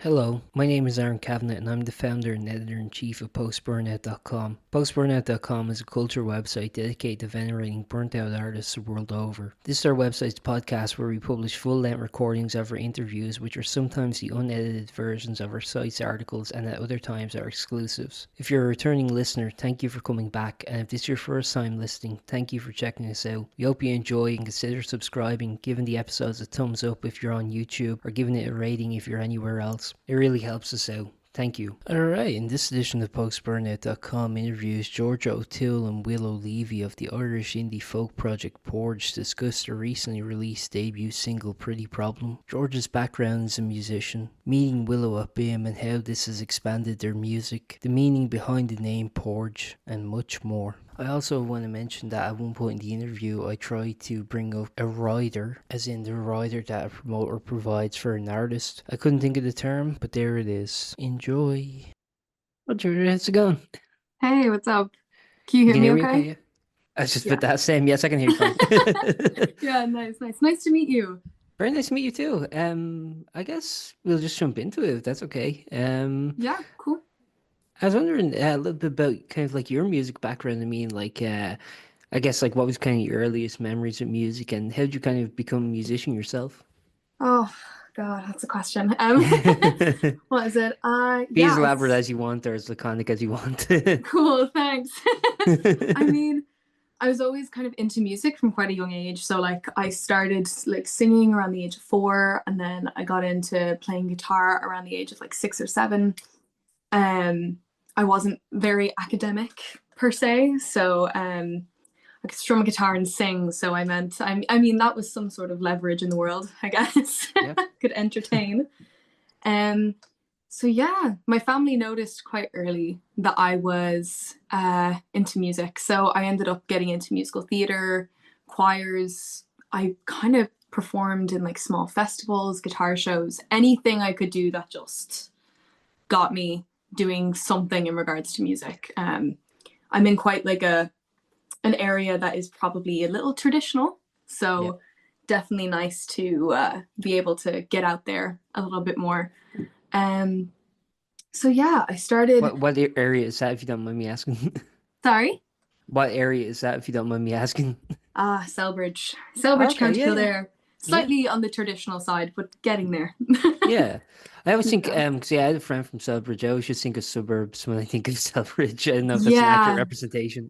Hello, my name is Aaron Cavanagh and I'm the founder and editor-in-chief of Post-Burnout.com. Post-Burnout.com is a culture website dedicated to venerating burnt-out artists the world over. This is our website's podcast where we publish full-length recordings of our interviews, which are sometimes the unedited versions of our site's articles and at other times are exclusives. If you're a returning listener, thank you for coming back, and if this is your first time listening, thank you for checking us out. We hope you enjoy and consider subscribing, giving the episodes a thumbs up if you're on YouTube, or giving it a rating if you're anywhere else. It really helps us out. Thank you. Alright, in this edition of PostBurnout.com interviews Georgia O'Toole and Willow Leavey of the Irish indie folk project Porge to discuss their recently released debut single Pretty Problem, Georgia's background as a musician, meeting Willow at BIMM and how this has expanded their music, the meaning behind the name Porge, and much more. I also want to mention that at one point in the interview I tried to bring up a rider, as in the rider that a promoter provides for an artist. I couldn't think of the term, but there it is. Enjoy. Oh, Georgia, how's it going? Hey, what's up? Can you You hear can me hear me okay? okay? Yeah. I was just Yeah. about that same. Yes, I can hear you fine. Yeah, nice. Nice to meet you. Very nice to meet you too. I guess we'll just jump into it if that's okay. Yeah, cool. I was wondering a little bit about kind of like your music background. I mean, like, I guess like what was kind of your earliest memories of music and how did you kind of become a musician yourself? Oh, God, that's a question. What is it? Be Yeah, as elaborate as you want or as laconic as you want. cool, thanks. I mean, I was always kind of into music from quite a young age. So like I started like singing around the age of 4, and then I got into playing guitar around the age of like 6 or 7. Um, I wasn't very academic per se, so I could strum a guitar and sing. So I mean, that was some sort of leverage in the world, I guess. Yeah. Could entertain. Um, so yeah, my family noticed quite early that I was into music. So I ended up getting into musical theater, choirs. I kind of performed in like small festivals, guitar shows, anything I could do that just got me doing something in regards to music. I'm in quite like a an area that is probably a little traditional. Yeah. So definitely nice to be able to get out there a little bit more. Um, so yeah, I started. What area is that if you don't mind me asking? Sorry. What area is that if you don't mind me asking? Selbridge, Selbridge, Okay, County yeah, yeah. Kildare. Yeah. Slightly on the traditional side, but getting there. Yeah. I always think, Yeah. 'cause yeah, I had a friend from Celbridge. I always just think of suburbs when I think of Celbridge. I don't know if that's an accurate Yeah, representation.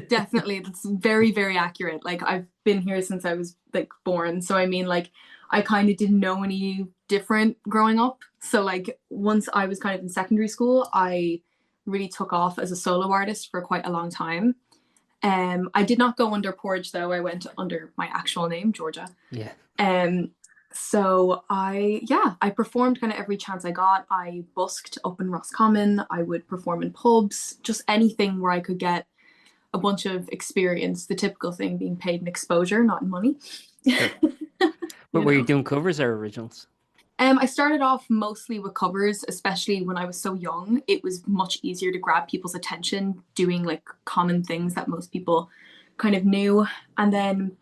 definitely. That's very, very accurate. Like I've been here since I was like born. So I mean like I kind of didn't know any different growing up. So like once I was kind of in secondary school, I really took off as a solo artist for quite a long time. I did not go under Porge though. I went under my actual name, Georgia. Yeah. Um so I performed kind of every chance I got. I busked up in Roscommon. I would perform in pubs, just anything where I could get a bunch of experience, the typical thing being paid in exposure, not in money. Sure. But you were you know. doing covers or originals? I started off mostly with covers, especially when I was so young. It was much easier to grab people's attention doing like common things that most people kind of knew. And then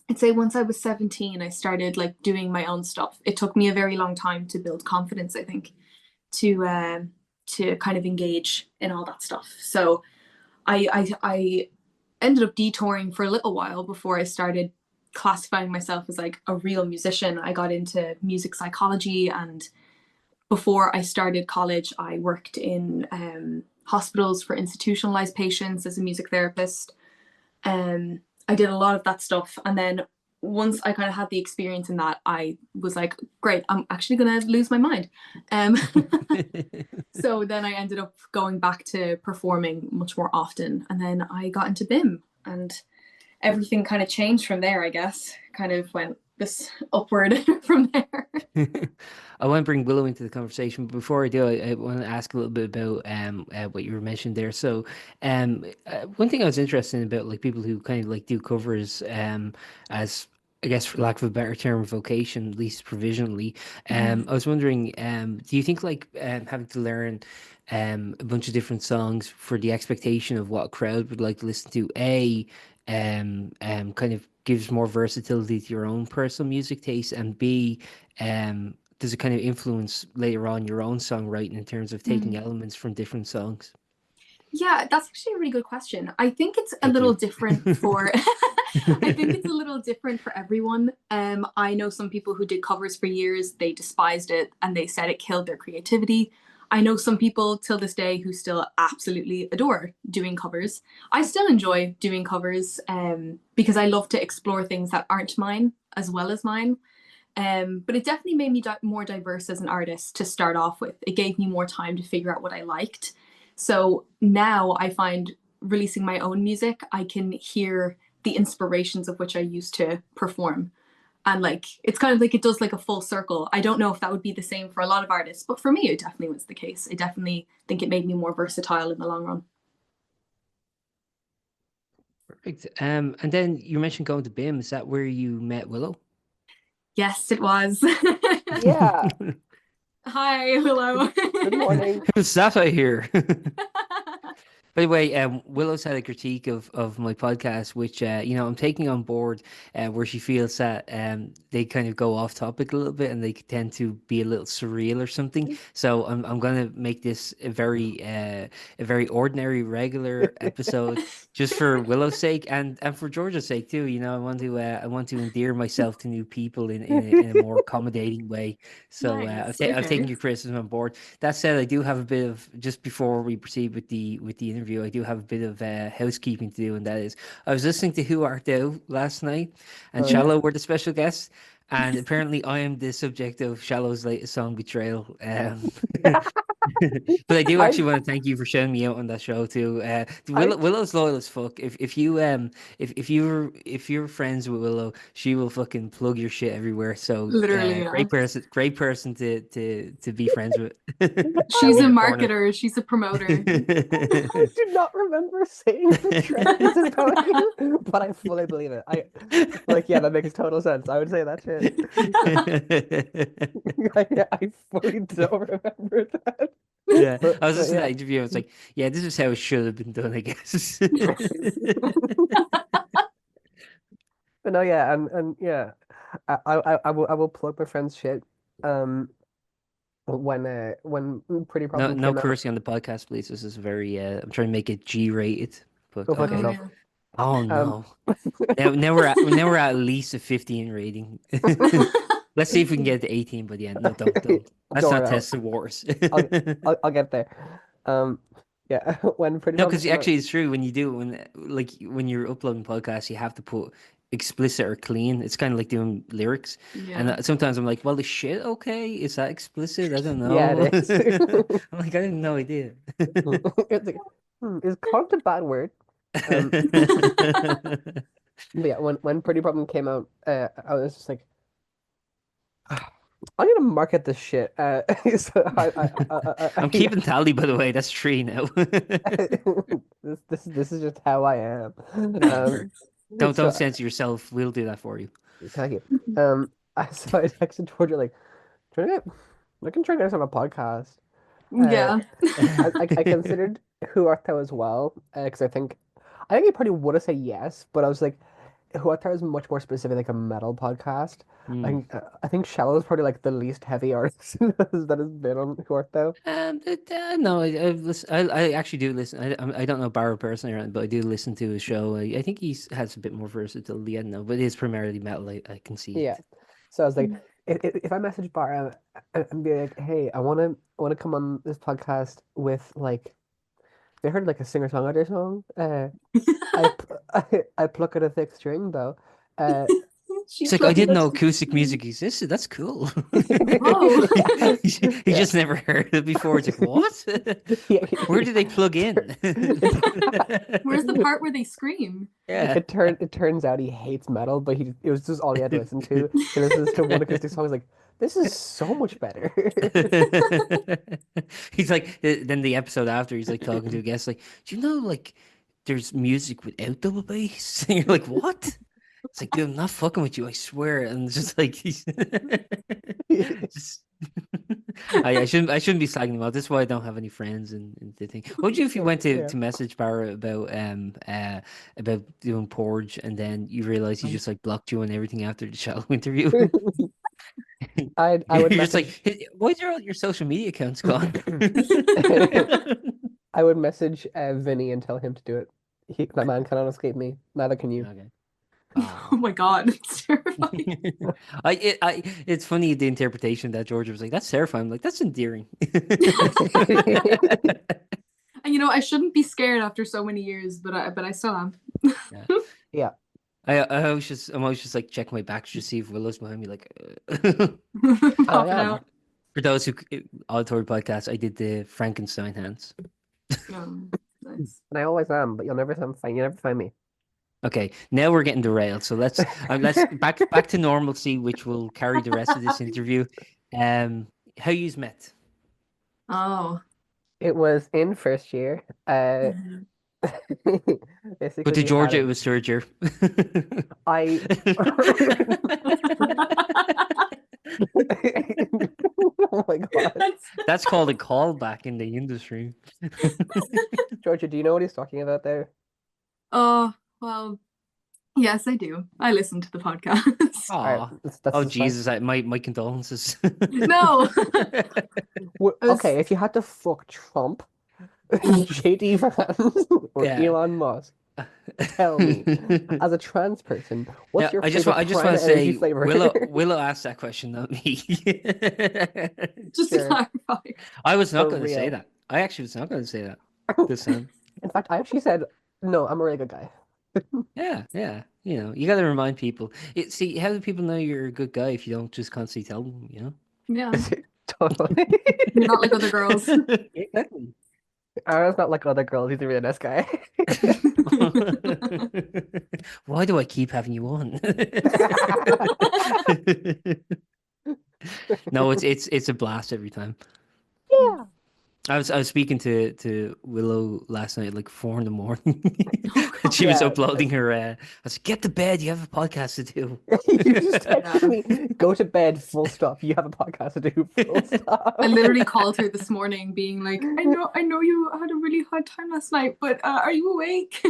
I'd say once I was 17, I started like doing my own stuff. It took me a very long time to build confidence, I think, to to kind of engage in all that stuff. So I ended up detouring for a little while before I started classifying myself as like a real musician. I got into music psychology, and before I started college, I worked in hospitals for institutionalized patients as a music therapist. I did a lot of that stuff, and then once I kind of had the experience in that, I was like, great, I'm actually gonna lose my mind. Um, so then I ended up going back to performing much more often, and then I got into BIM, and everything kind of changed from there. I guess kind of went this upward from there. I want to bring Willow into the conversation, but before I do, I want to ask a little bit about what you were mentioning there. So, one thing I was interested in about like people who kind of like do covers as I guess for lack of a better term, vocation, at least provisionally. Mm. I was wondering, do you think like having to learn a bunch of different songs for the expectation of what a crowd would like to listen to, kind of gives more versatility to your own personal music taste, and B, does it kind of influence later on your own songwriting in terms of taking elements from different songs? Yeah, that's actually a really good question. I think it's a Thank little you. different for I think it's a little different for everyone. I know some people who did covers for years, they despised it and they said it killed their creativity. I know some people till this day who still absolutely adore doing covers. I still enjoy doing covers because I love to explore things that aren't mine as well as mine. But it definitely made me more diverse as an artist to start off with. It gave me more time to figure out what I liked. So now I find releasing my own music, I can hear the inspirations of which I used to perform. And like, it's kind of like it does like a full circle. I don't know if that would be the same for a lot of artists, but for me, it definitely was the case. I definitely think it made me more versatile in the long run. Perfect. And then you mentioned going to BIMM. Is that where you met Willow? Yes, it was. Yeah. Hi, hello. Good morning. Who's that I hear? By the way, Willow's had a critique of my podcast, which I'm taking on board, where she feels that they kind of go off topic a little bit and they tend to be a little surreal or something. So I'm gonna make this a very ordinary, regular episode just for Willow's sake and for Georgia's sake too. I want to endear myself to new people in a more accommodating way. So Nice. I've taken Okay. your criticism on board. That said, I do have a bit of just before we proceed with the interview. I do have a bit of housekeeping to do, and that is, I was listening to Who Art Thou last night, and Oh yeah. Shallow were the special guests, and apparently I am the subject of Shallow's latest song, Betrayal. But I do I actually want to thank you for showing me out on that show too. I Willow's loyal as fuck. If you're friends with Willow, she will fucking plug your shit everywhere. So Literally, yeah. great person to be friends with. She's a In your corner. marketer, she's a promoter. I do not remember saying betrayal is about you, but I fully believe it. Yeah, that makes total sense. I would say that shit. I fully don't remember that. Yeah, I was But listening to yeah. that interview. I was like, yeah, this is how it should have been done, I guess. But no, yeah, and yeah, I will plug my friend's shit. Um, when Pretty No, Problem no came out, cursing on the podcast, please. This is very. I'm trying to make it G-rated, but go fuck Oh okay. yourself. yeah. Oh Um, no. Now we're at least a 15 rating. Let's see if we can get to 18 by the end. No, don't. Let's don't not worry, test the waters. I'll, I'll get there. Um, yeah, when Pretty No, Problem because came out, actually it's true when you do when you're uploading podcasts, you have to put explicit or clean. It's kind of like doing lyrics, and Yeah. sometimes I'm like, well, is shit okay? Is that explicit? I don't yeah, know. it is. I'm like, I have no idea. It's like, is cunt a bad word? Um, but yeah, when Pretty Problem came out, I was just like, I'm gonna market this shit. So I'm yeah, keeping tally, by the way. That's three now. this is just how I am. No, don't So censor yourself. We'll do that for you. thank you. So I texted Georgia like, trying to get, I can try to get us on a podcast. Uh, Yeah. I considered Who Art Thou as well, because I think he probably would have said yes, but I was like, Who Art Thou is much more specific, like a metal podcast. Hmm. I think Shallow is probably like the least heavy artist that has been on Who Art Thou. No, I actually do listen. I don't know Barrow personally, but I do listen to his show. I think he has a bit more versatility. I don't know, but it is primarily metal. I can see Yeah. it. So I was like, if I message Bar and be like, hey, I wanna come on this podcast with like, they heard like a singer-songwriter song. I pluck at a thick string though. Uh, She He's like, I plugged didn't it. know acoustic music existed. That's cool. Oh. yeah, He yeah, just never heard it before. It's like, what? yeah, Where do they plug in? Where's the part where they scream? Yeah. it turns out he hates metal, but it was just all he had to listen to. He listens to one acoustic song, he's like, this is so much better. He's like, then the episode after, he's like talking to a guest, like, do you know, like, there's music without double bass? And you're like, what? It's like, dude, I'm not fucking with you, I swear. And it's just like, he's just, I shouldn't be slagging him out. That's why I don't have any friends in the thing. What would you if you went to Yeah. message Barra about doing Porge and then you realize he just like blocked you and everything after the shallow interview? I You're would just like, message "Hey, why's all your social media accounts gone?" I would message Vinny and tell him to do it. That man cannot escape me. Neither can you. Okay. Oh Ah. my God, it's terrifying. It's funny the interpretation that Georgia was like, "That's terrifying." I'm like, "That's endearing." And I shouldn't be scared after so many years, but I still am. Yeah. Yeah. I'm always just like check my back to see if Willow's behind me. Like, And I Popping am. out. for those who auditory podcast, I did the Frankenstein hands. Nice. And I always am, but you never find me. Okay, now we're getting derailed. So let's back to normalcy, which will carry the rest of this interview. How you's met? Oh. It was in first year. Mhm. But Basically to we had Georgia, it a was third year. I Oh my God. That's called a callback in the industry. Georgia, do you know what he's talking about there? Oh, well, yes, I do. I listen to the podcast. All right, Aw. that's Oh just fine. Jesus, my condolences. No. I was Okay, if you had to fuck Trump, JD Vance, or Yeah. Elon Musk, tell me, as a trans person, what's Yeah, your I favorite just Prime want to Energy say flavor? Willow asked that question, not me. just to Sure, clarify. I was not for going to say real. that. I actually was not going to say that this time. In fact, I actually said, no, I'm a really good guy. Yeah. You got to remind people. See, how do people know you're a good guy if you don't just constantly tell them, Yeah. Totally. You're not like other girls. Exactly. Aaron's not like other girls, he's a really nice guy. Why do I keep having you on? No, it's a blast every time. Yeah. I was speaking to Willow last night, like 4 in the morning, Oh and God. she was Yeah. uploading her. I was like, "Get to bed. You have a podcast to do." You just Yeah. texted me, go to bed, full stop. You have a podcast to do, full stop. I literally called her this morning being like, I know you had a really hard time last night, but are you awake?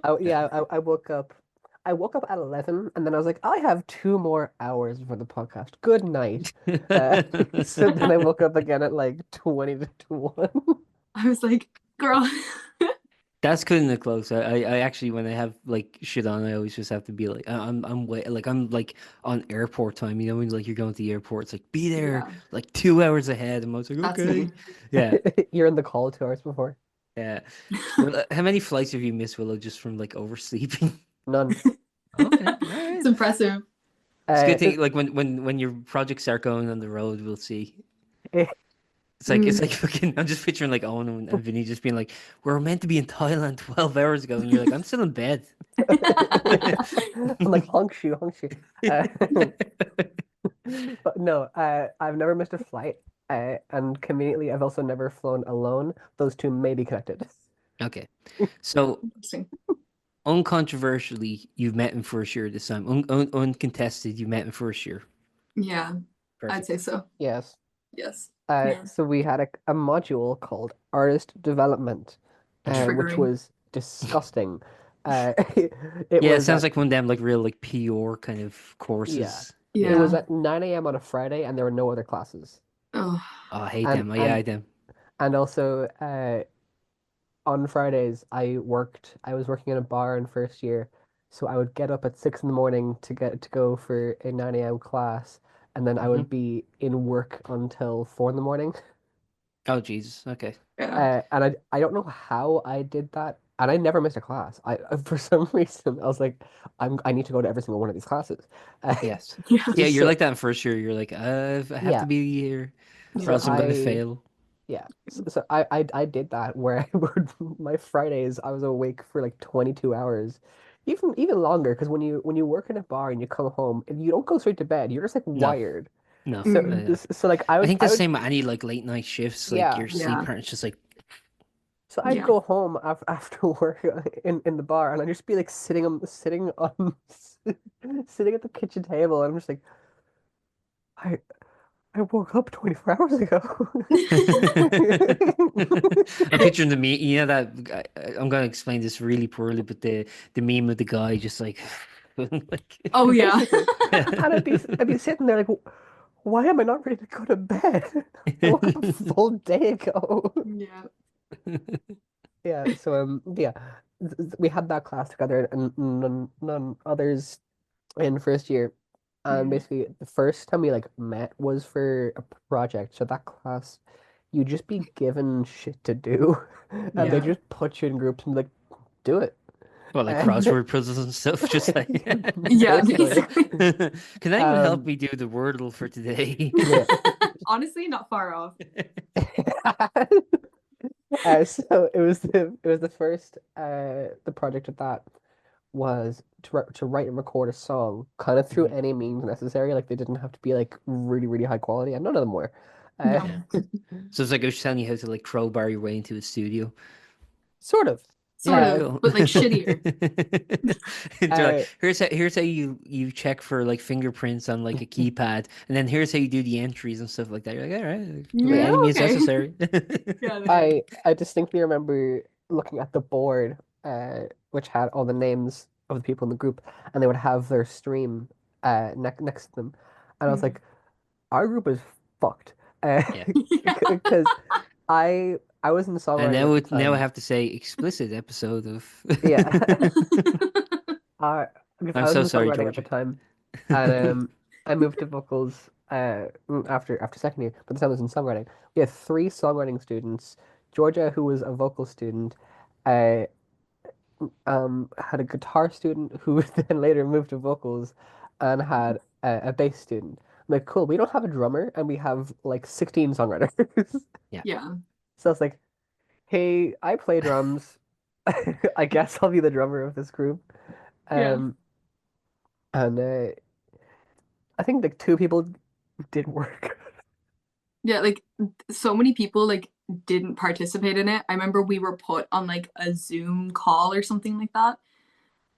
I woke up. I woke up at 11 and then I was like, I have 2 more hours for the podcast. Good night. Uh, so then I woke up again at like 20 to 1. I was like, girl. That's cutting it close. I actually, when I have like shit on, I always just have to be like, I'm wait, like I'm like on airport time. When like you're going to the airport, it's like be there Yeah, like 2 hours ahead. And I was like, that's okay, me. yeah, You're in the call 2 hours before. yeah. Well, how many flights have you missed, Willow, just from like oversleeping? None. Okay, all It's right. impressive. It's a good It, thing. Like when your projects start going on the road, we'll see. it, It's like fucking. I'm just picturing like Owen and Vinny just being like, "We're meant to be in Thailand 12 hours ago," and you're like, "I'm still in bed." I'm like, honk shoe. But no, I've never missed a flight. And conveniently, I've also never flown alone. Those two may be connected. Okay, so Interesting. uncontroversially, you've met in first year this time. Uncontested, you met in first year. Yeah, I'd Perfect. say so. Yes. Yes. Yeah. So we had a module called Artist Development, which Triggering. was disgusting. It Yeah, it was sounds at like one of them like real like PR kind of yeah, courses. it was Yeah. at 9 a.m. on a Friday, and there were no other classes. Oh, Oh, I hate And them. Oh, yeah, I and hate them. and also on Fridays I was working in a bar in first year, so I would get up at 6 in the morning to go for a 9 a.m. class, and then I Hmm. would be in work until 4 in the morning. Oh, Jesus. Okay. yeah. And I don't know how I did that, and I never missed a class. For some reason I was like, I need to go to every single one of these classes. Uh, Yes. Yeah. Yeah, you're so like that in first year. You're like, I have to yeah, be here, or so Yeah. else I'm gonna fail. I did that where I would my Fridays I was awake for like 22 hours, even longer because when you work in a bar and you come home and you don't go straight to bed, you're just like No, wired. no. So Mm, so like I think the I would same with any like late night shifts. Like yeah. your sleep yeah. patterns just like So I'd Yeah. go home after work in the bar, and I'd just be like sitting on sitting at the kitchen table, and I'm just like, I I woke up 24 hours ago. I'm picturing the meme. I'm gonna explain this really poorly, but the meme of the guy just like like Oh yeah. Basically, and I'd be sitting there like, why am I not ready to go to bed? I woke up a full day ago. Yeah. Yeah, so yeah, we had that class together and none others in first year. And Mm. basically the first time we like met was for a project. So that class, you just be given shit to do and they Yeah. just put you in groups and be like, do it. Well, like And crossword puzzles and stuff, just like. Yeah, basically, basically. Can anyone help um, me do the Wordle for today? yeah. Honestly, not far off. So it was the first the project of that was to write and record a song kind of through Mhm. any means necessary. Like they didn't have to be like really, really high quality, and none of them were. Uh, No. Yeah. So it's like I was telling you how to like crowbar your way into a studio. sort of. Sort Yeah, Uh, of, cool. but like shittier. They're like, uh, here's how you check for like fingerprints on like a keypad, and then here's how you do the entries and stuff like that. You're like, all right, by Yeah, yeah. any means okay. necessary. Yeah, literally. I distinctly remember looking at the board, which had all the names of the people in the group, and they would have their stream next to them, and I was Mm. like, our group is fucked, uh, Yeah. Yeah. because I was in And songwriting now at the now I time. have to say explicit episode of. Yeah. Uh, because I'm I was so in sorry, songwriting at the Georgia. time, and I moved to vocals after second year, but this time I was in songwriting. We had three songwriting students. Georgia, who was a vocal student, uh, had a guitar student who then later moved to vocals, and had a bass student. I'm like, cool. We don't have a drummer, and we have like 16 songwriters. Yeah. Yeah. So I was like, hey, I play drums. I guess I'll be the drummer of this group. Yeah. Um, and I think like two people did work. Yeah, like so many people like didn't participate in it. I remember we were put on like a Zoom call or something like that.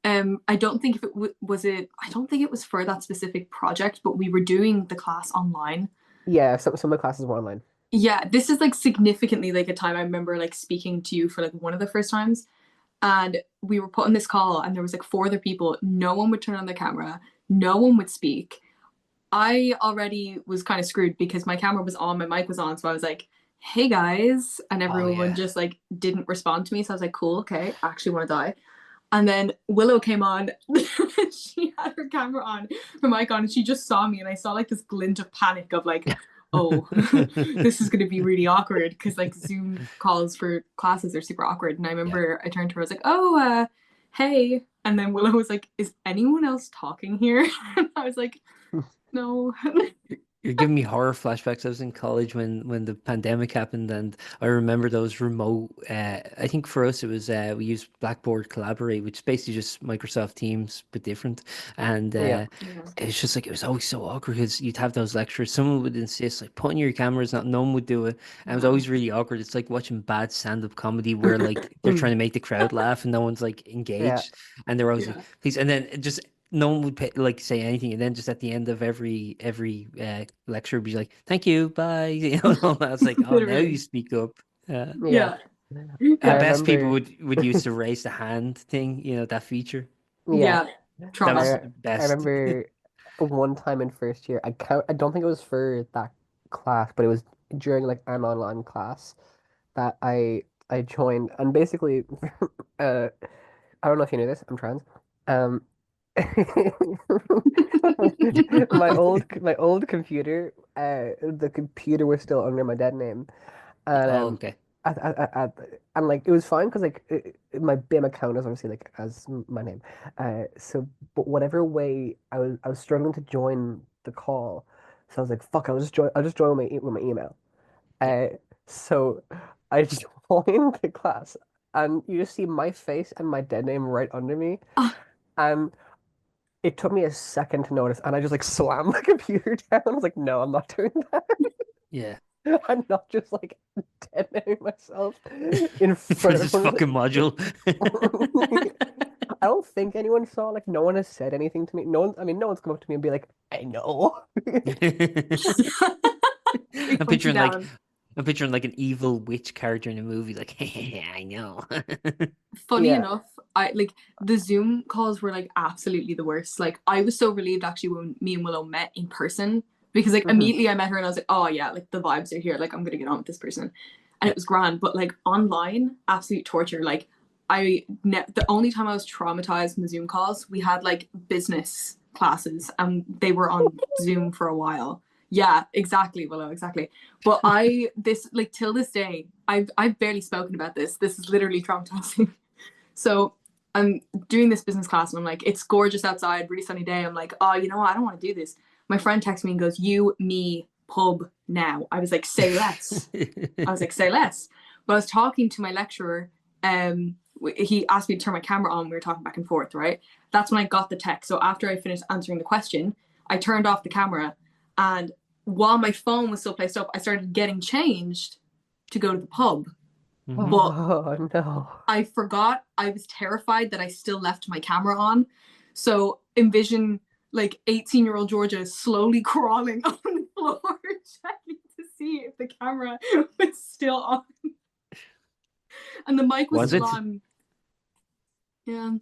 I don't think if it was it. I don't think it was for that specific project, but we were doing the class online. Yeah, some of the classes were online. Yeah, this is like significantly like a time I remember like speaking to you for like one of the first times, and we were put on this call, and there was like four other people. No one would turn on their camera. No one would speak. I already was kind of screwed because my camera was on, my mic was on, so I was like, "Hey guys," and Oh everyone yeah. just like didn't respond to me. So I was like, "Cool, okay, I actually want to die." And then Willow came on. She had her camera on, her mic on, and she just saw me, and I saw like this glint of panic of like, "Oh, this is going to be really awkward," because like Zoom calls for classes are super awkward. And I Yeah. remember I turned to her, I was like, "Oh, hey," and then Willow was like, "Is anyone else talking here?" And I was like, "No." You're giving me horror flashbacks. I was in college when the pandemic happened, and I remember those remote. I think for us it was we used Blackboard Collaborate, which is basically just Microsoft Teams but different. And Yeah. Yeah. it's just like it was always so awkward because you'd have those lectures. Someone would insist like putting your cameras on. No one would do it, and it was No. always really awkward. It's like watching bad stand-up comedy where like they're trying to make the crowd laugh and no one's like Yeah. engaged, and they're always like, Yeah. please, and then it just no one would like say anything, and then just at the end of every lecture would be like, "Thank you, bye." You know, and all that. It's like, oh, now you Literally. speak up. Yeah. Yeah. The I Yeah. best people remember. would use the raise the hand thing. You know that feature. Yeah. Yeah. That Trauma. was I the I best. remember one time in first year. I don't think it was for that class, but it was during like an online class that I joined, and basically, I don't know if you knew this. I'm trans. Um, my old computer, the computer was still under my dead name, and Oh, okay. and like it was fine because like my BIM account is obviously like as my name, so but whatever way I was struggling to join the call, so I was like fuck I'll just join with my email, Yeah. uh, so I joined the class, and you just see my face and my dead name right under me, Ah, and it took me a second to notice, and I just like slammed the computer down. I was like, no, I'm not doing that. Yeah. I'm not just like deadening myself in For front of this everyone. fucking module. I don't think anyone saw, like, no one has said anything to me. No one, I mean, no one's come up to me and be like, I know. they I'm point you picturing like down. I'm picturing like an evil witch character in a movie, like, yeah, I know. Funny Yeah. enough, I like the Zoom calls were like absolutely the worst. Like I was so relieved actually when me and Willow met in person because like immediately I met her and I was like, oh yeah, like the vibes are here, like I'm gonna get on with this person, and it was grand. But like online, absolute torture. Like the only time I was traumatized in the Zoom calls, we had like business classes and they were on Zoom for a while. Yeah, exactly, Willow, exactly. But this like till this day, I've barely spoken about this. This is literally traumatizing. So I'm doing this business class and I'm like, it's gorgeous outside, really sunny day. I'm like, oh, you know what? I don't want to do this. My friend texts me and goes, you, me, pub now. I was like, say less. I was like, say less. But I was talking to my lecturer. He asked me to turn my camera on. We were talking back and forth, right? That's when I got the text. So after I finished answering the question, I turned off the camera. And while my phone was still placed up, I started getting changed to go to the pub. Mhm. But Oh no. I forgot. I was terrified that I still left my camera on. So envision like 18-year-old Georgia slowly crawling on the floor, checking to see if the camera was still on. And the mic was still on. Yeah.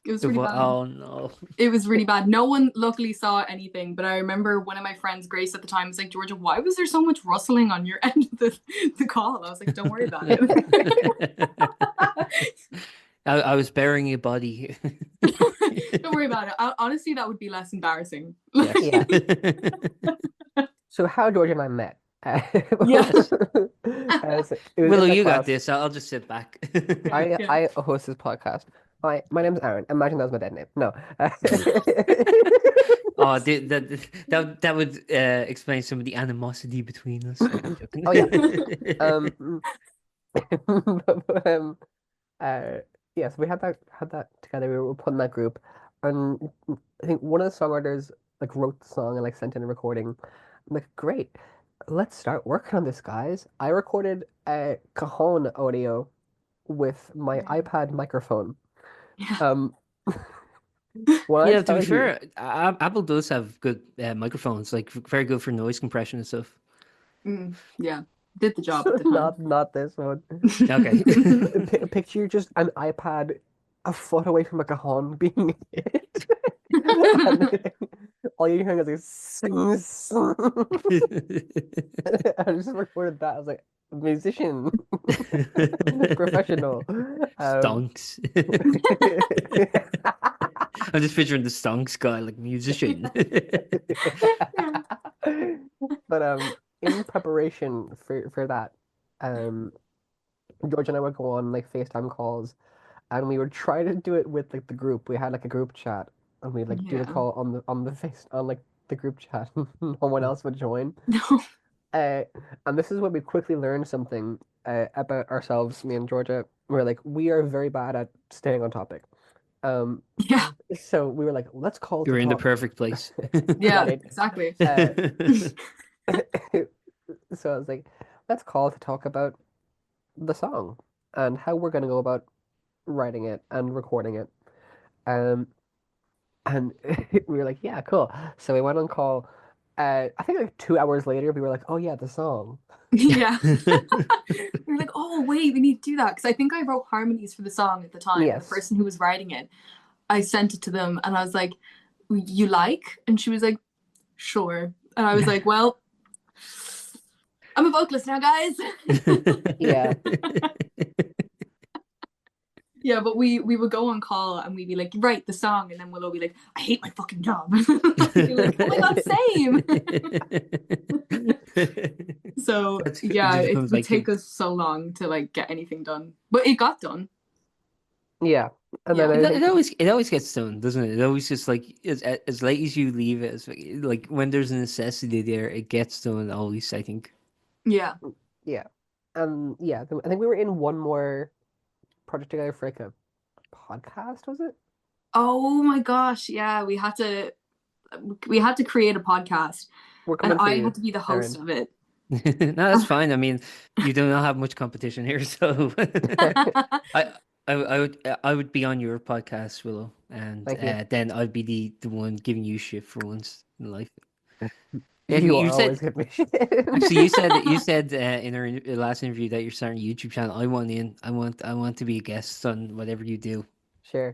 It was really bad. Oh no. It was really bad. No one luckily saw anything, but I remember one of my friends, Grace, at the time was like, Georgia, why was there so much rustling on your end of the call? I was like, don't worry about it. I was burying a body. Don't worry about it. Honestly, that would be less embarrassing. Yes. Yeah. So how George and I met. Yeah. Willow, in you got class. this. I'll just sit back. I host this podcast. My name's Aaron. Imagine that was my dead name. No. Oh, that would explain some of the animosity between us. Oh yeah. Yes, we had that together. We were put in that group, and I think one of the songwriters like wrote the song and like sent in a recording. I'm like, great, let's start working on this, guys. I recorded a cajon audio with my iPad microphone. Yeah. When I Yeah, to tell be you, fair, Apple does have good microphones, like very good for noise compression and stuff. Yeah. Did the job at the time. not this one. Okay. Picture just an iPad a foot away from a cajon being hit. And all you're hearing is like sing, sing. I just recorded that. I was like, musician, professional. Stonks. I'm just picturing the stonks guy, like musician. But in preparation for that, George and I would go on like FaceTime calls, and we would try to do it with like the group. We had like a group chat, and we'd like do the call on the face on like the group chat. No one else would join. No. And this is when we quickly learned something about ourselves, me and Georgia. We're like, we are very bad at staying on topic. Yeah. So we were like, let's call You're to in the talk. perfect place. Yeah, Right. exactly. So I was like, let's call to talk about the song and how we're going to go about writing it and recording it. Um, and we were like, yeah, cool. So we went on call. I think like 2 hours later, we were like, oh yeah, the song. Yeah. We're like, oh wait, we need to do that. Because I think I wrote harmonies for the song at the time. Yes. The person who was writing it, I sent it to them and I was like, you like? And she was like, sure. And I was like, well, I'm a vocalist now, guys. Yeah. Yeah, but we would go on call and we'd be like, write the song, and then we'll all be like, I hate my fucking job. Be like, oh my god, same. So yeah, it would take us so long to like get anything done, but it got done. Yeah. And Yeah. then it always gets done, doesn't it? It always just like as late as you leave it, like when there's a necessity there, it gets done always, I think. Yeah. yeah. Yeah, I think we were in one more project together for like a podcast, was it? Oh my gosh, yeah, we had to create a podcast, We're and coming for I you, had to be the host Aaron. of it. No, that's fine. I mean, you do not have much competition here, so I would be on your podcast, Willow, and Thank you. then I'd be the one giving you shit for once in life. Yeah, You you always said give me shit. actually you said in our last interview that you're starting a YouTube channel. I want in. I want to be a guest on whatever you do. Yeah,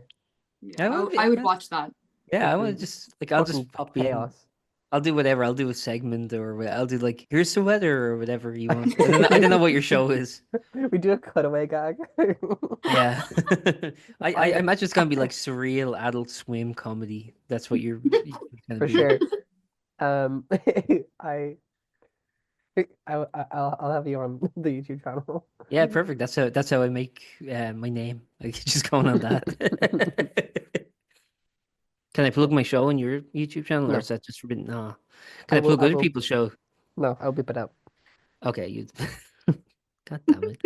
I would watch that. Yeah, I want to just like I'll just Fucking pop in. chaos. I'll do whatever. I'll do a segment, or I'll do like, here's the weather, or whatever you want. I don't know what your show is. We do a cutaway gag. Yeah. I I imagine it's gonna be like surreal Adult Swim comedy. That's what you're gonna for be. sure. Um, I I'll have you on the YouTube channel. Yeah, perfect. That's how I make my name. Like just going on that. Can I plug my show on your YouTube channel, or No, is that just forbidden? No. Can I I will. plug I other will. people's show? No, I'll beep it out. Okay, you. God damn it!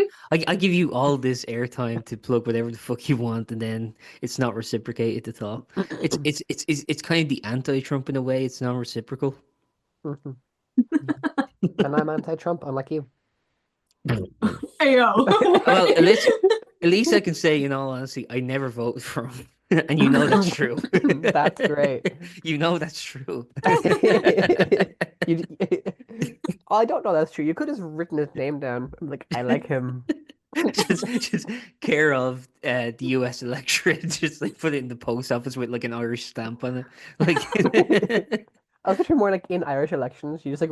I give you all this airtime to plug whatever the fuck you want, and then it's not reciprocated at all. It's kind of the anti-Trump in a way. It's non-reciprocal. Mhm. And I'm anti-Trump, unlike you. Ayo. Well, at least I can say, in all honesty, I never voted for him, and you know that's true. That's great. You know that's true. You, I don't know that's true. You could have written his name down. Like, I like him. just care of the U.S. electorate. Just like put it in the post office with like an Irish stamp on it. Like, I was picturing more like in Irish elections, you just like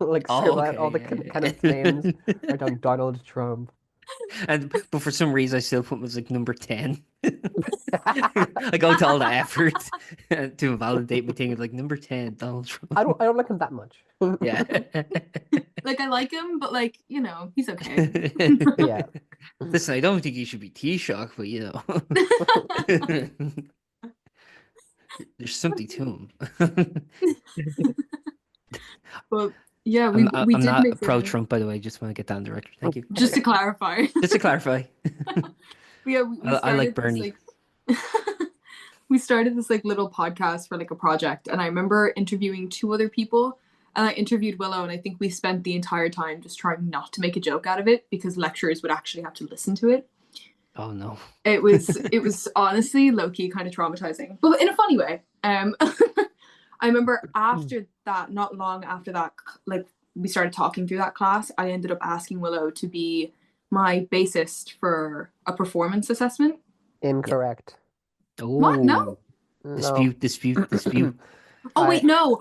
like oh, scribble out all the okay, kind of names. Write down Donald Trump. but for some reason I still put him as like number 10. I go to all the effort to invalidate my thing. Like number 10, Donald Trump. I don't like him that much. Yeah. Like, I like him, but like, he's okay. Yeah. Listen, I don't think he should be Taoiseach, but there's something to him. But yeah, we I'm did not make pro-Trump, by the way. Just want to get that on the record. Thank you. just to clarify. Just to clarify. But yeah, we I like started this, Bernie. we started this like little podcast for like a project, and I remember interviewing two other people, and I interviewed Willow, and I think we spent the entire time just trying not to make a joke out of it because lecturers would actually have to listen to it. Oh no. It was honestly low-key kind of traumatizing, but in a funny way. I remember after that, not long after that, like we started talking through that class, I ended up asking Willow to be my bassist for a performance assessment. Incorrect. What? No. No. Dispute. Oh wait, no.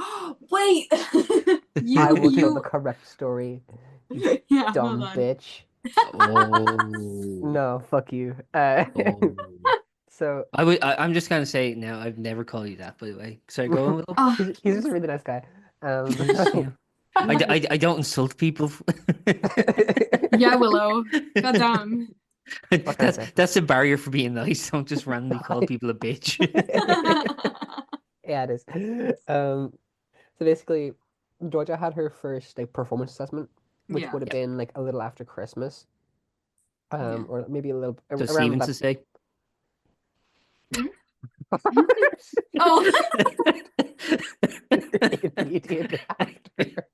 Wait. I will tell the correct story. You Yeah, dumb hold on. bitch. Oh. No, fuck you. Oh. So I'm just gonna say now. I've never called you that, by the way. Sorry, go on, Will. Oh, he's just a really nice guy. I don't insult people. Yeah, Willow. Goddamn. That's the barrier for being nice. Don't just randomly call people a bitch. Yeah, it is. So basically, Georgia had her first like performance assessment, which Yeah. would have been like a little after Christmas, Yeah. or maybe a little So around Stevens that. to say. Oh. Immediate after.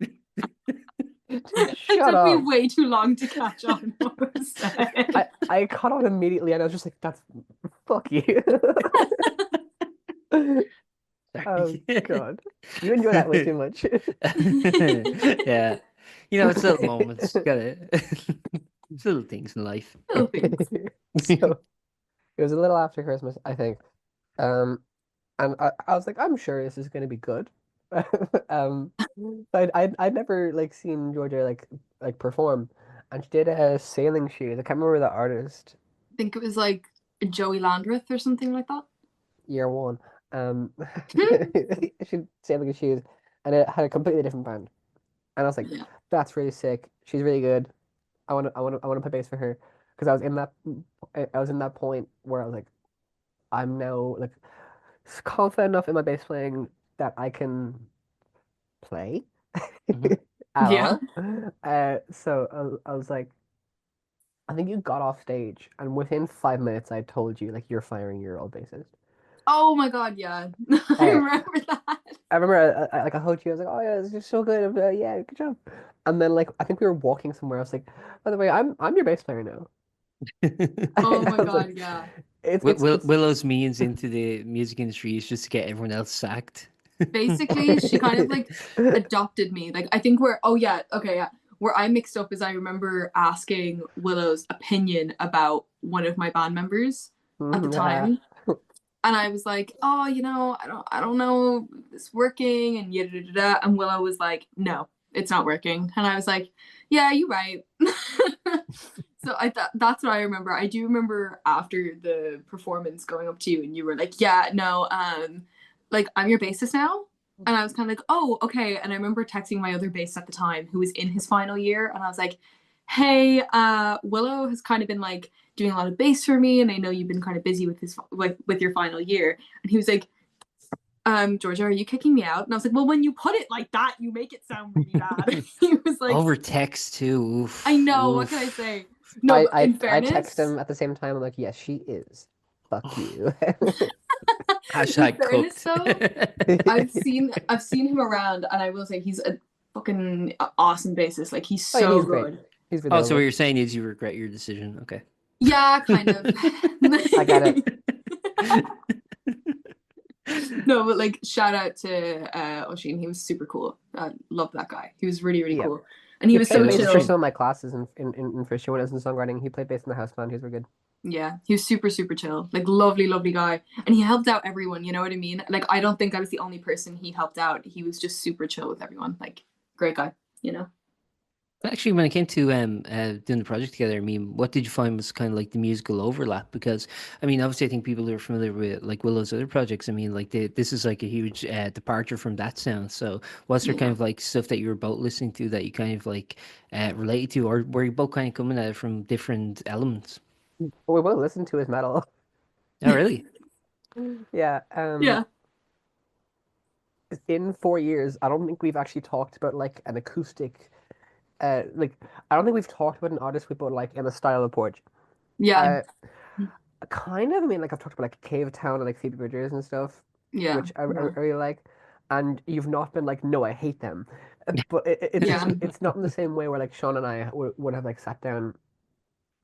It Shut took up. me way too long to catch on what was said. I caught on immediately and I was just like, that's fuck you. Oh God. You enjoy that way too much. Yeah. It's little moments. Got it. It's little things in life. Little things. So it was a little after Christmas, I think. And I was like, I'm sure this is gonna be good. I'd never like seen Georgia like perform, and she did a sailing shoes. I can't remember the artist. I think it was like Joey Landreth or something like that. Year one. She did sailing shoes, and it had a completely different band. And I was like, Yeah. that's really sick. She's really good. I want to play bass for her because I was in that point where I was like, I'm now like confident enough in my bass playing that I can play Mhm. at Yeah. all. So I was like, I think you got off stage, and within 5 minutes, I told you like you're firing your old bassist. Oh my God, yeah. I remember that. I remember I hugged you. I was like, oh yeah, this is so good. Yeah, good job. And then like I think we were walking somewhere. I was like, by the way, I'm your bass player now. Oh my I was God, like, yeah. It's Willow's means into the music industry is just to get everyone else sacked. Basically, she kind of like adopted me. Like I think where I mixed up is I remember asking Willow's opinion about one of my band members at the time. And I was like, oh, I don't know if it's working and yada da da. And Willow was like, no, it's not working. And I was like, yeah, you're right. So I thought that's what I remember. I do remember after the performance going up to you and you were like, yeah, no, like I'm your bassist now. And I was kind of like, oh, okay. And I remember texting my other bassist at the time who was in his final year, and I was like, hey, Willow has kind of been like doing a lot of bass for me, and I know you've been kind of busy with with your final year. And he was like, Georgia, are you kicking me out? And I was like, well, when you put it like that, you make it sound really bad. He was like, Over text too. Oof, I know, what can I say? No, but in I text fairness, him at the same time. I'm like, yes, she is. Fuck you. Hashtag cooked. though, I've seen him around, and I will say he's a fucking awesome bassist. Like he's Oh, yeah, so he's great. good. He's really Oh, so what over. you're saying is you regret your decision. Okay. Yeah, kind of. I got it. No, but like shout out to Oshin. He was super cool. I love that guy. He was really, really Yeah. cool. And he was so played bass for chill. some of my classes in first year when I was in songwriting. He played bass in the house band. He was very good. Yeah, he was super, super chill. Like lovely, lovely guy. And he helped out everyone, you know what I mean? Like I don't think I was the only person he helped out. He was just super chill with everyone. Like great guy, you know? Actually, when it came to doing the project together, I mean, what did you find was kind of like the musical overlap? Because I mean, obviously, I think people who are familiar with like Willow's other projects, I mean, like this is like a huge departure from that sound. So, was there kind Yeah. of like stuff that you were both listening to that you kind of like related to, or were you both kind of coming at it from different elements? But we both listened to his metal. Oh, really? Yeah. Yeah. In 4 years, I don't think we've actually talked about like an acoustic. Like I don't think we've talked about an artist we both like in the style of Porge. Yeah. Uh, kind of. I mean, like I've talked about like Cave Town and like Phoebe Bridgers and stuff, Yeah. which I Yeah. really like. And you've not been like, no, I hate them. But Yeah. it's not in the same way where like Sean and I would have like sat down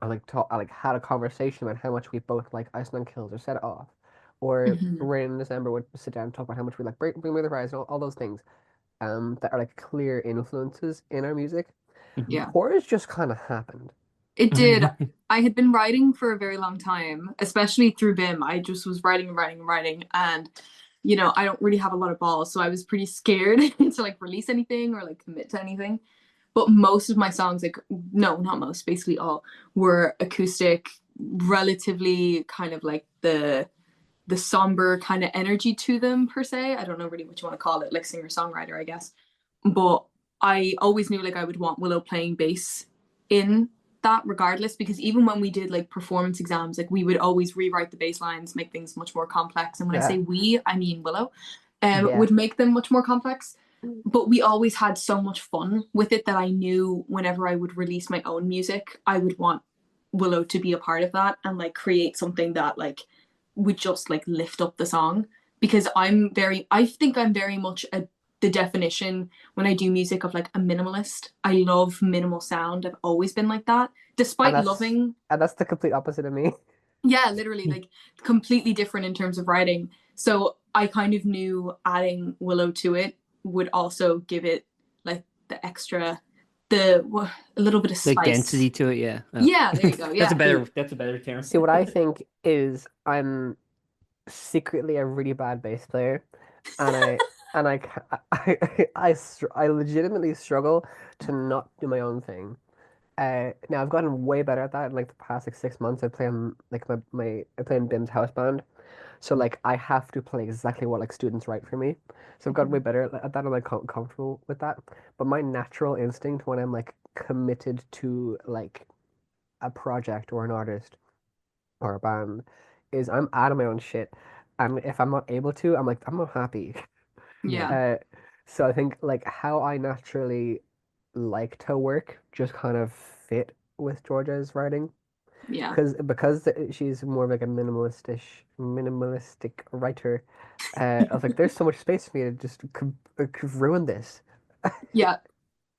and like like had a conversation about how much we both like Iceland Kills or Set It Off, or Mhm. Rain in December would sit down and talk about how much we like Bring Me the Horizon, all those things. That are like clear influences in our music. Yeah. Porridge just kind of happened. It did. I had been writing for a very long time, especially through BIMM. I just was writing and writing and writing. And, I don't really have a lot of balls. So I was pretty scared to like release anything or like commit to anything. But most of my songs, like, no, not most, basically all, were acoustic, relatively kind of like the somber kind of energy to them per se. I don't know really what you want to call it, like singer songwriter, I guess. But I always knew like I would want Willow playing bass in that regardless, because even when we did like performance exams, like we would always rewrite the bass lines, make things much more complex. And when I Yeah, say we, I mean Willow, yeah. would make them much more complex. But we always had so much fun with it that I knew whenever I would release my own music, I would want Willow to be a part of that and like create something that like would just like lift up the song. Because I think I'm very much the definition when I do music of like a minimalist. I love minimal sound. I've always been like that, And despite loving, that's the complete opposite of me. yeah, literally like completely different in terms of writing. So I kind of knew adding Willow to it would also give it like the extra, a little bit of Like spice. density to it, yeah. Oh. Yeah, there you go. That's a Yeah. better term. See, what I think is I'm secretly a really bad bass player, and I legitimately struggle to not do my own thing. Now I've gotten way better at that in like the past like 6 months. I play in like I play in BIM's house band, so like I have to play exactly what like students write for me. So I've gotten way better at that. I'm like comfortable with that. But my natural instinct when I'm like committed to like a project or an artist or a band is I'm out of my own shit. And if I'm not able to, I'm like I'm not happy. Yeah. Uh, so I think like how I naturally like to work just kind of fit with Georgia's writing Yeah. because she's more of like a minimalistic writer. I was like, there's so much space for me to just could ruin this. Yeah.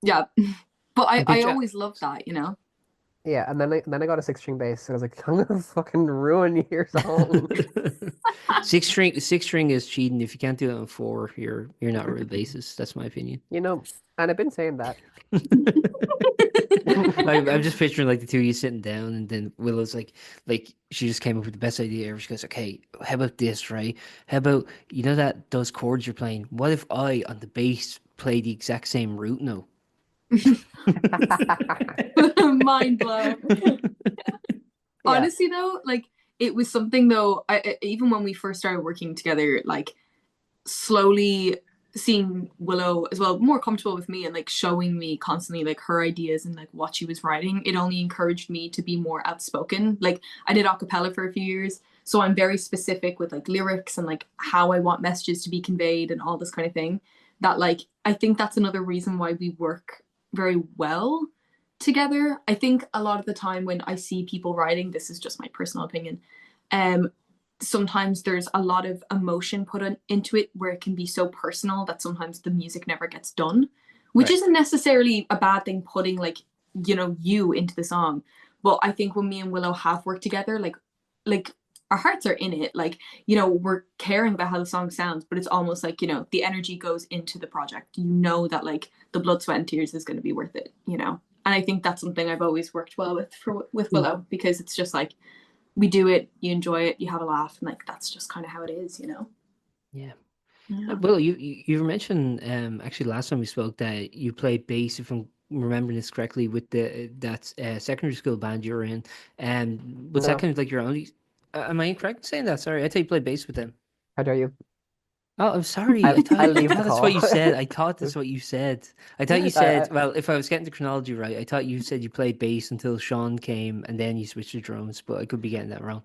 Yeah. But I Did you? always loved that, you know? Yeah, and then I got a 6 string bass, and I was like, I'm gonna fucking ruin your song. Six string is cheating. If you can't do it on four, you're not a real bassist. That's my opinion. And I've been saying that. I'm just picturing like the two of you sitting down, and then Willow's like she just came up with the best idea ever. She goes, "Okay, how about this, right? How about that those chords you're playing? What if I on the bass play the exact same root note?" Mind blown. Yeah. Honestly, though, like it was something though. Even when we first started working together, like slowly seeing Willow as well more comfortable with me and like showing me constantly like her ideas and like what she was writing, it only encouraged me to be more outspoken. Like I did a cappella for a few years, so I'm very specific with like lyrics and like how I want messages to be conveyed and all this kind of thing. That like I think that's another reason why we work very well together. I think a lot of the time when I see people writing, this is just my personal opinion, um sometimes there's a lot of emotion put into it where it can be so personal that sometimes the music never gets done, which Right. isn't necessarily a bad thing putting like you into the song. But I think when me and Willow have worked together, like our hearts are in it, like we're caring about how the song sounds, but it's almost like the energy goes into the project, that like the blood sweat and tears is going to be worth it. And I think that's something I've always worked well with Willow, because it's just like we do it, you enjoy it, you have a laugh, and like that's just kind of how it is. Yeah. Yeah. Well, you mentioned actually last time we spoke that you played bass, if I'm remembering this correctly, with that secondary school band you were in. Was that No, kind of like your only? Am I incorrect in saying that? Sorry, I thought you played bass with them. how dare you? Oh, I'm sorry. I I I leave the thought that's what call. you said. I thought that's what you said. I thought you I, said, well, if I was getting the chronology right, I thought you said you played bass until Sean came and then you switched to drums, but I could be getting that wrong.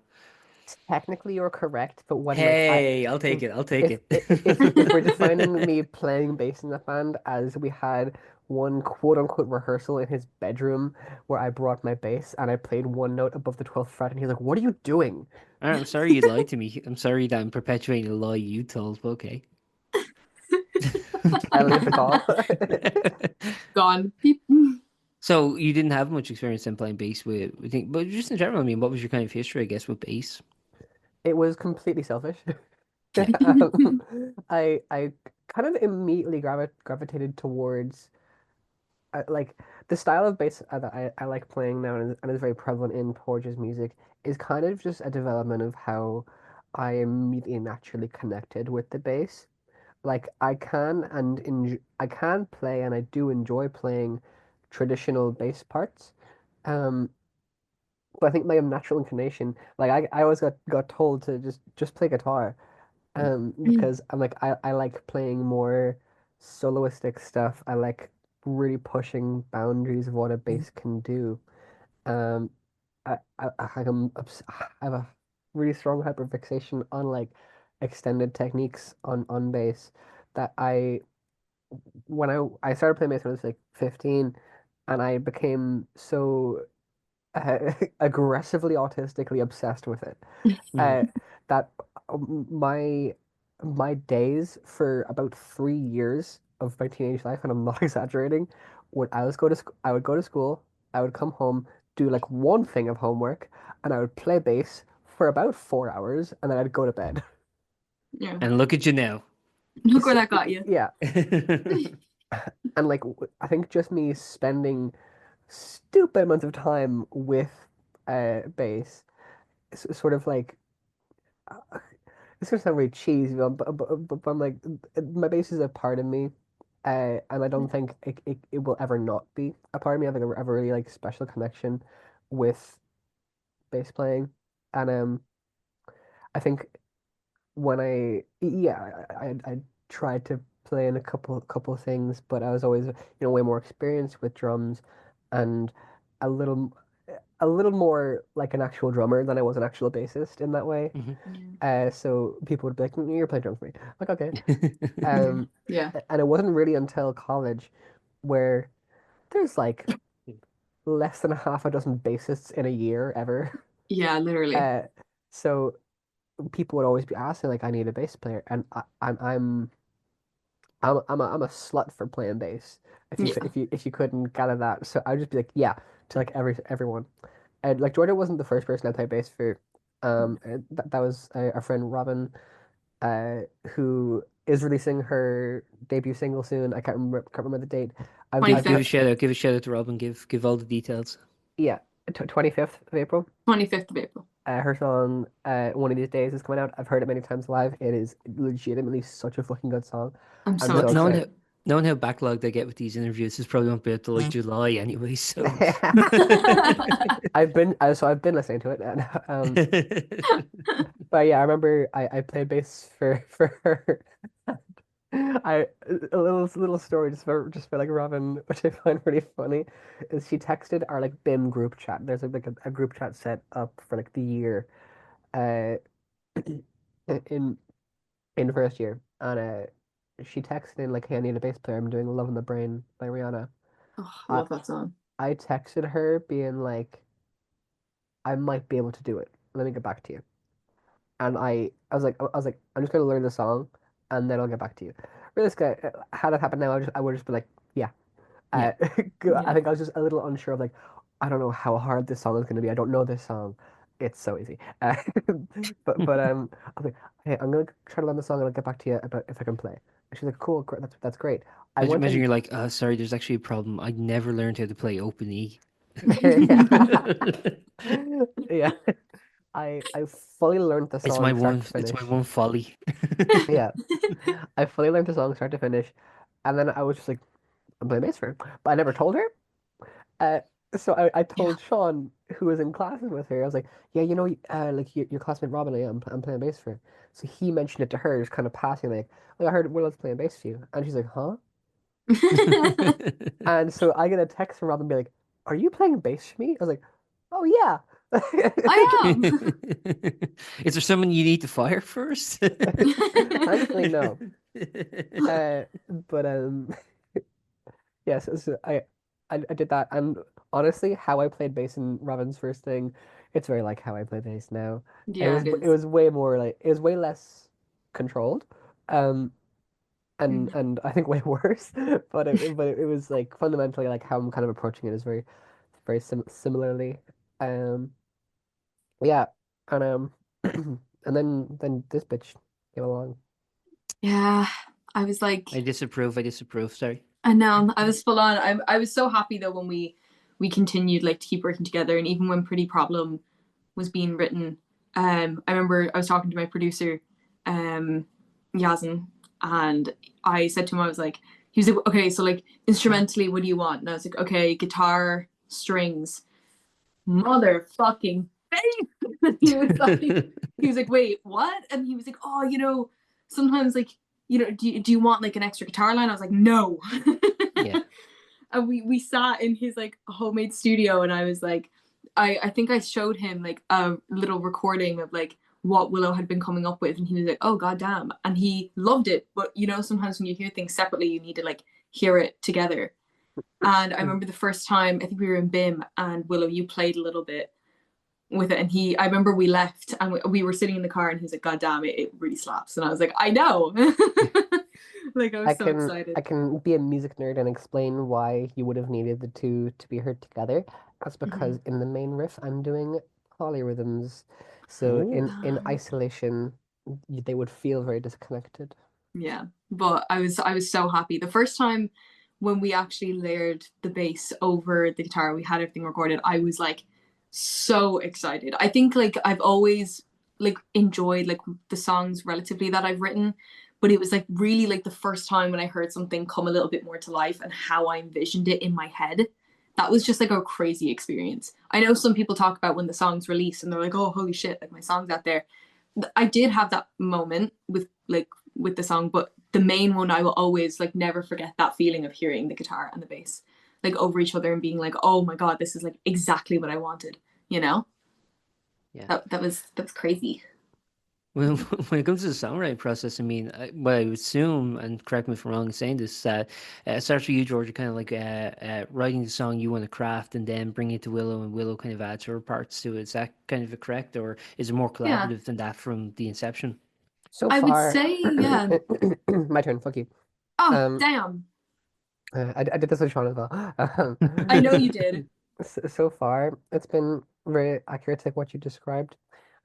technically you're correct, but when like I Hey, I'll take if it. I'll take it. if we're defining me playing bass in that band as we had one quote unquote rehearsal in his bedroom where I brought my bass and I played one note above the 12th fret and he's like, "What are you doing?" I'm sorry you lied to me. I'm sorry that I'm perpetuating a lie you told, but okay. I leave the call. Gone. So you didn't have much experience in playing bass with think, but just in general, I mean, what was your kind of history, I guess, with bass? It was completely selfish. Yeah. I kind of immediately gravitated towards like the style of bass that I like playing now and is very prevalent in Porge's music is kind of just a development of how I immediately naturally connected with the bass. Like I can play and I do enjoy playing traditional bass parts. Um, but I think my natural inclination, like I always got told to just play guitar. Because I'm like I like playing more soloistic stuff. I like really pushing boundaries of what a bass can do. Um, I have a really strong hyperfixation on like extended techniques on bass that when I started playing bass when I was like 15, and I became so aggressively autistically obsessed with it Mhm. uh, that my my days for about 3 years of my teenage life, and I'm not exaggerating, when I would go to school, I would come home, do like one thing of homework, and I would play bass for about 4 hours, and then I'd go to bed. Yeah. And look at you now. Look where that got you. Yeah, and like I think just me spending stupid amounts of time with bass, sort of like it's gonna sound really cheesy, but I'm like, my bass is a part of me, and I don't think it will ever not be a part of me. I think I have a really like special connection with bass playing, and I think when yeah, I tried to play in a couple of things, but I was always way more experienced with drums, and a little a little more like an actual drummer than I was an actual bassist in that way. Mhm. Yeah. So people would be like, "You're playing drums for me." I'm like, okay. Um, Yeah. and it wasn't really until college where there's like less than half a dozen bassists in a year ever. Yeah, literally. Uh, so people would always be asking like, "I need a bass player," and I'm a slut for playing bass. Yeah. If you couldn't gather that, so I'd just be like, "Yeah," to like everyone. And like Jordan wasn't the first person I played bass for. That was a friend Robin, who is releasing her debut single soon. I can't remember the date. I've Give heard, a 25th, shout out. Give a shout out to Robin. Give all the details. yeah, 25th of April. 25th of April. Her song, One of These Days, is coming out. I've heard it many times live. It is legitimately such a fucking good song. I'm I'm so so Knowing excited. excited. how knowing how backlogged I get with these interviews, this probably won't be until like July anyway. So I've been listening to it, and but yeah, I remember I played bass for her. I a little story just for like Robin, which I find really funny, is she texted our like BIM group chat. There's a group chat set up for like the year, uh, in first year, and she texted in like, "Hey, I need a bass player. I'm doing Love in the Brain by Rihanna." Oh, I I love that song. I texted her being like, "I might be able to do it. Let me get back to you." And I was like, I'm just gonna learn the song, and then I'll get back to you. Realistically, had it happened now, I would just be like, yeah. yeah, Uh, I Yeah. think I was just a little unsure of like, I don't know how hard this song is gonna be. I don't know this song. It's so easy. But I was like, hey, I'm gonna try to learn the song, and I'll get back to you about if I can play. And she's like, cool, great, that's great. I went imagine and you're like, sorry, there's actually a problem. I never learned how to play open E. yeah, yeah. I fully learned the It's my song start one. to It's my finish. one folly. Yeah, I fully learned the song start to finish, and then I was just like, I'm playing bass for her, but I never told her. Uh, so I Yeah. told Sean, who was in classes with her, I was like, yeah, like your classmate Robin, I'm playing bass for her. So he mentioned it to her, just kind of passing, like, oh, I heard Willow's playing bass for you, and she's like, huh? And so I get a text from Robin, be like, are you playing bass for me? I was like, oh yeah. I am. Is there someone you need to fire first? Thankfully, no. Uh, but yes, I did that, and honestly, how I played bass in Robin's first thing, it's very like how I play bass now. Yeah, it It is. was way more like it was way less controlled, um, Mm. and I think way worse. But it was like fundamentally like how I'm kind of approaching it is very similarly. Um, yeah, and and then this bitch came along. Yeah. I was like, I disapprove. I disapprove. Sorry. I know, I was full on. I was so happy though when we continued like to keep working together, and even when Pretty Problem was being written, I remember I was talking to my producer, um, Yazin, and I said to him, I was like, he was like, okay, so like instrumentally, what do you want? And I was like, okay, guitar, strings, motherfucking bass. He was like, wait, what? And he was like, oh, sometimes like, do you want like an extra guitar line? I was like, no. Yeah. And we sat in his like homemade studio, and I was like, I think I showed him like a little recording of like what Willow had been coming up with, and he was like, oh goddamn, and he loved it. But sometimes when you hear things separately, you need to like hear it together. And I remember the first time, I think we were in BIM, and Willow, you played a little bit with it, and I remember we left, and we were sitting in the car, and he was like, god damn it, it really slaps. And I was like, I know. Like I was so I excited. can be a music nerd and explain why you would have needed the two to be heard together. That's because Mhm. in the main riff, I'm doing polyrhythms. So in Um, isolation, they would feel very disconnected. Yeah, but I was so happy. The first time when we actually layered the bass over the guitar, we had everything recorded. I was like so excited. I think like I've always like enjoyed like the songs relatively that I've written, but it was like really like the first time when I heard something come a little bit more to life and how I envisioned it in my head. That was just like a crazy experience. I know some people talk about when the songs release and they're like, "Oh, holy shit, like my song's out there." I did have that moment with the song, but the main one I will always like never forget that feeling of hearing the guitar and the bass like over each other and being like, oh my god, this is like exactly what I wanted. You know, Yeah. that was crazy. When when it comes to the songwriting process, I mean, what I would assume, and correct me if I'm wrong in saying this, it starts for you, George, kind of like writing the song you want to craft, and then bring it to Willow, and Willow kind of adds her parts to it. Is that kind of correct, or is it more Yeah, collaborative than that from the inception? So I would far, say yeah. my turn. Fuck you. Oh Um, damn, I did this with Sean as well. I know you did. So far, it's been very accurate to what you described.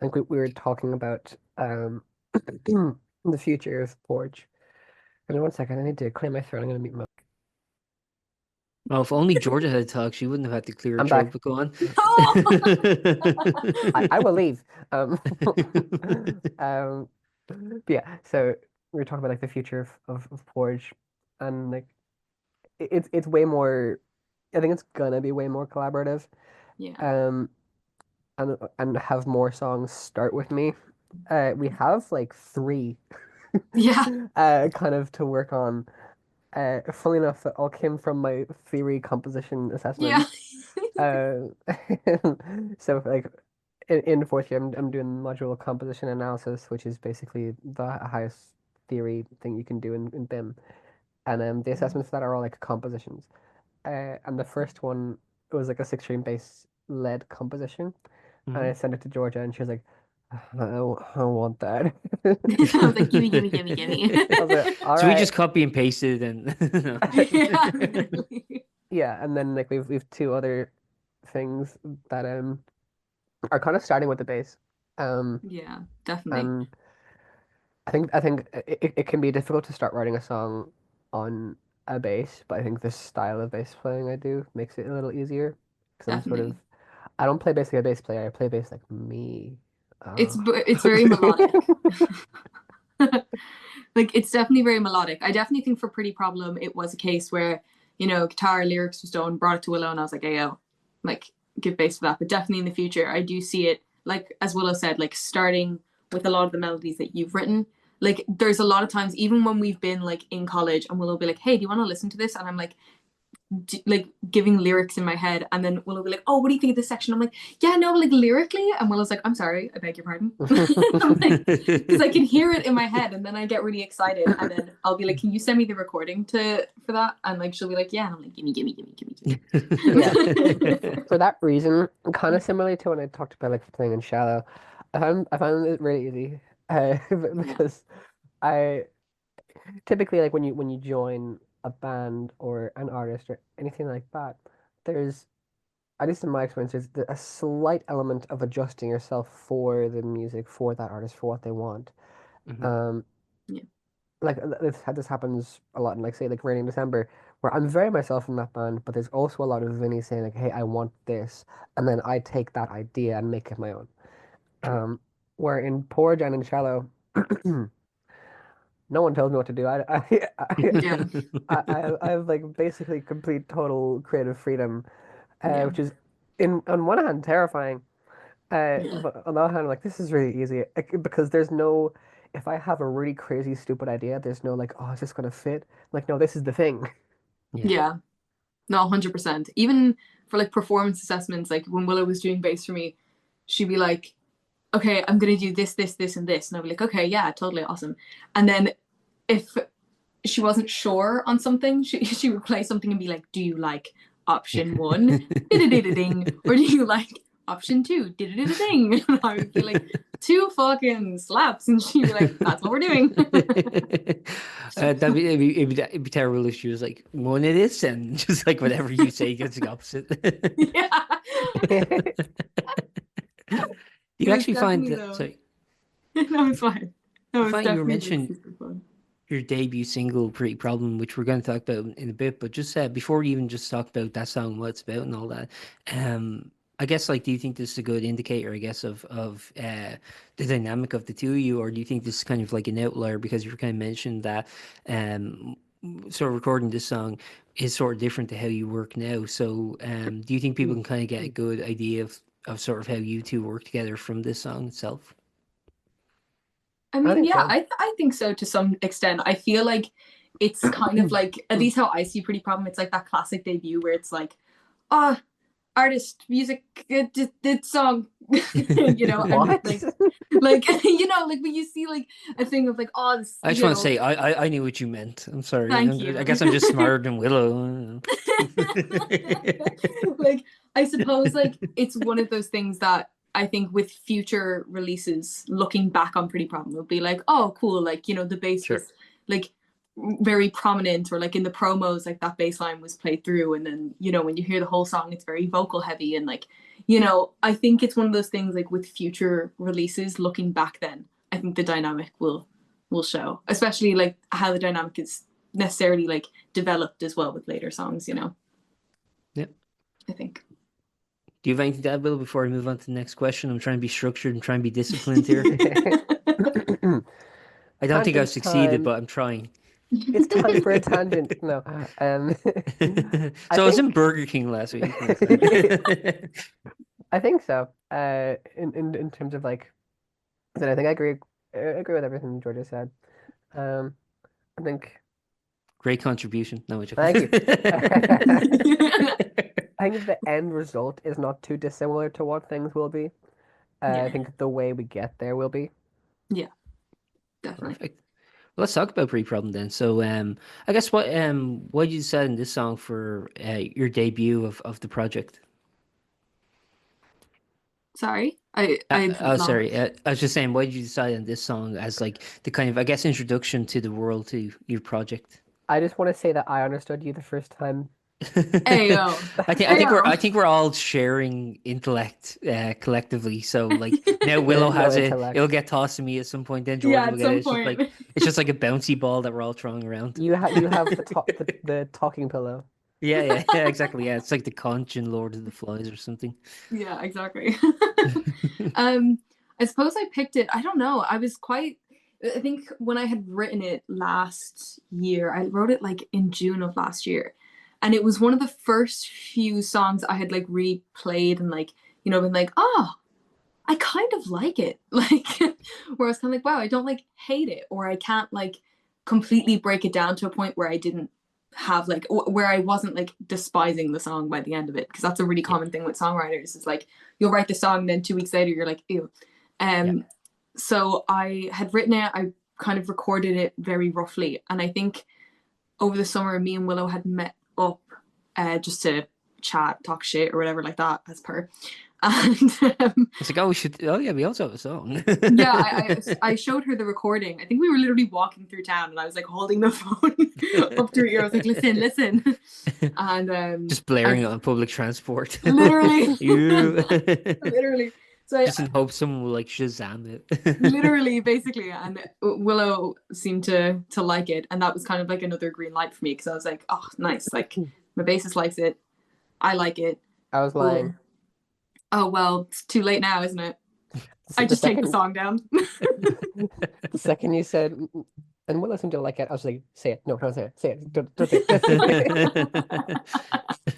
I think we were talking about the future of Porge. Give me 1 second. I need to clear my throat. I'm gonna mute my. Well, if only Georgia had talked, she wouldn't have had to clear her I'm throat, back. but go on. Oh! I will leave. Um, but yeah. So we were talking about like the future of Porge, and like it's way more. I think it's gonna be way more collaborative. Yeah. Um, and have more songs start with me. We have like three, Yeah. kind of to work on. Funnily enough, that all came from my theory composition Yeah. assessment. Uh, so like in fourth year, I'm doing module composition analysis, which is basically the highest theory thing you can do in BIMM. And the assessments for that are all like compositions. And the first one was like a 6 string bass led composition, and I Mhm. sent it to Georgia, and she was like, I want that." I was like, gimme, gimme, gimme, gimme. I was like, "All So we right." just copy and pasted and Yeah, literally. Yeah, and then like we've two other things that are kind of starting with the bass. Um, Yeah, definitely. and I think it can be difficult to start writing a song on a bass, but I think this style of bass playing I do makes it a little easier because I'm sort of Definitely. I don't play bass like a bass player. I play bass like me. It's Oh. it's very melodic. Like it's definitely very melodic. I definitely think for Pretty Problem it was a case where, guitar lyrics was done, brought it to Willow and I was like, hey yo, like give bass for that. But definitely in the future I do see it, like as Willow said, like starting with a lot of the melodies that you've written. Like there's a lot of times, even when we've been like in college and Willow will be like, hey, do you want to listen to this? And I'm like giving lyrics in my head, and then Willow will be like, oh, what do you think of this section? I'm like, yeah, no, like lyrically. And Willow's like, I'm sorry, I beg your pardon. I'm like, because I can hear it in my head, and then I get really excited, and then I'll be like, can you send me the recording for that? And like she'll be like, yeah, and I'm like, gimme, gimme, gimme, gimme, Yeah. gimme. For that reason, kind of similarly to when I talked about like playing in shallow, I found it really easy, Yeah, because I typically like when you join a band or an artist or anything like that, there's, at least in my experience, there's a slight element of adjusting yourself for the music, for that artist, for what they want. Mhm. Um, yeah, like this happens a lot in like say like Raining December, where I'm very myself in that band, but there's also a lot of Vinny saying like, "Hey, I want this," and then I take that idea and make it my own. Um, where in Porge and in Shallow, no one tells me what to do. yeah, I have like basically complete total creative freedom, yeah, which is in on one hand terrifying, yeah, but on the other hand, like this is really easy, because there's no. If I have a really crazy stupid idea, there's no like, oh, is this gonna fit? Like, no, this is the thing. Yeah. yeah. No, 100%. Even for like performance assessments, like when Willow was doing bass for me, she'd be like, okay, I'm gonna do this, this, this, and this. And I'd be like, okay, yeah, totally awesome. And then if she wasn't sure on something, she would play something and be like, do you like option one? Ding. Or do you like option two? Ding. And I would be like, two fucking slaps. And she'd be like, that's what we're doing. It'd be terrible if she was like, one of this, and just like whatever you say gets the opposite. Yeah. You It was actually find definitely that, though. sorry, No, it's fine. No, I it's find you were definitely like mentioning super fun. your debut single, Pretty Problem, which we're going to talk about in a bit, but just before we even just talk about that song, what it's about and all that, um, I guess, like, do you think this is a good indicator, I guess, of the dynamic of the two of you, or do you think this is kind of like an outlier because you kind of mentioned that um, sort of recording this song is sort of different to how you work now? So, do you think people can kind of get a good idea of sort of how you two work together from this song itself? I I mean, think yeah, so. I think so to some extent. I feel like it's kind of like, at least how I see Pretty Problem, it's like that classic debut where it's like, ah, oh, artist, music, did song, and What? like like when you see like a thing of like, oh, this, I just want to say I knew what you meant. I'm sorry. thank I you. guess I'm just smarter than Willow. Like I suppose like it's one of those things that I think with future releases, looking back on Pretty Problem will be like, oh cool, like the bass Sure. was like very prominent, or like in the promos like that bass line was played through, and then when you hear the whole song it's very vocal heavy, and like I think it's one of those things like with future releases looking back, then I think the dynamic will will show, especially like how the dynamic is necessarily like developed as well with later songs, you know. Yeah. I think. Do you have anything to add, Will, before I move on to the next question? I'm trying to be structured and trying to be disciplined here. I don't think I've Tangent succeeded, time. but I'm trying. It's time for a tangent. No. I So I was in think Burger King last week. No. I think so. In terms of like, then I think I agree with everything Georgia said. Um, I think Great contribution. No, I'm thank you. joking. I think the end result is not too dissimilar to what things will be. I Yeah. think the way we get there will be. Yeah, definitely. Perfect. Well, let's talk about pre-problem then. So, I guess what you said in this song for your debut of the project. Sorry, I Oh, lost. sorry. I was just saying, why did you decide on this song as like the kind of, I guess, introduction to the world to your project? I just want to say that I understood you the first time. Ayo. I Ayo. think we're all sharing intellect collectively. So like now There Willow is no has it, it'll intellect. get tossed to me at some point. Then Yeah, George will at get it. some point. It's just like a bouncy ball that we're all throwing around. You have the talking pillow. Yeah, exactly. Yeah, it's like the conch in Lord of the Flies or something. Yeah, exactly. Um, I suppose I picked it. I don't know. I think when I had written it last year, I wrote it like in June of last year. And it was one of the first few songs I had like replayed and like, been like, oh, I kind of like it. Like, where I was kind of like, wow, I don't like hate it, or I can't like completely break it down to a point where I didn't have like, where I wasn't like despising the song by the end of it. Because that's a really Yeah, common thing with songwriters is like, you'll write the song, and then 2 weeks later, you're like, ew. yeah. Um, so I had written it, I kind of recorded it very roughly. And I think over the summer, me and Willow had met up just to chat, talk shit, or whatever like that, as per. And It's like, oh, we should. Oh, yeah, we also have a song. yeah, I showed her the recording. I think we were literally walking through town, and I was like holding the phone up to her ear. I was like, "Listen, listen," and Just blaring I it on public transport. literally, You. literally. So Just in hopes someone will like Shazam it. literally, basically, and Willow seemed to like it, and that was kind of like another green light for me because I was like, "Oh, nice! Like my bassist likes it, I like it." I was lying. Oh, oh well, it's too late now, isn't it? I The just take the second song down. the second you said, and we'll listen to it like it, I was like, say it. No, don't say it. Say it. Don't say it.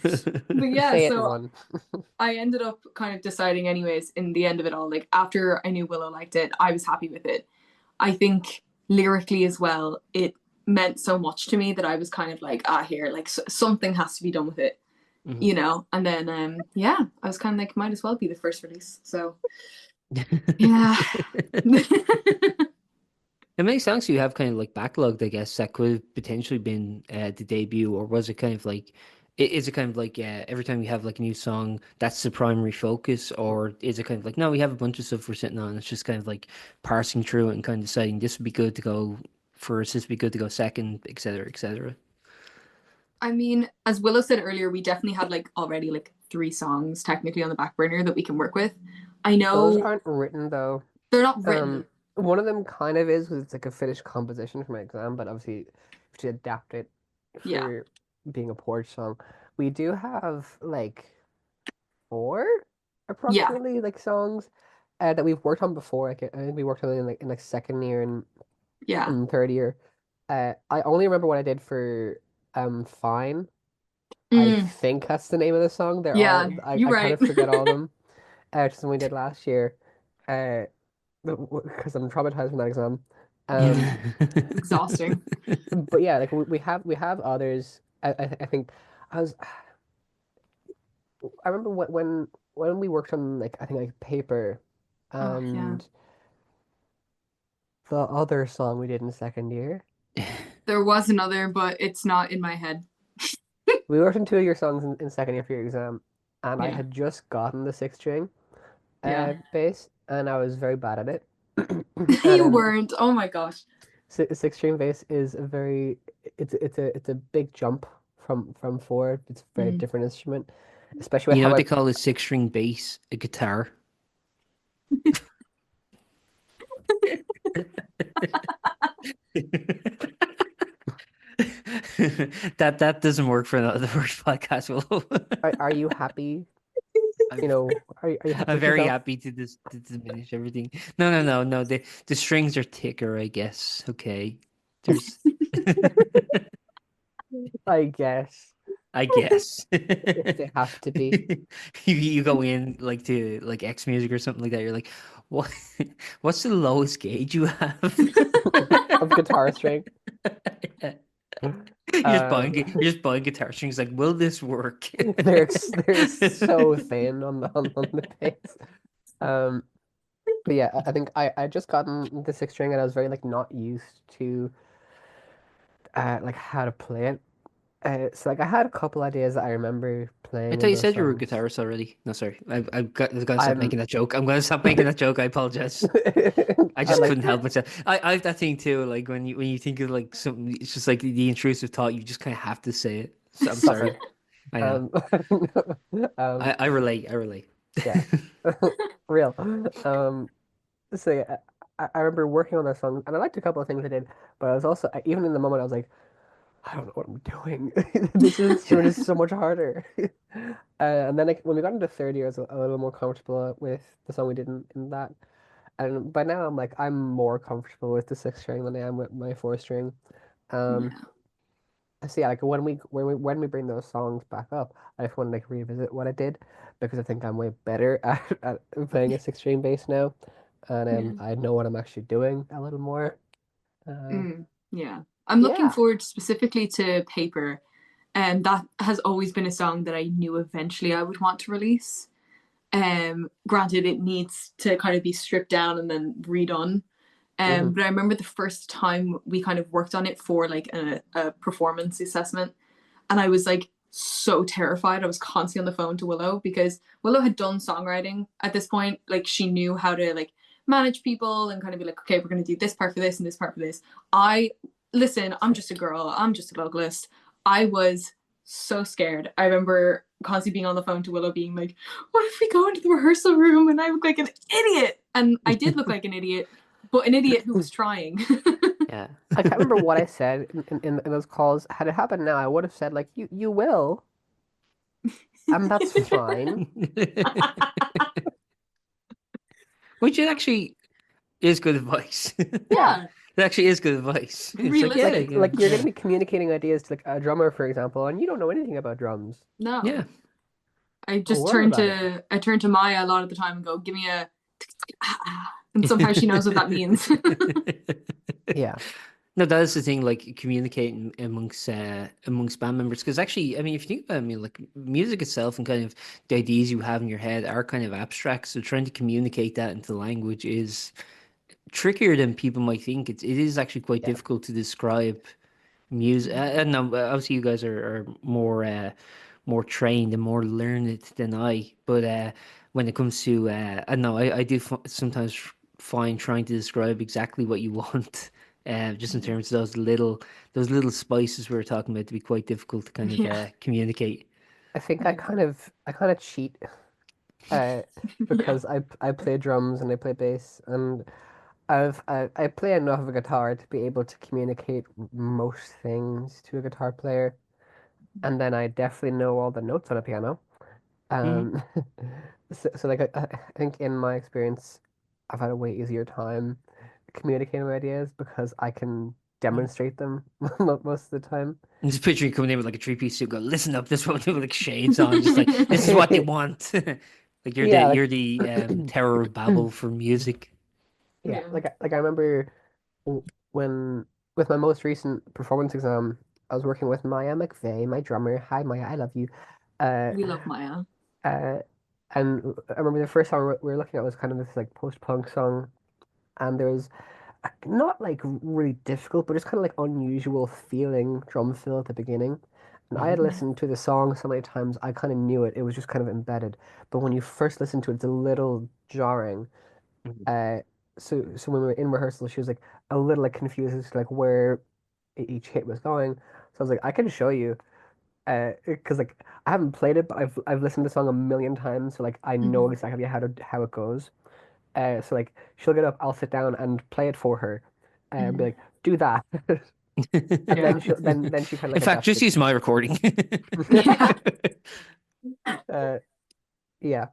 But yeah, Say it, so one. I ended up kind of deciding anyways in the end of it all, like after I knew Willow liked it, I was happy with it. I think lyrically as well, it meant so much to me that I was kind of like, here, like something has to be done with it, Mhm. And then yeah, I was kind of like, might as well be the first release. So yeah. How many songs do you have kind of like backlogged, I guess, that could have potentially been the debut, or was it kind of like, is it kind of like every time you have like a new song, that's the primary focus, or is it kind of like, no, we have a bunch of stuff we're sitting on, it's just kind of like parsing through it and kind of deciding this would be good to go first, this would be good to go second, etc., etc. I mean, as Willow said earlier, we definitely had like already like 3 songs technically on the back burner that we can work with. I Those know aren't written though. they're not Um, written. one of them kind of is because it's like a finished composition for my exam, but obviously to adapt it Yeah. for being a Porge song. We do have like 4 Yeah. approximately like songs that we've worked on before. Like, I think we worked on it in like second year Yeah. and third year. I only remember what I did for Fine. I Mm, think that's the name of the song. They're yeah, all you're I kind right. of forget all of them. Just than we did last year. Uh, because I'm traumatized from that exam. Um, Exhausting. but yeah, like we have others. I think I was I remember when we worked on like I think like paper, Oh, yeah. and the other song we did in second year. There was another, but it's not in my head. We worked on 2 of your songs in second year for your exam, and I Yeah. had just gotten the sixth string Yeah. bass, and I was very bad at it. And You weren't. Oh my gosh. six string bass is a very it's a big jump from four. It's a very Mm. different instrument, especially with You know how what I they call a six-string bass, a guitar. That doesn't work for the first podcast. Will. Are you happy? I'm You know, are you happy I'm with very yourself? happy to to diminish everything. No. The strings are thicker, I guess. Okay. There's I guess I guess. if they have to be You go in like to like X music or something like that. You're like, what? What's the lowest gauge you have? of guitar string. You're just buying guitar strings. Like, will this work? They're so thin on the bass. Um, but yeah, I think I just gotten the six string and I was very like not used to like how to play it. So like I had a couple ideas that I remember I playing thought in you those said you were a songs. guitarist already. No, sorry. I've got to stop I'm making that joke. I'm gonna stop making that joke. I apologize. I I just like couldn't help myself. I have that thing too. Like when you think of like something, it's just like the intrusive thought. You just kind of have to say it. So I'm stop it. sorry. I know. Um, um, I relate. I relate. yeah, real. So yeah, I remember working on that song, and I liked a couple of things I did, but I was also even in the moment I was like, I don't know what I'm doing. This instrument is so much harder. And then like when we got into third year, I was a little more comfortable with the song we did in that. And by now I'm like I'm more comfortable with the six string than I am with my four string. Um, Yeah. so yeah, like when we bring those songs back up, I just want to like revisit what I did because I think I'm way better at playing a six string bass now, and Yeah. I know what I'm actually doing a little more. Uh, Yeah. I'm looking yeah. forward specifically to Paper, and that has always been a song that I knew eventually I would want to release. Granted, it needs to kind of be stripped down and then redone. Hmm. But I remember the first time we kind of worked on it for like a performance assessment, and I was like so terrified. I was constantly on the phone to Willow because Willow had done songwriting at this point. Like she knew how to like manage people and kind of be like, okay, we're going to do this part for this and this part for this. I listen, I'm just a girl. I'm just a vocalist. I was so scared. I remember constantly being on the phone to Willow being like, what if we go into the rehearsal room and I look like an idiot? And I did look like an idiot, but an idiot who was trying. Yeah. I can't remember what I said in those calls. Had it happened now, I would have said like you will, and that's fine. Which it actually is good advice. Yeah. Yeah, It actually is good advice. It's like, yeah, Like realistic. yeah, like you're yeah. gonna be communicating ideas to like a drummer, for example, and you don't know anything about drums. Yeah. No. I Don't just worry turn about it. to I turn to Maya a lot of the time and go, give me a and somehow she knows what that means. Yeah. No, that is the thing, like communicating amongst band members. Because actually, I mean, if you think about it, I mean, like music itself and kind of the ideas you have in your head are kind of abstract. So trying to communicate that into language is trickier than people might think. It is actually quite Yeah. difficult to describe music. I don't know. Obviously, you guys are more trained and more learned than I. But when it comes to I don't know, I do sometimes find trying to describe exactly what you want, just in terms of those little spices we were talking about to be quite difficult to kind of Yeah. I communicate. think I kind of cheat uh Yeah. because I play drums and I play bass and I play enough of a guitar to be able to communicate most things to a guitar player, and then I definitely know all the notes on a piano. Hmm. Um, so like I think in my experience, I've had a way easier time communicating my ideas because I can demonstrate them most of the time. I'm just picturing you coming in with like a three-piece suit, go, listen up, this is what with like shades on, just like this is what they want. Like Yeah, you're the Terror of Babel for music. yeah, Yeah. like I remember when with my most recent performance exam, I was working with Maya McVeigh, my drummer. Hi Maya, I love you. Uh, We love Maya. uh, and I remember the first song we were looking at was kind of this like post-punk song, and there was not like really difficult, but just kind of like unusual feeling drum fill at the beginning. And I had Hmm. listened to the song so many times, I kind of knew it. It was just kind of embedded. But when you first listen to it, it's a little jarring. Uh, so when we were in rehearsal, she was like a little like confused as to like where each hit was going. So I was like, I can show you. Because like I haven't played it, but I've listened to the song a million times, so like I know Mhm. exactly how it goes. So like she'll get up, I'll sit down and play it for her, and be like, do that. And Yeah. then she kind of In like fact, adapts just use my recording. Yeah. uh, yeah.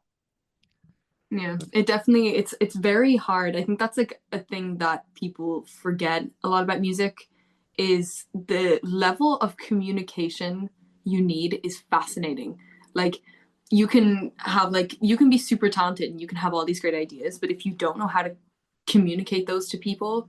Yeah, it definitely it's very hard. I think that's like a thing that people forget a lot about music is the level of communication you need is fascinating. Like you can be super talented and you can have all these great ideas, but if you don't know how to communicate those to people,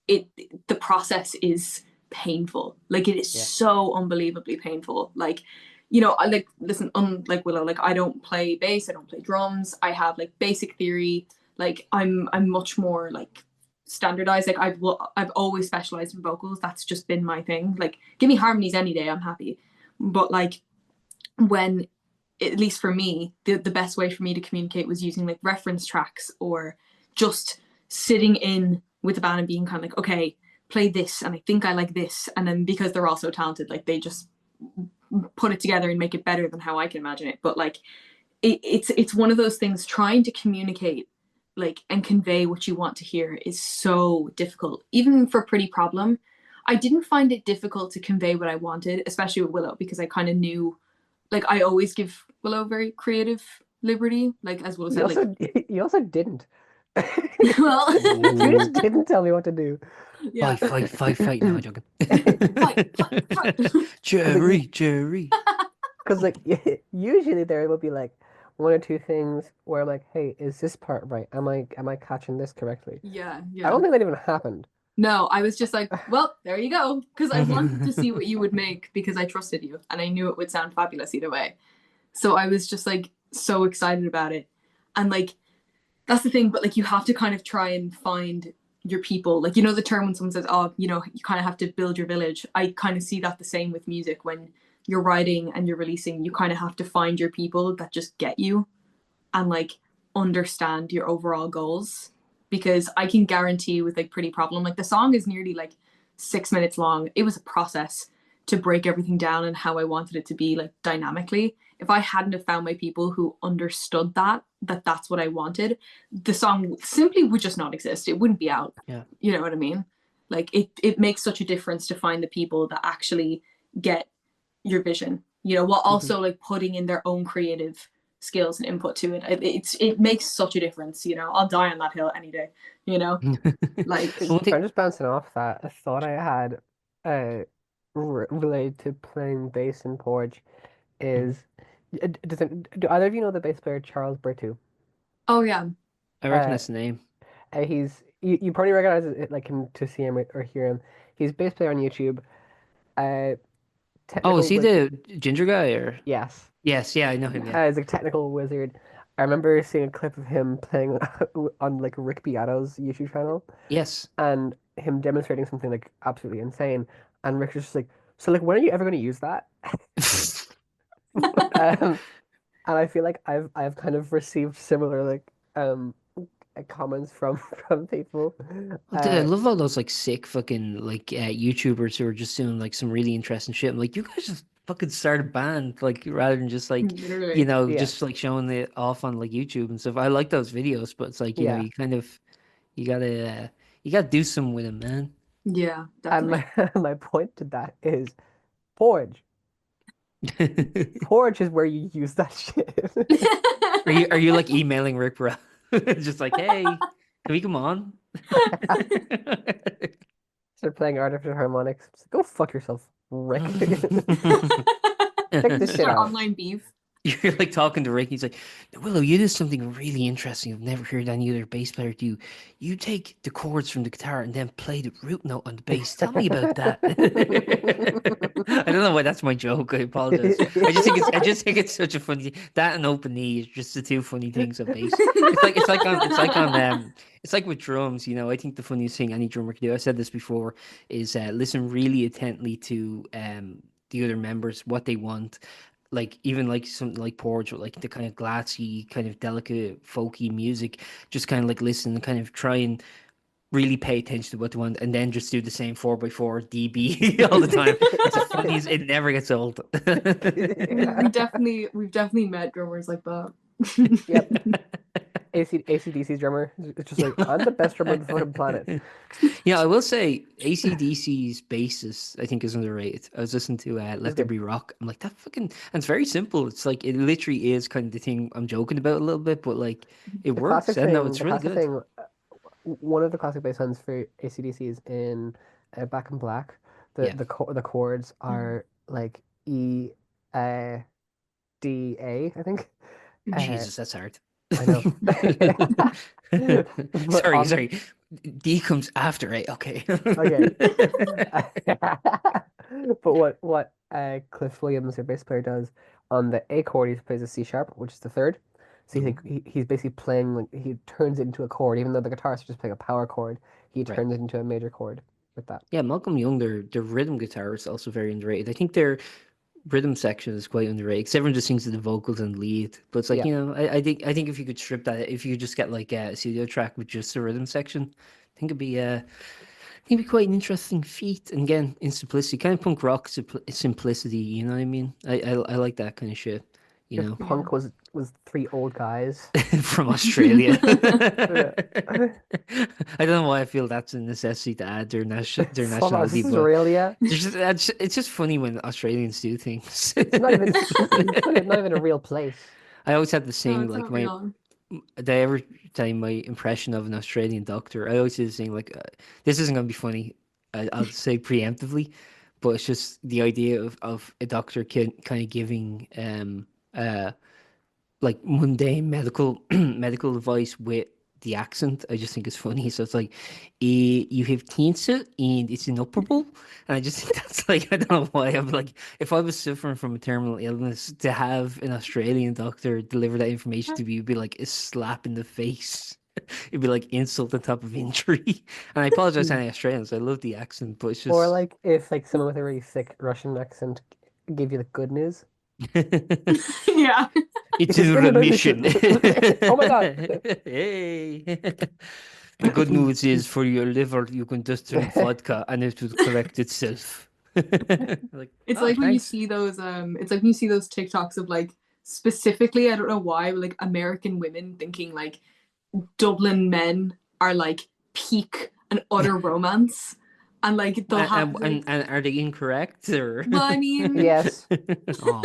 it the process is painful. Like it is Yeah. so unbelievably painful. Like, you know, I like listen, unlike Willow, like I don't play bass, I don't play drums. I have like basic theory. Like I'm much more like standardized. Like I've always specialized in vocals. That's just been my thing. Like give me harmonies any day, I'm happy. But like when at least for me, the best way for me to communicate was using like reference tracks or just sitting in with the band and being kind of like, okay, play this, and I think I like this, and then because they're all so talented, like they just put it together and make it better than how I can imagine it. But like, it's one of those things. Trying to communicate like and convey what you want to hear is so difficult. Even for Pretty Problem, I didn't find it difficult to convey what I wanted, especially with Willow, because I kind of knew like I always give Willow very creative liberty, like as Willow said, like You also didn't. well, You just Ooh. didn't tell me what to do. yeah, Fight. No, I'm joking. fight. Jerry. Because like usually there will be like one or two things where I'm like, hey, is this part right? Am I catching this correctly? Yeah, I yeah. don't think that even happened. No, I was just like, well, there you go, because I wanted to see what you would make because I trusted you and I knew it would sound fabulous either way. So I was just like so excited about it, and like that's the thing. But like you have to kind of try and find your people. Like you know the term when someone says, "Oh, you know, you kind of have to build your village." I kind of see that the same with music when you're writing and you're releasing. You kind of have to find your people that just get you and like understand your overall goals, because I can guarantee with like Pretty Problem, like the song is nearly like 6 minutes long. It was a process to break everything down and how I wanted it to be like dynamically. If I hadn't have found my people who understood that that's what I wanted, the song simply would just not exist. It wouldn't be out. Yeah. You know what I mean? Like it makes such a difference to find the people that actually get your vision, you know, while also like putting in their own creative skills and input to it. It makes such a difference, you know. I'll die on that hill any day, you know. Like One I'm thing, just bouncing off that. A thought I had related to playing bass in Porge is, do either of you know the bass player Charles Bertou? oh yeah. I Uh, recognize the name. you probably recognize it like him to see him or hear him. He's a bass player on YouTube. Uh, Oh, is technical he with the ginger guy or? yes. Yes, yeah, I know him. Yeah. He's a technical wizard. I remember seeing a clip of him playing on like Rick Beato's YouTube channel Yes. and him demonstrating something like absolutely insane. And Rick's just like, so like, when are you ever going to use that? Um, and I feel like I've kind of received similar like comments from from people. Oh, dude, I Uh, love all those like sick fucking like YouTubers who are just doing like some really interesting shit. I'm like, you guys just fucking start a band, like rather than just like, Literally. yeah, just like showing it off on like YouTube and stuff. I like those videos, but it's like, yeah. you kind of you gotta do something with them, man. Yeah, And definitely. my my point to that is Forge. Forge is where you use that shit. Are you like emailing Rick Bro? Just like, hey, can we come on? Start playing artificial harmonics. Just go fuck yourself, Rick. Check this shit Start out. online beef. You're like talking to Rick. He's like, Willow, you did something really interesting. I've never heard any other bass player do. You take the chords from the guitar and then play the root note on the bass. Tell me about that. I don't know why that's my joke. I apologize. I just think it's such a funny that and open knee is just the two funny things of bass. It's like with drums. You know, I think the funniest thing any drummer can do. I said this before is listen really intently to the other members, what they want, like even like something like Porge with like the kind of glassy, kind of delicate, folky music, just kind of like listen and kind of try and really pay attention to what they want, and then just do the same 4x4 DB all the time. It's the funniest. It never gets old. We've definitely met drummers like that. Yep. AC/DC's drummer. It's just like, I'm the best drummer on the fucking planet. Yeah, I will say AC/DC's bassist, I think, is underrated. I was listening to It's Let There good. Be Rock. I'm like, that fucking, and it's very simple. It's like, it literally is kind of the thing I'm joking about a little bit, but like, it works. I don't know, it's The really classic good. thing, one of the classic bass lines for AC/DC is in Back in Black. Yeah. The chords Mhm. are like E, uh, D, A, I think. Uh, Jesus, that's hard. I know. But Sorry, on sorry. D comes after A. Okay. Okay. But what Cliff Williams, their bass player, does on the A chord, he plays a C sharp, which is the third. So Mhm. he's basically playing like he turns it into a chord, even though the guitarist is just playing a power chord. He Right. turns it into a major chord with that. Yeah, Malcolm Young, their rhythm guitar is also very underrated. I think their rhythm section is quite underrated because everyone just sings to the vocals and lead. But it's like, Yeah. I think if you could strip that, if you could just get like a studio track with just the rhythm section, I think it'd be quite an interesting feat. And again, in simplicity, kind of punk rock simplicity. You know what I mean? I like that kind of shit. You If know, Yeah. punk was three old guys. from Australia. Yeah. I don't know why I feel that's a necessity to add their From nationality, but Australia. it's just funny when Australians do things. It's not even not even a real place. I always had the No, saying it's like not my real. did I ever tell you my impression of an Australian doctor? I always do the saying like this isn't gonna be funny. I'll say preemptively, but it's just the idea of a doctor kind of giving uh like mundane medical advice with the accent. I just think it's funny. So it's like, you have cancer and it's inoperable. And I just think that's like, I don't know why. I'm like, if I was suffering from a terminal illness, to have an Australian doctor deliver that information to me would be like a slap in the face. It'd be like insult on top of injury. And I apologize to any Australians. I love the accent, but it's Or just. like if like someone with a really thick Russian accent gave you the good news. Yeah. It's It's in in remission. remission. Oh my God. Hey. The good news is for your liver, you can just drink vodka and it will correct itself. Like, It's oh, like when you thanks. see those it's like when you see those TikToks of like specifically, I don't know why, but like American women thinking like Dublin men are like peak and utter romance. And like they'll have like And are they incorrect or? well, I mean Yes. Oh.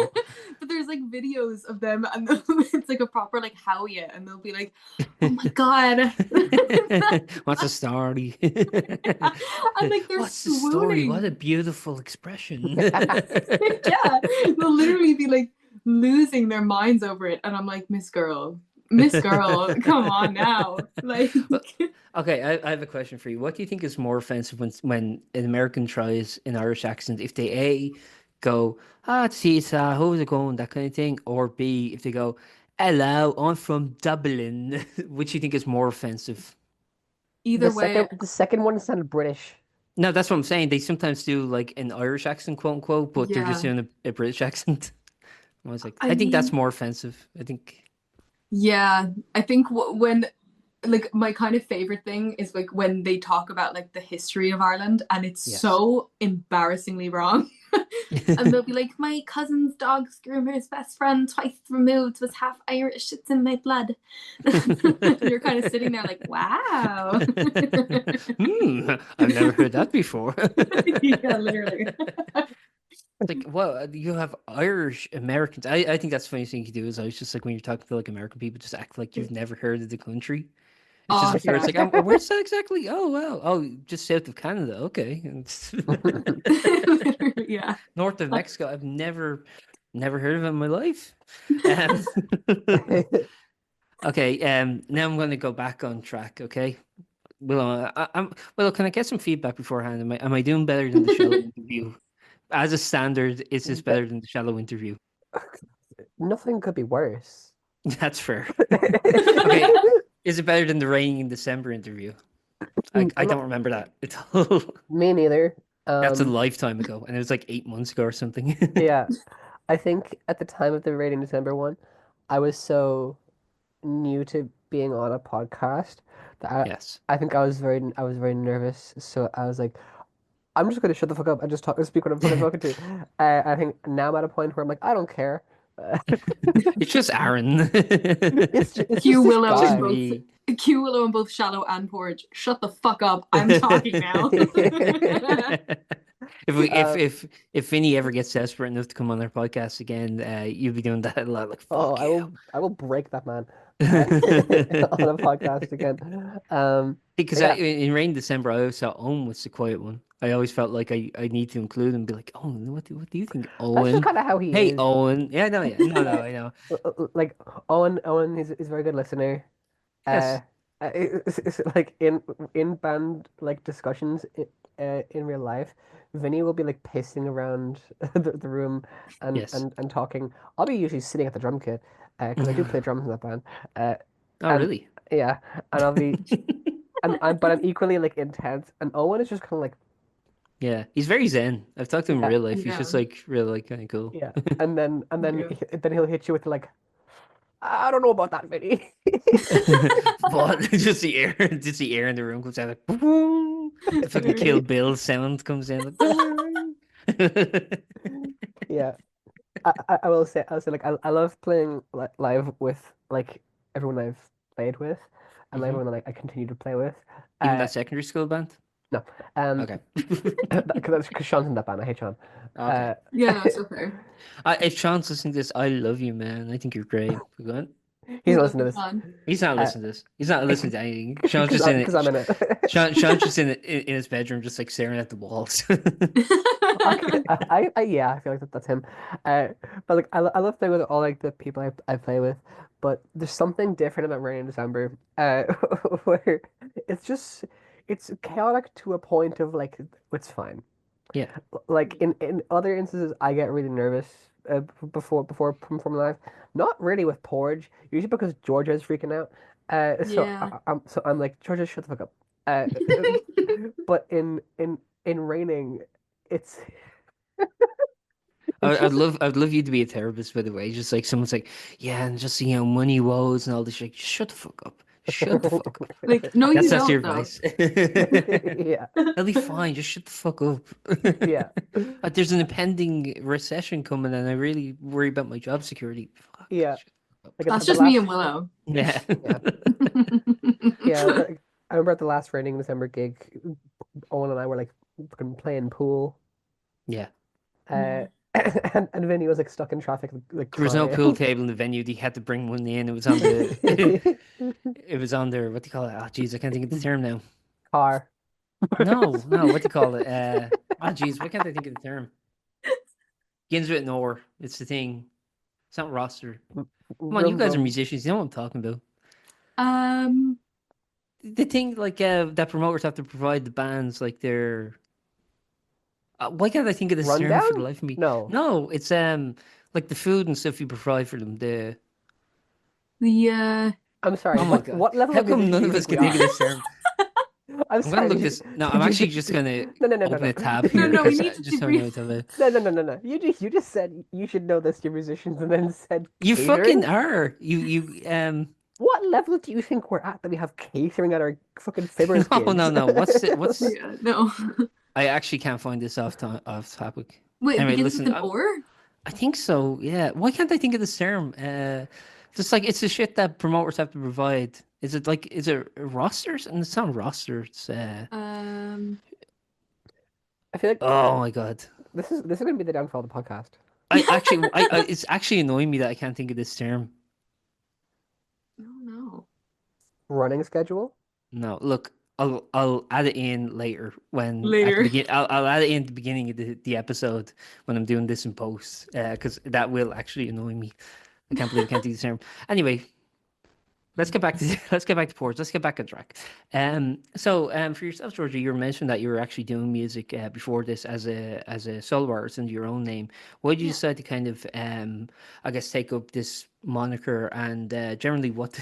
but there's like videos of them and it's like a proper like how ya and they'll be like, oh my God. What's the story? And like they're What's the story? What a swooning. beautiful expression. Yeah, they'll literally be like losing their minds over it. And I'm like, Miss Girl, come on now. Like, Well, okay, I have a question for you. What do you think is more offensive when an American tries an Irish accent? If they A go, see, how's it going, that kind of thing, or B, if they go, hello, I'm from Dublin, which you think is more offensive? either way, The second one sounded British. No, that's what I'm saying. They sometimes do like an Irish accent, quote unquote, but they're just yeah. doing a British accent. I was like, I I think that's mean, more offensive. I think, yeah, I think when like my kind of favorite thing is like when they talk about like the history of Ireland and it's yes. so embarrassingly wrong. And they'll be like, my cousin's dog's groomer's best friend twice removed was half Irish. It's in my blood. You're kind of sitting there like, wow. I've never heard that before. Yeah, literally. Like, well, you have Irish Americans. I think that's the funniest thing you can do is I was just like when you're talking to like American people, just act like you've never heard of the country. It's just Oh like where it's yeah. like, where's that exactly? Oh, wow. Oh, just south of Canada. Okay. And Literally, yeah. north of Mexico. I've never heard of it in my life. Um, okay. Now I'm going to go back on track. Okay. Well, can I get some feedback beforehand? Am I doing better than the shallow interview? As a standard, is this But better than the shallow interview? nothing could be worse. That's fair. Okay, is it better than the raining in December interview? I I'm don't not, remember that. me neither. That's a Um, lifetime ago, and it was like 8 months ago or something. yeah, I think at the time of the Rating December one, I was so new to being on a podcast that Yes. I think I was very nervous. So I was like, I'm just gonna shut the fuck up and just speak what I'm fucking talking to. I think now I'm at a point where I'm like, I don't care. It's just Aaron. It's Q just this Willow Just in guy. both me. Q Willow in both Shallow and Porge. Shut the fuck up. I'm talking now. If we Um, if Vinny ever gets desperate enough to come on our podcast again, you'll be doing that a lot. Like oh, fuck you. I will break that man on a podcast again. Because Yeah, in Rain December, I always thought Owen was the quiet one. I always felt like I need to include him and be like, Owen, what do you think, that's just Owen? kind of how he Hey, is. Owen. Yeah, no, yeah, no, I know. Like Owen, he's a very good listener. Uh, Yes. it's like in band like discussions in real life, Vinny will be like pacing around the room Yes. and talking. I'll be usually sitting at the drum kit because I do play drums in that band. Uh, Oh, and really? yeah, and I'll be but I'm equally like intense. And Owen is just kind of like Yeah, he's very zen. I've talked to him in yeah, real life. He's Yeah. just like really like kind of cool. yeah, and then Yeah. then he'll hit you with like I don't know about that, Vinny. But just the air in the room comes out like boom. The fucking Kill Bill sound comes in like. Yeah. I'll say like I love playing live with like everyone I've played with and Mhm. everyone that I continue to play with. Even Uh that secondary school band. no. Okay. Because Sean's in that band. I hate Sean. Okay. Uh Yeah, no, so fair. If Sean's listening to this, I love you, man. I think you're great. Go on. he's We not love listening you, to this. Sean. He's not Uh listening to this. He's not listening to anything. Sean's because just in because I'm it. in it. Sean's just in his bedroom, just like staring at the walls. Okay, yeah, I feel like that's him. Uh, but like I love playing with all like the people I play with, but there's something different about Rain in December, where it's just it's chaotic to a point of like it's fine. Yeah. Like in other instances, I get really nervous before performing live. Not really with Porge, usually because Georgia is freaking out. Yeah. So I'm like Georgia, shut the fuck up. But in raining, it's it's just I'd love you to be a therapist, by the way. Just like someone's like, yeah, and just money woes and all this. Like, shut the fuck up. Shut the fuck up. Like, no, you That's your don't though. advice. yeah, I'll be fine. Just shut the fuck up. yeah, There's an impending recession coming, and I really worry about my job security. Fuck. yeah. Shut the fuck Like That's at the just me last, and Willow. up. Yeah. yeah, yeah. Like, I remember at the last Raining December gig, Owen and I were like fucking playing pool. Yeah. Uh, Yeah. and Vinny was like stuck in traffic, like There was no pool crying. table in the venue. They had to bring one in. It was on the. It was on their. What do you call it? Oh, jeez, I can't think of the term now. Car. No, no. What do you call it? Oh, jeez, why can't I think of the term? Begins with an or. It's the thing. It's not roster. Come on, you Rum guys are rum. musicians. You know what I'm talking about. Um, The thing like that promoters have to provide the bands like their. Why can't I think of this term for the Rundown? life of me? No. No, it's like the food and stuff you provide for them. The the I'm sorry. oh my god, What level how of come musician none do you of us think we can think of are? this term? I'm I'm gonna sorry. look this. No, I'm Did you actually just just gonna no open a tab you here no, no, we because need to just so I know debrief. what to do. no. You just said you should know this. You're musicians, and then said You fucking catering. are. What level do you think we're at that we have catering at our fucking fibbers No, gigs? no, no. What's Yeah, no. I actually can't find this off topic. Wait, it Anyway, begins with listen. an or? I think so. Yeah. Why can't I think of this term? Just like it's the shit that promoters have to provide. Is it rosters? And it's not roster. It's Um, I feel like oh my god. this is gonna be the downfall of the podcast. I it's actually annoying me that I can't think of this term. no, no. Running schedule. No, look, I'll add it in later when at the Later. begin. I'll add it in at the beginning of the episode when I'm doing this in post. Because that will actually annoy me. I can't believe I can't do this term. Anyway, let's get back to Ports. Let's get back on track. For yourself, Georgia, you were mentioned that you were actually doing music before this as a solo artist under your own name. Why did you Yeah. decide to kind of I guess take up this moniker and generally what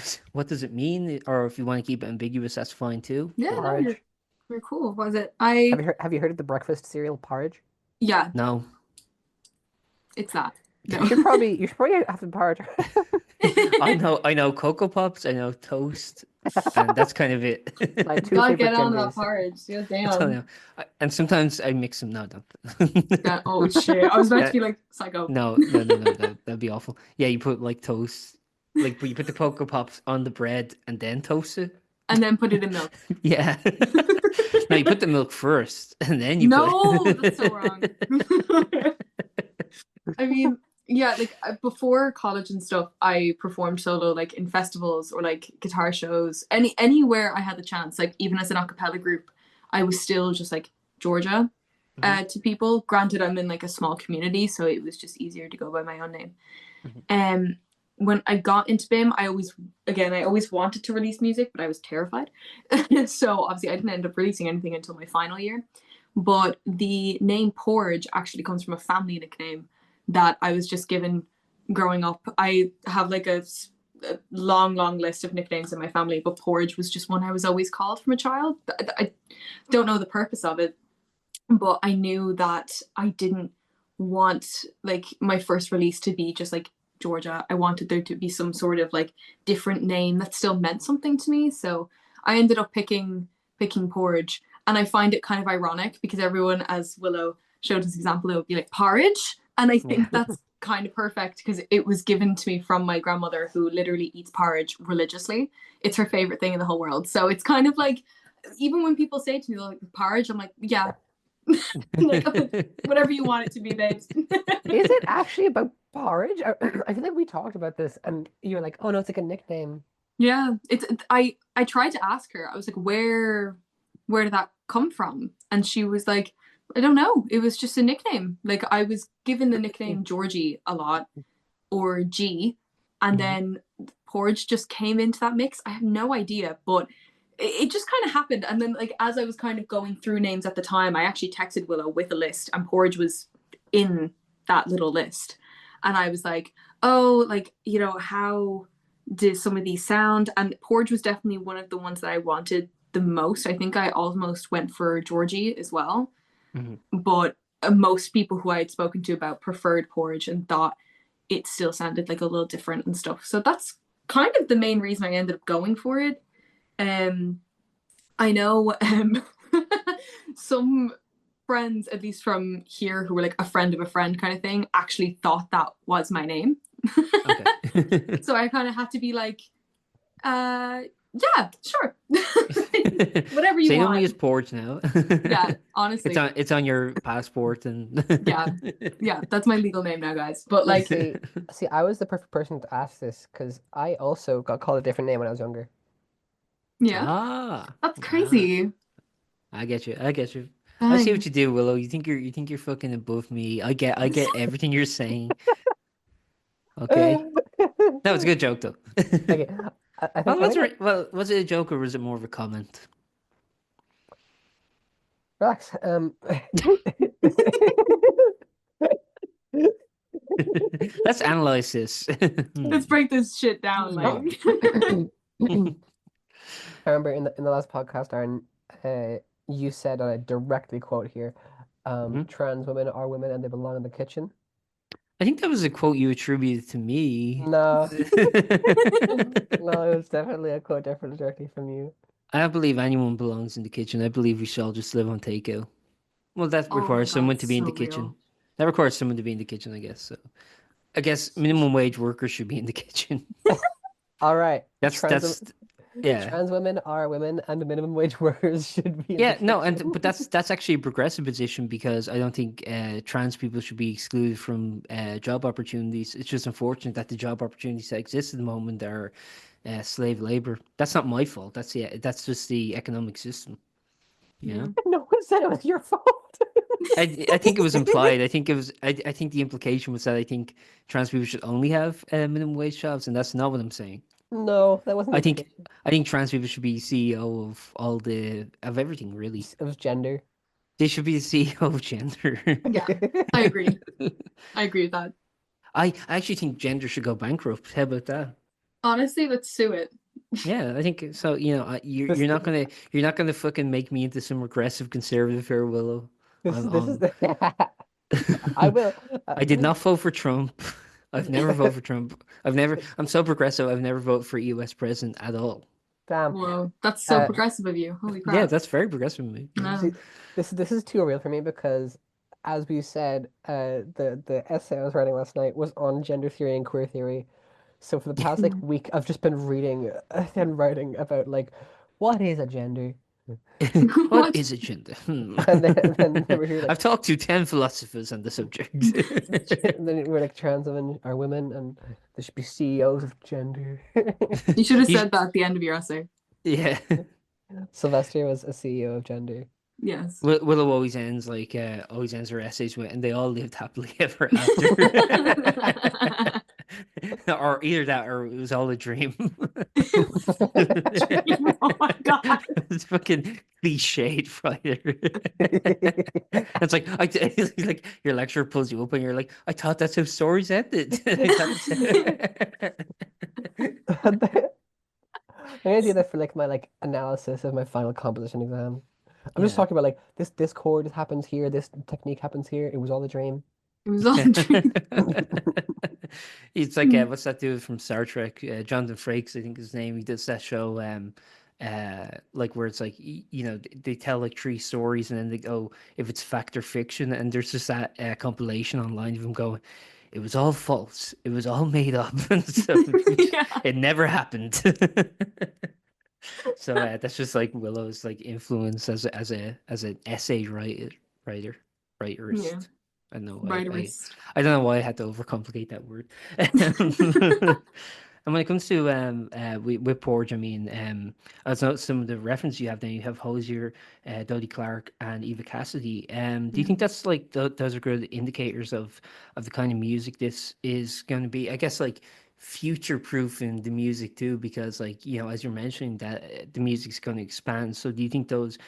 does it mean? Or if you want to keep it ambiguous, that's fine too. Yeah, no, Porridge. you're cool. What was it? Have you heard of the breakfast cereal porridge? Yeah, No. it's that. No. You should probably have the porridge. I know Cocoa Pops, I know Toast, and that's kind of it. My two Gotta favorite get on that genders. porridge. Yeah, I don't damn. know. And sometimes I mix them. No, Yeah, don't. oh shit. I was about to Yeah, be like psycho. no. That'd be awful. Yeah, you put like toast, like you put the Cocoa Pops on the bread and then toast it. And then put it in milk. Yeah. No, you put the milk first and then you No, put. that's so wrong. I mean, yeah, like before college and stuff, I performed solo like in festivals or like guitar shows. Anywhere I had the chance, like even as an a cappella group, I was still just like Georgia to people. Granted, I'm in like a small community, so it was just easier to go by my own name. Mhm. When I got into BIMM, I always wanted to release music, but I was terrified. So obviously I didn't end up releasing anything until my final year. But the name Porge actually comes from a family nickname that I was just given growing up. I have like a long list of nicknames in my family, but Porge was just one I was always called from a child. I don't know the purpose of it, but I knew that I didn't want like my first release to be just like Georgia. I wanted there to be some sort of like different name that still meant something to me. So I ended up picking Porridge. And I find it kind of ironic because everyone, as Willow showed his example, it would be like porridge. And I think that's kind of perfect because it was given to me from my grandmother who literally eats porridge religiously. It's her favorite thing in the whole world. So it's kind of like, even when people say to me like porridge, I'm like, yeah, like whatever you want it to be, babes. Is it actually about porridge? I feel like we talked about this, and you're like, "Oh no, it's like a nickname." Yeah, I tried to ask her. I was like, where did that come from? And she was like, I don't know. It was just a nickname. Like I was given the nickname Georgie a lot or G, and then Porge just came into that mix. I have no idea, but it just kind of happened. And then like as I was kind of going through names at the time, I actually texted Willow with a list, and Porge was in that little list. And I was like, oh, like, how did some of these sound? And Porge was definitely one of the ones that I wanted the most. I think I almost went for Georgie as well. But most people who I had spoken to about preferred Porge and thought it still sounded like a little different and stuff. So that's kind of the main reason I ended up going for it. I know some friends, at least from here, who were like a friend of a friend kind of thing, actually thought that was my name. Okay. So I kind of had to be like, yeah, sure. Whatever you So you want. only use Porge now. Yeah, honestly. It's on your passport and Yeah, that's my legal name now, guys. But like, see, I was the perfect person to ask this because I also got called a different name when I was younger. yeah, that's crazy. I get you. I see Dang. what you do, Willow. You think you're fucking above me. I get everything you're saying. Okay. That was a good joke though. Okay, I think Was it a joke or was it more of a comment? relax. Let's analyze this. Let's break this shit down. Like, I remember in the last podcast, Aaron, you said, and I directly quote here, trans women are women and they belong in the kitchen. I think that was a quote you attributed to me. No. No, it was definitely a quote directly from you. I don't believe anyone belongs in the kitchen. I believe we should all just live on takeout. Well, that oh my requires God, someone to be in so the kitchen. real. That requires someone to be in the kitchen, I guess. So, I guess minimum wage workers should be in the kitchen. All right. That's yeah. Trans women are women and minimum wage workers should be in Yeah, the no, kitchen. but that's actually a progressive position because I don't think trans people should be excluded from job opportunities. It's just unfortunate that the job opportunities that exist at the moment are slave labor. That's not my fault. That's just the economic system. Yeah. No one said it was your fault. I think it was implied. I think it was. I think the implication was that I think trans people should only have minimum wage jobs, and that's not what I'm saying. No, that wasn't the I think implication. I think trans people should be CEO of of everything. Really, It was gender. they should be the CEO of gender. Yeah, I agree. I agree with that. I actually think gender should go bankrupt. How about that? Honestly, let's sue it. Yeah, I think so. You're not gonna fucking make me into some regressive conservative here, Willow. This I'm is I will. I did not vote for Trump. I've never voted for Trump. I'm so progressive. I've never voted for US president at all. Damn. Whoa, that's so Uh, progressive of you. Holy Yeah, crap. that's very progressive of me. Yeah. see, No. this is too real for me because, as we said, the essay I was writing last night was on gender theory and queer theory. So for the past like week, I've just been reading and writing about like what is a gender, What What? is a gender? and then we're here like I've talked to 10 philosophers on the subject. and then we're like trans women are women and they should be CEOs of gender. You should have You sh- said that at the end of your essay. yeah. Sylvester was a CEO of gender. Yes. Willow always ends her essays with, and they all lived happily ever after. Or either that or it was all a dream. Oh my god. It's fucking cliched writer. It's like like your lecturer pulls you up and you're like, I thought that's how stories ended. I thought I'm gonna do that for like my like analysis of my final composition exam. I'm just yeah. talking about like this chord happens here, this technique happens here. It was all a dream. It was all a dream. It's like what's that dude from Star Trek? Jonathan Frakes, I think his name. He does that show, like where it's like they tell like three stories and then they go if it's fact or fiction, and there's just that compilation online of him going, it was all false, it was all made up, and so Yeah. it never happened. So that's just like Willow's like influence as an essay writer Yeah. writerist. I know Writerist. I don't know why I had to overcomplicate that word. And when it comes to with Porge, I mean, I was noticing some of the reference you have there. You have Hosier, Dodie Clark, and Eva Cassidy. Do you think Mhm. that's like those are good indicators of the kind of music this is going to be? I guess like future proofing the music too, because like as you're mentioning that the music's going to expand. So do you think those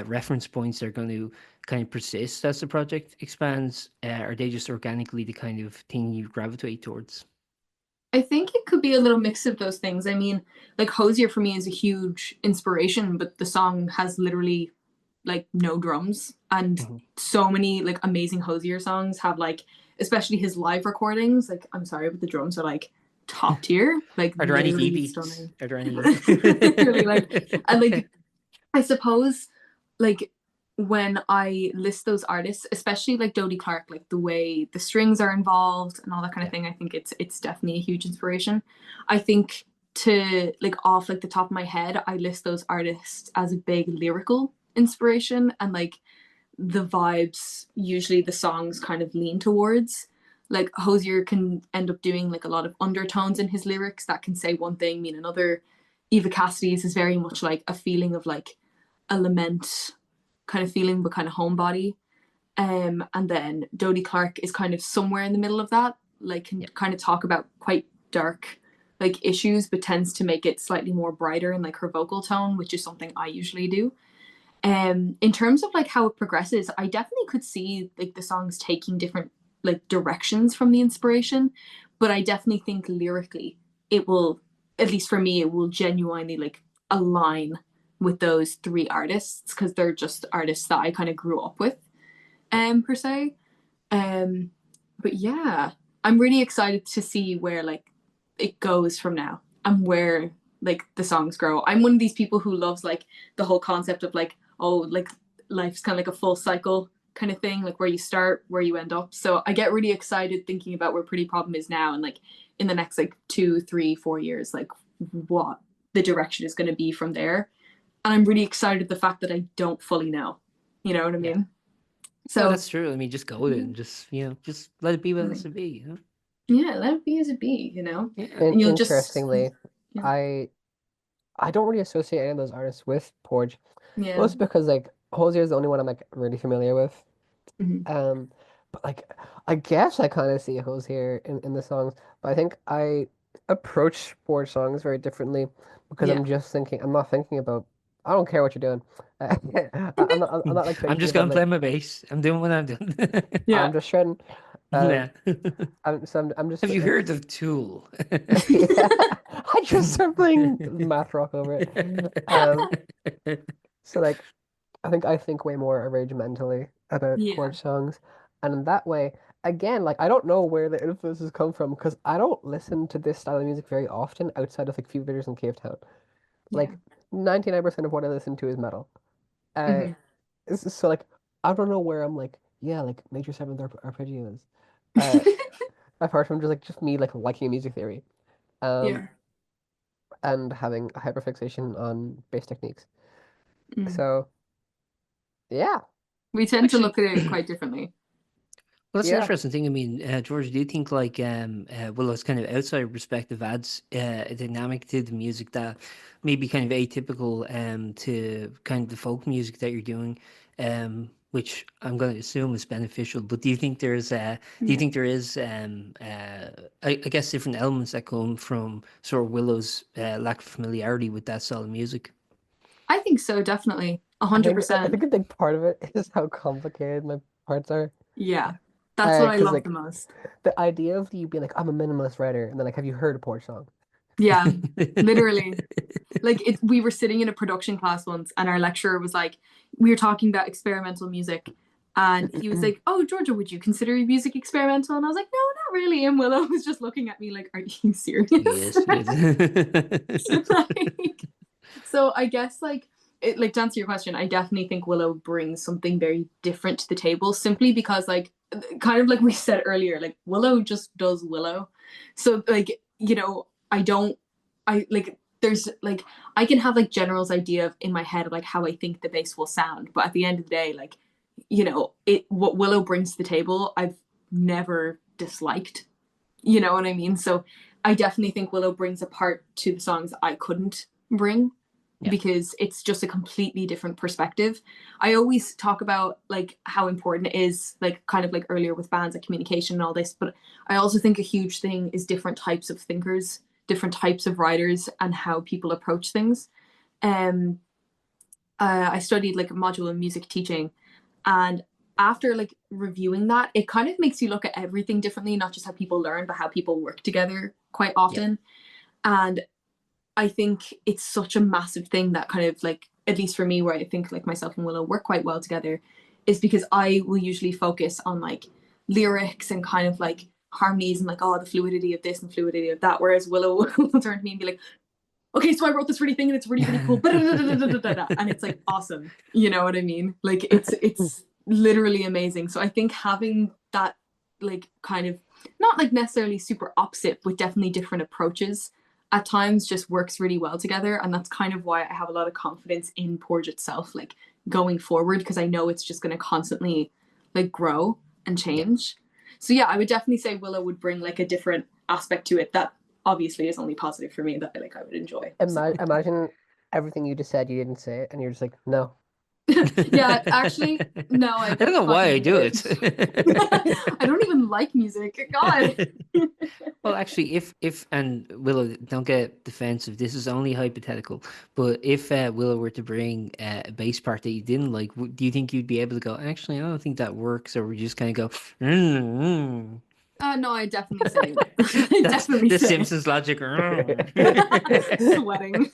reference points are going to kind of persist as the project expands? Are they just organically the kind of thing you gravitate towards? I think it could be a little mix of those things. I mean, like Hosier for me is a huge inspiration, but the song has literally like no drums. And Mhm. so many like amazing Hosier songs have like, especially his live recordings, like I'm sorry, but the drums are like top tier, like Are there any literally DBs? stunning. Are there any? Literally like, and like I suppose like when I list those artists, especially like Dodie Clark, like the way the strings are involved and all that kind of Yeah. thing, I think it's definitely a huge inspiration. I think to like off like the top of my head, I list those artists as a big lyrical inspiration and like the vibes usually the songs kind of lean towards. Like Hosier can end up doing like a lot of undertones in his lyrics that can say one thing, mean another. Eva Cassidy's is very much like a feeling of like a lament kind of feeling, but kind of homebody. And then Dodie Clark is kind of somewhere in the middle of that, like can Yeah. kind of talk about quite dark like issues, but tends to make it slightly more brighter in like her vocal tone, which is something I usually do. In terms of like how it progresses, I definitely could see like the songs taking different like directions from the inspiration, but I definitely think lyrically it will, at least for me, it will genuinely like align with those three artists because they're just artists that I kind of grew up with, per se. Um, but yeah, I'm really excited to see where like it goes from now and where like the songs grow. I'm one of these people who loves like the whole concept of like, oh, like life's kind of like a full cycle kind of thing, like where you start, where you end up. So I get really excited thinking about where Pretty Problem is now and like in the next like 2, 3, 4 years, like what the direction is going to be from there. And I'm really excited at the fact that I don't fully know. You know what I Yeah. mean? No, So that's true. I mean, just go with it and just let it be what it has to be. yeah, let it be as it be, you know? Yeah. In And you'll just, interestingly, yeah. I I don't really associate any of those artists with Porge, Yeah. mostly because like Hosier is the only one I'm like really familiar with. Mhm. Um, but like I guess I kind of see Hosier in the songs, but I think I approach Porge songs very differently because Yeah. I'm not thinking about. I don't care what you're doing. I'm not like I'm thinking just about gonna play like my bass. I'm doing what I'm doing. Yeah. I'm just shredding. Yeah. Um, I'm just Have you like heard of Tool? yeah, I just start playing math rock over it. So like I think way more regimentally about Yeah. Porch songs, and in that way, again, like I don't know where the influences come from because I don't listen to this style of music very often outside of like Foo Fighters and Cave Town. Yeah. Like 99% of what I listen to is metal. Uh, Hmm. so like I don't know where I'm like, yeah, like major seventh arpeggios. Uh, apart from just me like liking music theory, um, Yeah. and having a hyperfixation on bass techniques. Mm. So yeah, We tend to Actually, look at it quite differently. well, that's an yeah. interesting thing. I mean, George, do you think like Willow's kind of outside perspective adds a dynamic to the music that maybe kind of atypical to kind of the folk music that you're doing, which I'm going to assume is beneficial. But do you Yeah. think there is I guess different elements that come from sort of Willow's lack of familiarity with that style of music? I think so, definitely. A I hundred think I percent. think a big part of it is how complicated my parts are. Yeah. That's what I Because love the like most. the idea of you being like I'm a minimalist writer, and then like have you heard a Porge song? Yeah. Literally. Like we were sitting in a production class once and our lecturer was like, we were talking about experimental music. And he was like, "Oh, Georgia, would you consider your music experimental?" And I was like, "No, not really." And Willow was just looking at me like, "Are you serious?" Yes, yes. Like, so I guess like to answer your question, I definitely think Willow brings something very different to the table simply because like kind of like we said earlier, like Willow just does Willow. So like, I don't I like there's like I can have like general's idea of in my head of like how I think the bass will sound, but at the end of the day, like, it what Willow brings to the table, I've never disliked. You know what I mean? So I definitely think Willow brings a part to the songs I couldn't bring Yeah. because it's just a completely different perspective. I always talk about like how important it is, like kind of like earlier with bands, like communication and all this, but I also think a huge thing is different types of thinkers, different types of writers, and how people approach things. Um, I studied like a module in music teaching, and after like reviewing that, it kind of makes you look at everything differently, not just how people learn, but how people work together quite Yeah. often. And I think it's such a massive thing that kind of like, at least for me, where I think like myself and Willow work quite well together, is because I will usually focus on like lyrics and kind of like harmonies and like, oh, the fluidity of this and fluidity of that. Whereas Willow will turn to me and be like, okay, so I wrote this really thing and it's really, really cool. And it's like awesome. You know what I mean? Like it's literally amazing. So I think having that like kind of not like necessarily super opposite, but definitely different approaches at times just works really well together. And that's kind of why I have a lot of confidence in Porge itself, like going forward, because I know it's just gonna constantly like grow and Yeah. change. So yeah, I would definitely say Willow would bring like a different aspect to it that obviously is only positive for me that I would enjoy. So Imagine everything you just said, you didn't say it, and you're just like, no. yeah, actually, no, I I don't don't know why I fucking do admit it. it. I don't even like music. God. Well, actually, if and Willow, don't get defensive. This is only hypothetical. But if Willow were to bring a bass part that you didn't like, do you think you'd be able to go? Actually, I don't think that works, or would you just kind of go? Mm. No, I definitely say it. I That's definitely the say Simpsons logic. it. Sweating.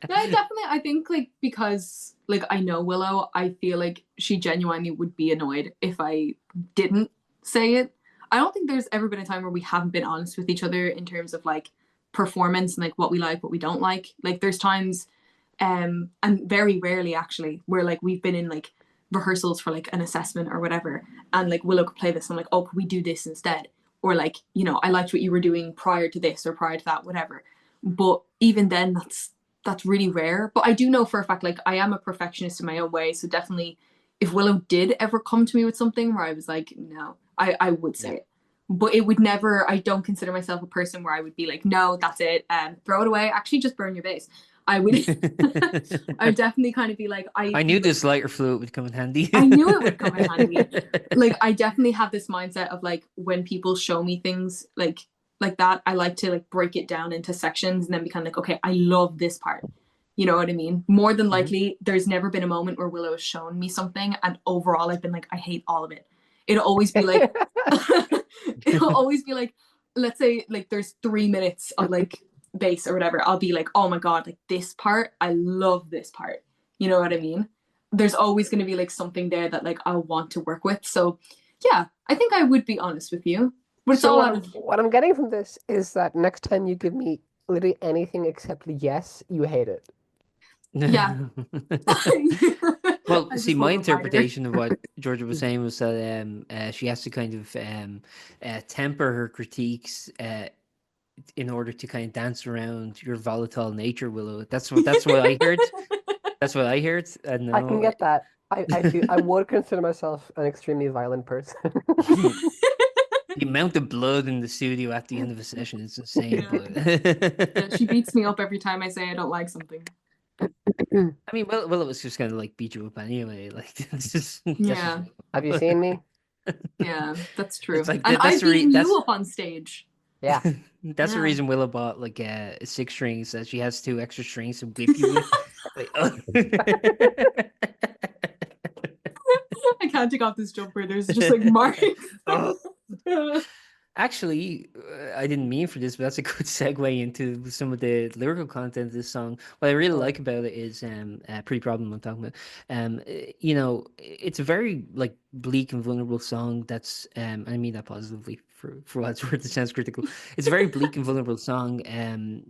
Yeah, I definitely. I think like because like I know Willow, I feel like she genuinely would be annoyed if I didn't say it. I don't think there's ever been a time where we haven't been honest with each other in terms of like performance and like what we like, what we don't like. Like there's times, and very rarely actually, where like we've been in like rehearsals for like an assessment or whatever, and like Willow could play this. And I'm like, oh, could we do this instead? Or like, I liked what you were doing prior to this or prior to that, whatever. But even then, that's really rare. But I do know for a fact, like I am a perfectionist in my own way. So definitely if Willow did ever come to me with something where I was like, no, I would say Yeah. it. But it would never, I don't consider myself a person where I would be like, no, that's it, throw it away. Actually just burn your base. I would I would definitely kind of be like, I knew this lighter fluid would come in handy. I knew it would come in handy. Like I definitely have this mindset of like when people show me things like that, I like to like break it down into sections and then be kind of like, okay, I love this part. You know what I mean? More than Mhm. likely, there's never been a moment where Willow has shown me something and overall I've been like, I hate all of it. It'll always be like it'll always be like, let's say like there's 3 minutes of like bass or whatever. I'll be like, oh my God, like this part, I love this part. You know what I Yeah. mean? There's always going to be like something there that like I'll want to work with. So yeah, I think I would be honest with you, but it's So all out of what I'm getting from this is that next time you give me literally anything except yes, you hate it. Yeah. Well, I see, just my love a writer. interpretation of what Georgia was saying was that she has to kind of temper her critiques in order to kind of dance around your volatile nature, Willow. That's what I heard. That's what I heard. I don't I can know. get that. I would consider myself an extremely violent person. The amount of blood in the studio at the end of a session is insane, Yeah. Yeah, she but beats me up every time I say I don't like something. I mean, well, it was just gonna like beat you up anyway. Like that's just Yeah. Have you seen me? Yeah, that's it's true. like And that's I've the re beaten you up on stage. Yeah. that's the Yeah. reason Willa bought like six strings that she has two extra strings to whip you with. Like, I can't take off this jumper. There's just like marks. oh. Actually, I didn't mean for this, but that's a good segue into some of the lyrical content of this song. What I really Oh. like about it is Pretty Problem I'm talking about. You know, it's a very like bleak and vulnerable song that's I mean that positively for what it's worth, it sounds critical. It's a very bleak and vulnerable song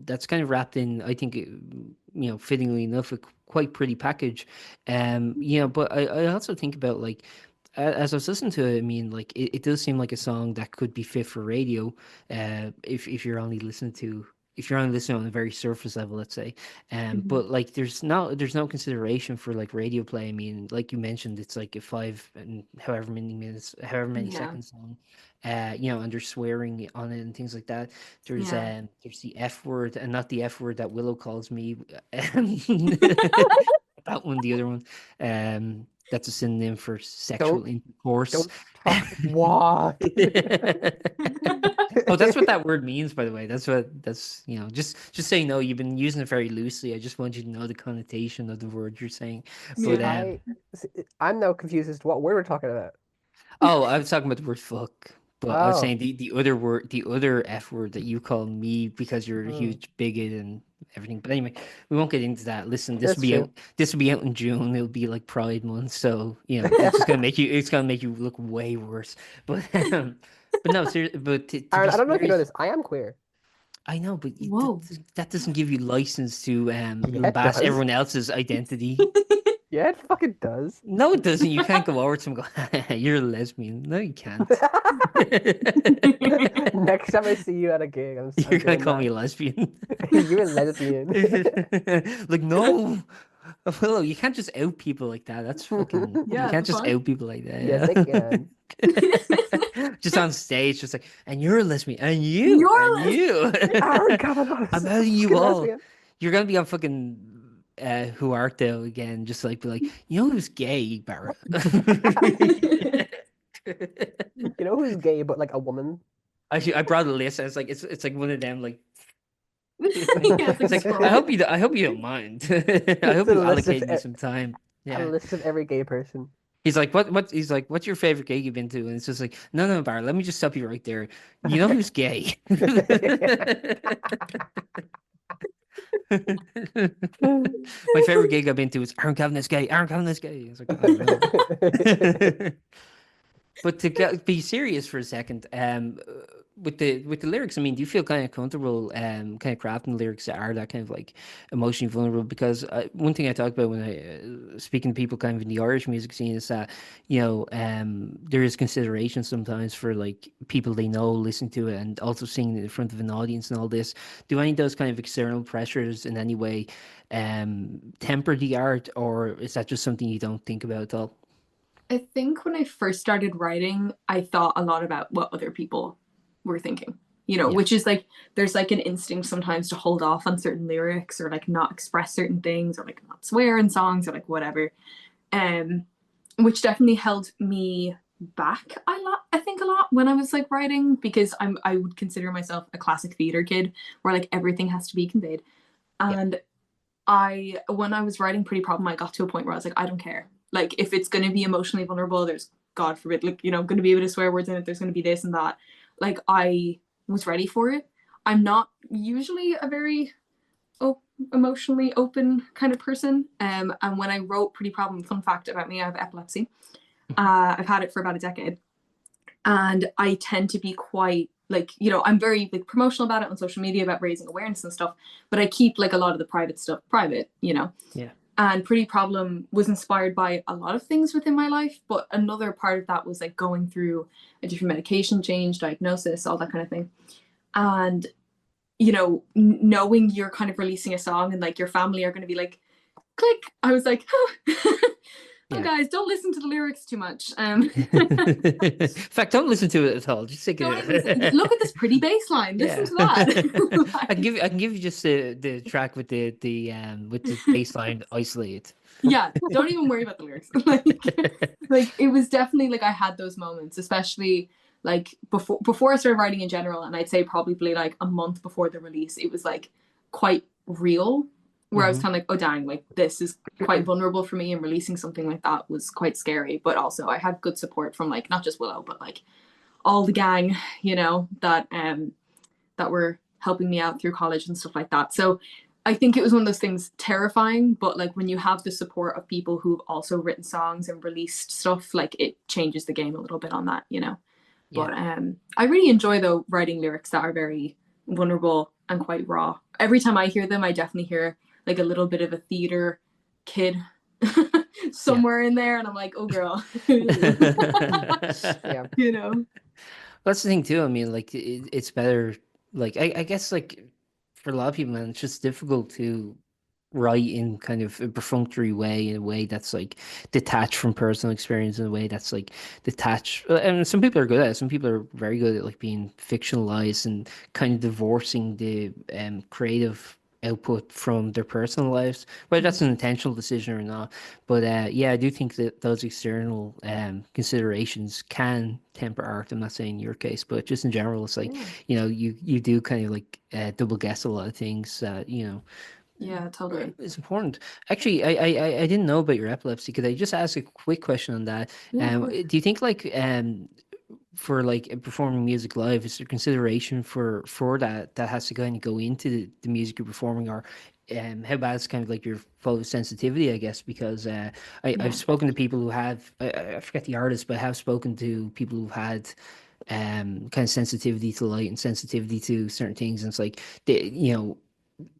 that's kind of wrapped in, I think, you know, fittingly enough, a quite pretty package. You know, but I also think about like as I was listening to it, I mean, like it does seem like a song that could be fit for radio, if you're only listening to if you're only listening on a very surface level, let's say. Mhm. But like there's no consideration for like radio play. I mean, like you mentioned, it's like a 5 and however many minutes, however many Yeah. seconds long. You know, and there's swearing on it and things like that. Yeah. There's the F word and not the F word that Willow calls me. That one, the other one. That's a synonym for sexual Don't intercourse. don't talk what? Oh, that's what that word means, by the way. That's you know, just so you know, you've been using it very loosely. I just want you to know the connotation of the word you're saying. But See, Yeah. I'm now confused as to what word we're talking about. oh, I was talking about the word fuck. But I was Oh. saying the other word, the other F word that you call me because you're a Hmm. huge bigot and everything. But anyway, we won't get into that. Listen, That's true. this will be out in June. It'll be like Pride Month, so you know, it's gonna make you look way worse. But but no, seriously, but to be Aaron, I don't know if you know serious, this. I am queer. I know, but Whoa. that doesn't give you license to Yeah, it lambast does. everyone else's identity. Yeah, it fucking does. No, it doesn't. You can't go over to them and go, "You're a lesbian." No, you can't. Next time I see you at a gig, I'm You're gonna doing call me that. a lesbian. You're a lesbian. Like, no. Willow, you can't just out people like that. That's fucking. You Yeah, can't the just fuck? out people like that. Yes, I can. Just on stage, just like, and you're a lesbian, and You're you. Aaron Kavanaugh is I'm a outing you fucking all. lesbian. You're gonna be on fucking Who Art Thou again, just like be like, you know who's gay, Barra? You know who's gay but like a woman? Actually, I brought a list. And it's like one of them like Yeah, it's like it's like scroll. I hope you don't mind. I It's hope a you list of allocate me some time. a Yeah. list of every gay person. He's like, what? He's like, what's your favorite gay you've been to? And it's just like, no, Bar, let me just stop you right there. You know who's gay? My favorite gig I've been to is Aaron Kavanagh's gay. Aaron Kavanagh's gay. It's like, I don't know. But to be serious for a second, with the lyrics, I mean, do you feel kind of comfortable, kind of crafting lyrics that are that kind of like emotionally vulnerable? Because one thing I talk about when I speaking to people kind of in the Irish music scene is that you know, there is consideration sometimes for like people they know listening to it and also singing it in front of an audience and all this. Do any of those kind of external pressures in any way temper the art, or is that just something you don't think about at all? I think when I first started writing, I thought a lot about what other people were thinking, Yeah. which is like there's like an instinct sometimes to hold off on certain lyrics or like not express certain things or like not swear in songs or like whatever. Um, which definitely held me back I think a lot when I was like writing because I would consider myself a classic theater kid where like everything has to be conveyed. Yeah. And when I was writing Pretty Problem, I got to a point where I was like, I don't care. Like, if it's going to be emotionally vulnerable, there's, God forbid, like, going to be able to swear words in it, there's going to be this and that. Like, I was ready for it. I'm not usually a very emotionally open kind of person. And when I wrote Pretty Problem, fun fact about me, I have epilepsy. I've had it for about a decade. And I tend to be quite like, you know, I'm very like promotional about it on social media about raising awareness and stuff, but I keep like a lot of the private stuff private, you know. Yeah. And Pretty Problem was inspired by a lot of things within my life, but another part of that was like going through a different medication change, diagnosis, all that kind of thing. And, you know, knowing you're kind of releasing a song and like your family are going to be like, click. I was like, oh, oh guys, don't listen to the lyrics too much. In fact, don't listen to it at all. Just take it. Look at this pretty bass line. Listen to that. I can give you just the track with the bass line isolated. Yeah, don't even worry about the lyrics. Like it was definitely like I had those moments, especially like before I started writing in general, and I'd say probably like a month before the release, it was like quite real, where I was kind of like, oh dang, like this is quite vulnerable for me, and releasing something like that was quite scary. But also I had good support from like not just Willow, but like all the gang, you know, that were helping me out through college and stuff like that. So I think it was one of those things, terrifying, but like when you have the support of people who've also written songs and released stuff, like it changes the game a little bit on that, you know. Yeah. But I really enjoy though writing lyrics that are very vulnerable and quite raw. Every time I hear them, I definitely hear like a little bit of a theater kid somewhere in there, and I'm like, oh girl. Yeah. You know. That's the thing too. I mean, like it's better. Like I guess like for a lot of people, man, it's just difficult to write in kind of a perfunctory way, in a way that's like detached from personal experience, in a way that's like detached. And some people are good at it. Some people are very good at like being fictionalized and kind of divorcing the creative output from their personal lives, whether that's an intentional decision or not. But yeah, I do think that those external considerations can temper art. I'm not saying in your case, but just in general, it's like, you know, you do kind of like double guess a lot of things that, you know. Yeah, totally. It's important. Actually, I didn't know about your epilepsy. Could I just ask a quick question on that? Do you think like for like performing music live, is there consideration for that has to kind of go into the music you're performing, or how bad is kind of like your photosensitivity, I guess? Because I've spoken to people who have I forget the artist, but I have spoken to people who've had kind of sensitivity to light and sensitivity to certain things, and it's like they, you know,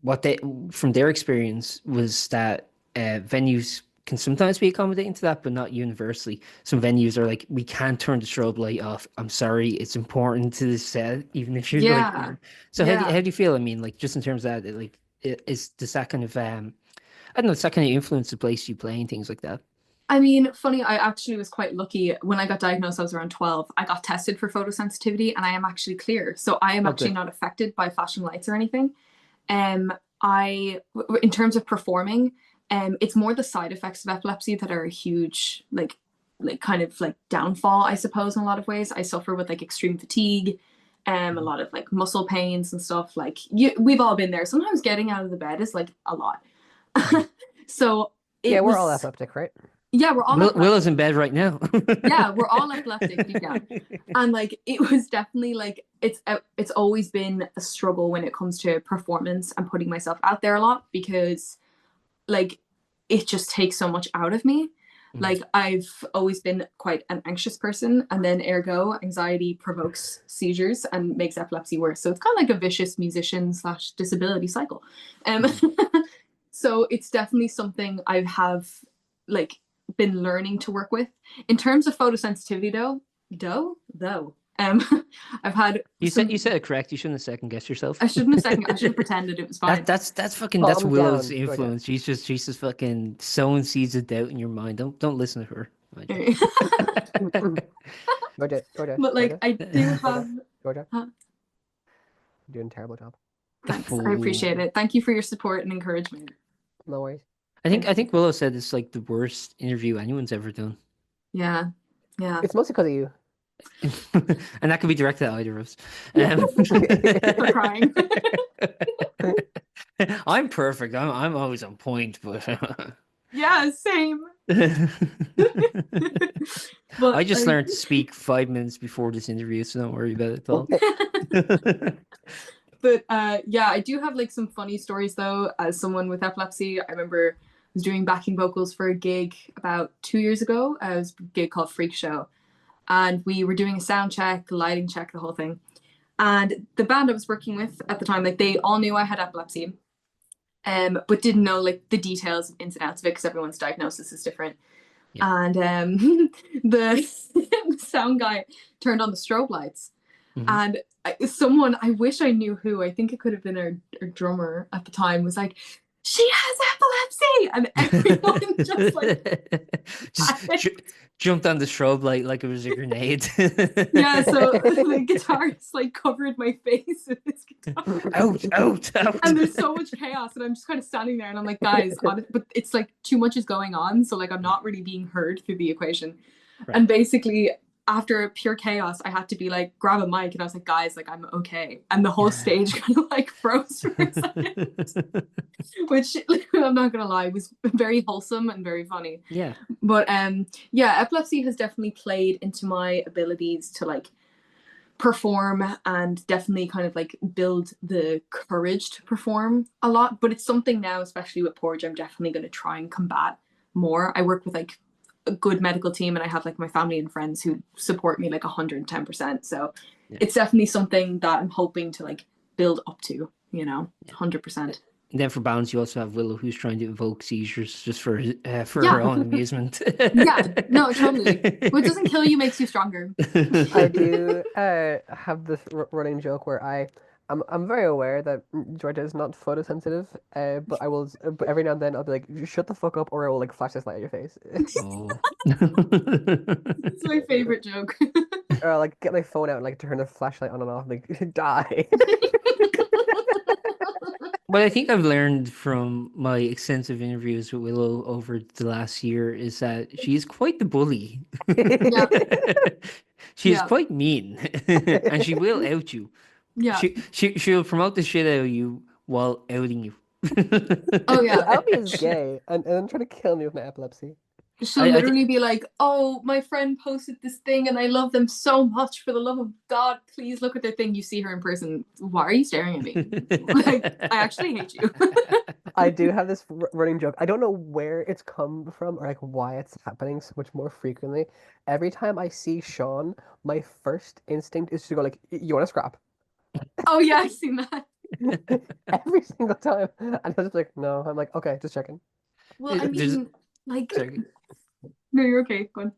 what they from their experience was that venues can sometimes be accommodating to that, but not universally. Some venues are like, we can't turn the strobe light off. I'm sorry, it's important to the set, even if you're like. So how do you feel? I mean, like just in terms of that, like, does that kind of I don't know, does that kind of influence the place you play and things like that? I mean, funny, I actually was quite lucky. When I got diagnosed, I was around 12. I got tested for photosensitivity, and I am actually clear. So I am actually not affected by flashing lights or anything. In terms of performing, it's more the side effects of epilepsy that are a huge, like kind of like downfall, I suppose, in a lot of ways. I suffer with like extreme fatigue, a lot of like muscle pains and stuff. Like we've all been there. Sometimes getting out of the bed is like a lot. So we're all epileptic, right? Yeah, we're all Willow's in bed right now. Yeah, we're all epileptic deep down. And like it was definitely like it's always been a struggle when it comes to performance and putting myself out there a lot, because like it just takes so much out of me. Like I've always been quite an anxious person, and then ergo anxiety provokes seizures and makes epilepsy worse. So it's kind of like a vicious musician / disability cycle. So it's definitely something I have like been learning to work with. In terms of photosensitivity though, I've had you said it correct. You shouldn't have second guessed yourself. I shouldn't have pretended it was fine. That's Willow's influence. She's just fucking sowing seeds of doubt in your mind. Don't listen to her. But like I do have Georgia. You're doing a terrible job. Thanks. I appreciate it. Thank you for your support and encouragement. No worries. I think Willow said it's like the worst interview anyone's ever done. Yeah. It's mostly because of you. And that could be directed at either of us. For crying. I'm perfect. I'm always on point, but yeah, same. But I just learned to speak 5 minutes before this interview, so don't worry about it at all. But yeah, I do have like some funny stories though. As someone with epilepsy, I remember I was doing backing vocals for a gig about 2 years ago. It was a gig called Freak Show, and we were doing a sound check, lighting check, the whole thing. And the band I was working with at the time, like they all knew I had epilepsy, but didn't know like the details, ins and outs of it because everyone's diagnosis is different. Yeah. And the sound guy turned on the strobe lights, and I wish I knew who. I think it could have been our drummer at the time. Was like, she has epilepsy, and everyone just like jumped on the strobe light like it was a grenade. Yeah, so the guitarist like covered my face with his guitar. Out. And there's so much chaos, and I'm just kind of standing there, and I'm like, guys, but it's like too much is going on, so like I'm not really being heard through the equation. Right. And basically, after pure chaos, I had to be like, grab a mic, and I was like, guys, like I'm okay. And the whole stage kind of like froze for a second, which I'm not gonna lie, was very wholesome and very funny. Yeah. But yeah, epilepsy has definitely played into my abilities to like perform and definitely kind of like build the courage to perform a lot. But it's something now, especially with Porge, I'm definitely going to try and combat more. I work with like a good medical team, and I have like my family and friends who support me like 110%. So it's definitely something that I'm hoping to like build up to, 100%. And then for balance, you also have Willow, who's trying to evoke seizures just for her own amusement. Yeah, no, totally. What doesn't kill you makes you stronger. I do have this running joke where I'm very aware that Georgia is not photosensitive, but but every now and then I'll be like, shut the fuck up, or I will like flash this light at your face. Oh. It's my favorite joke. Or I'll like get my phone out and like turn the flashlight on and off, and, like die. What I think I've learned from my extensive interviews with Willow over the last year is that she is quite the bully. Yeah. She is quite mean, and she will out you. Yeah. She'll promote the shit out of you while outing you. Oh yeah. Albie is gay and then try to kill me with my epilepsy. She'll literally be like, oh, my friend posted this thing and I love them so much. For the love of God, please look at their thing. You see her in person. Why are you staring at me? Like, I actually hate you. I do have this running joke. I don't know where it's come from or like why it's happening so much more frequently. Every time I see Sean, my first instinct is to go like, you want to scrap? Oh yeah, I've seen that. Every single time. And I was just like, no. I'm like, okay, just checking. Well, I mean, like... Sorry. No, you're okay. Go on.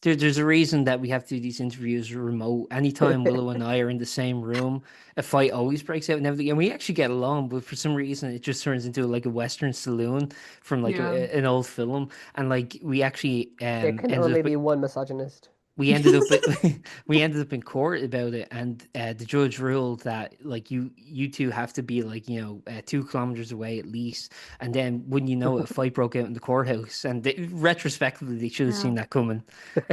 There's a reason that we have to do these interviews remote. Anytime Willow and I are in the same room, a fight always breaks out and everything. And we actually get along, but for some reason it just turns into like a Western saloon from like an old film. And like we actually there can only be one misogynist. We ended up in court about it, and the judge ruled that like you two have to be like 2 kilometers away at least, and then wouldn't you know it, a fight broke out in the courthouse, and retrospectively they should have seen that coming.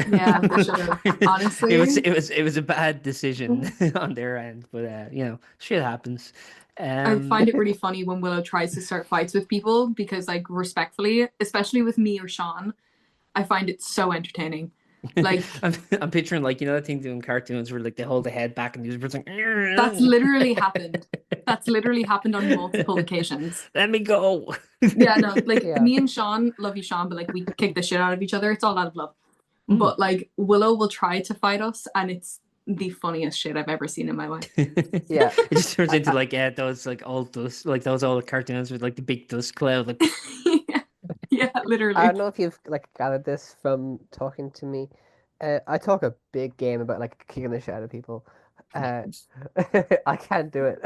Yeah, for sure. Honestly, it was a bad decision on their end, but shit happens. I find it really funny when Willow tries to start fights with people because, like, respectfully, especially with me or Sean, I find it so entertaining. Like I'm picturing like that thing doing cartoons where like they hold the head back and the person like, that's literally happened. That's literally happened on multiple occasions. Let me go. Yeah, no, like me and Sean, love you, Sean, but like we kick the shit out of each other. It's all out of love. But like Willow will try to fight us, and it's the funniest shit I've ever seen in my life. Yeah, it just turns into like those like all dust, like those old cartoons with like the big dust cloud, like. Yeah, literally. I don't know if you've like gathered this from talking to me. I talk a big game about like kicking the shit out of people. I can't do it.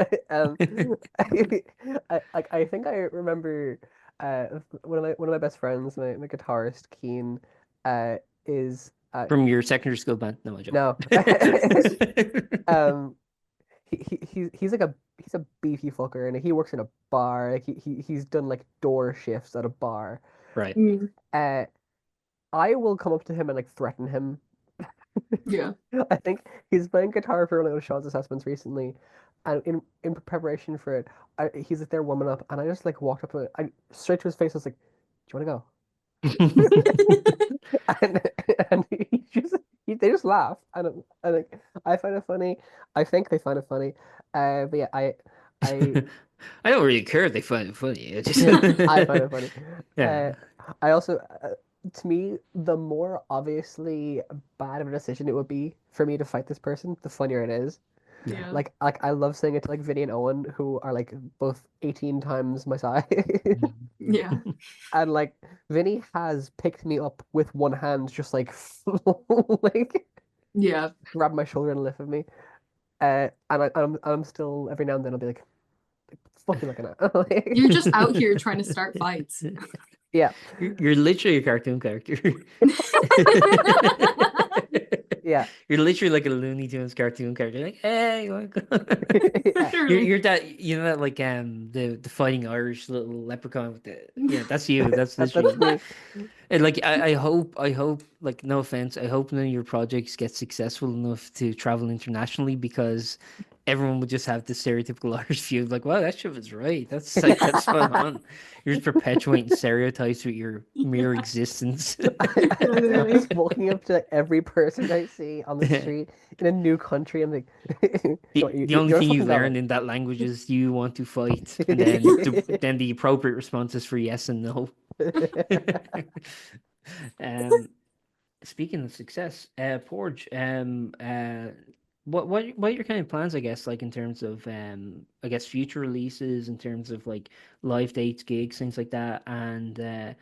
I think I remember one of my best friends, my guitarist Keen, is from your secondary school band. No, I joke. No. He's a beefy fucker, and he works in a bar. Like he's done like door shifts at a bar. Right. I will come up to him and like threaten him. Yeah. I think he's playing guitar for one of Sean's assessments recently, and in preparation for it, he's like there warming up, and I just like walked up to him, straight to his face. I was like, "Do you want to go?" and they just laugh, and like I find it funny. I think they find it funny. But yeah, I don't really care if they find it funny. I find it funny. Yeah. I also, to me, the more obviously bad of a decision it would be for me to fight this person, the funnier it is. Yeah. Like I love saying it to like Vinny and Owen, who are like both 18 times my size. Yeah. And like Vinny has picked me up with one hand, just like like Yeah. grab my shoulder and lift me. I'm still every now and then I'll be like, "Fuck you looking at?" You're just out here trying to start fights. Yeah, You're literally a cartoon character. yeah, You're literally like a Looney Tunes cartoon character. Like, hey, oh my God. yeah. Literally. You're that, you know, that like the fighting Irish little leprechaun with the, yeah, that's you. That's That's literally. me. And like I hope, like, no offense, I hope none of your projects get successful enough to travel internationally, because everyone would just have the stereotypical Irish view of like, wow, that shit was right. That's like that's spot on. You're just perpetuating stereotypes with your mere Yeah. existence. I'm Literally. just walking up to like, every person I see on the street in a new country. I'm like, The the only You're thing you fucking learn Galway." in that language is you want to fight, and then the appropriate response is for yes and no. Um, Speaking of success, Porge, what are your kind of plans, I guess, like in terms of I guess future releases, in terms of like live dates, gigs, things like that, and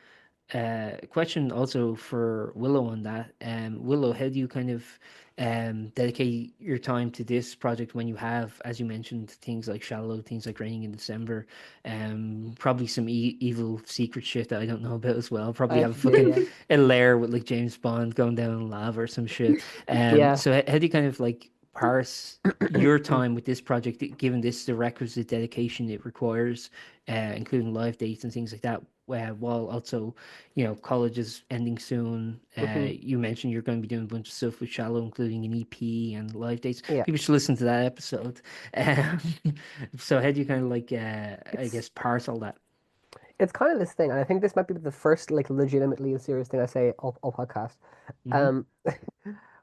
question also for Willow on that. Willow, how do you kind of dedicate your time to this project when you have, as you mentioned, things like Shallow, things like Raining in December, probably some evil secret shit that I don't know about as well. Probably have a Yeah, fucking yeah, a lair with like James Bond going down in lava or some shit. yeah. So how do you kind of like parse your time with this project, given this the requisite dedication it requires, including live dates and things like that, while also, you know, college is ending soon. Hmm. You mentioned you're going to be doing a bunch of stuff with Shallow, including an EP and live dates. Yeah, People should listen to that episode. Um, so how do you kind of like, I it's guess, parse all that? it's kind of this thing, and I think this might be the first like legitimately serious thing I say all podcast. Hmm. Um,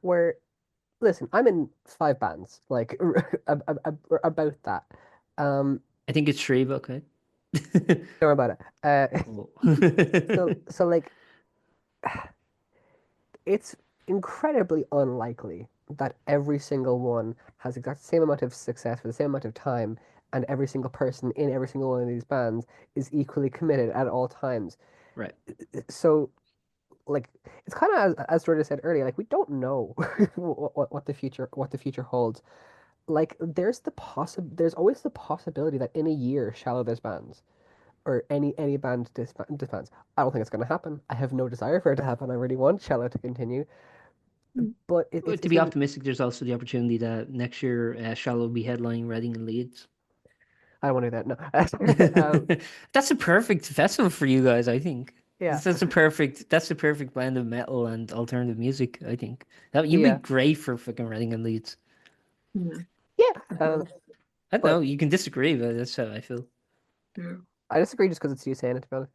where listen, I'm in five bands, like about that. Um, I think it's Shreve, okay. don't worry about it. Cool. So like it's incredibly unlikely that every single one has exact same amount of success for the same amount of time, and every single person in every single one of these bands is equally committed at all times. Right. So, like, it's kind of as Georgia said earlier, like we don't know what the future holds. Like, there's always the possibility that in a year, Shallow disbands. Or any band disbands. I don't think it's going to happen. I have no desire for it to happen. I really want Shallow to continue, but To it's be going to. optimistic, there's also the opportunity that next year Shallow will be headlining Reading and Leeds. I don't want to do that. No. That's a perfect festival for you guys, I think. Yeah, That's a perfect blend of metal and alternative music, I think. That you'd be yeah, great for fucking Reading and Leeds. Yeah. yeah. Okay. I don't know, But you can disagree, but that's how I feel. Yeah. I disagree just because it's you saying it, to be honest.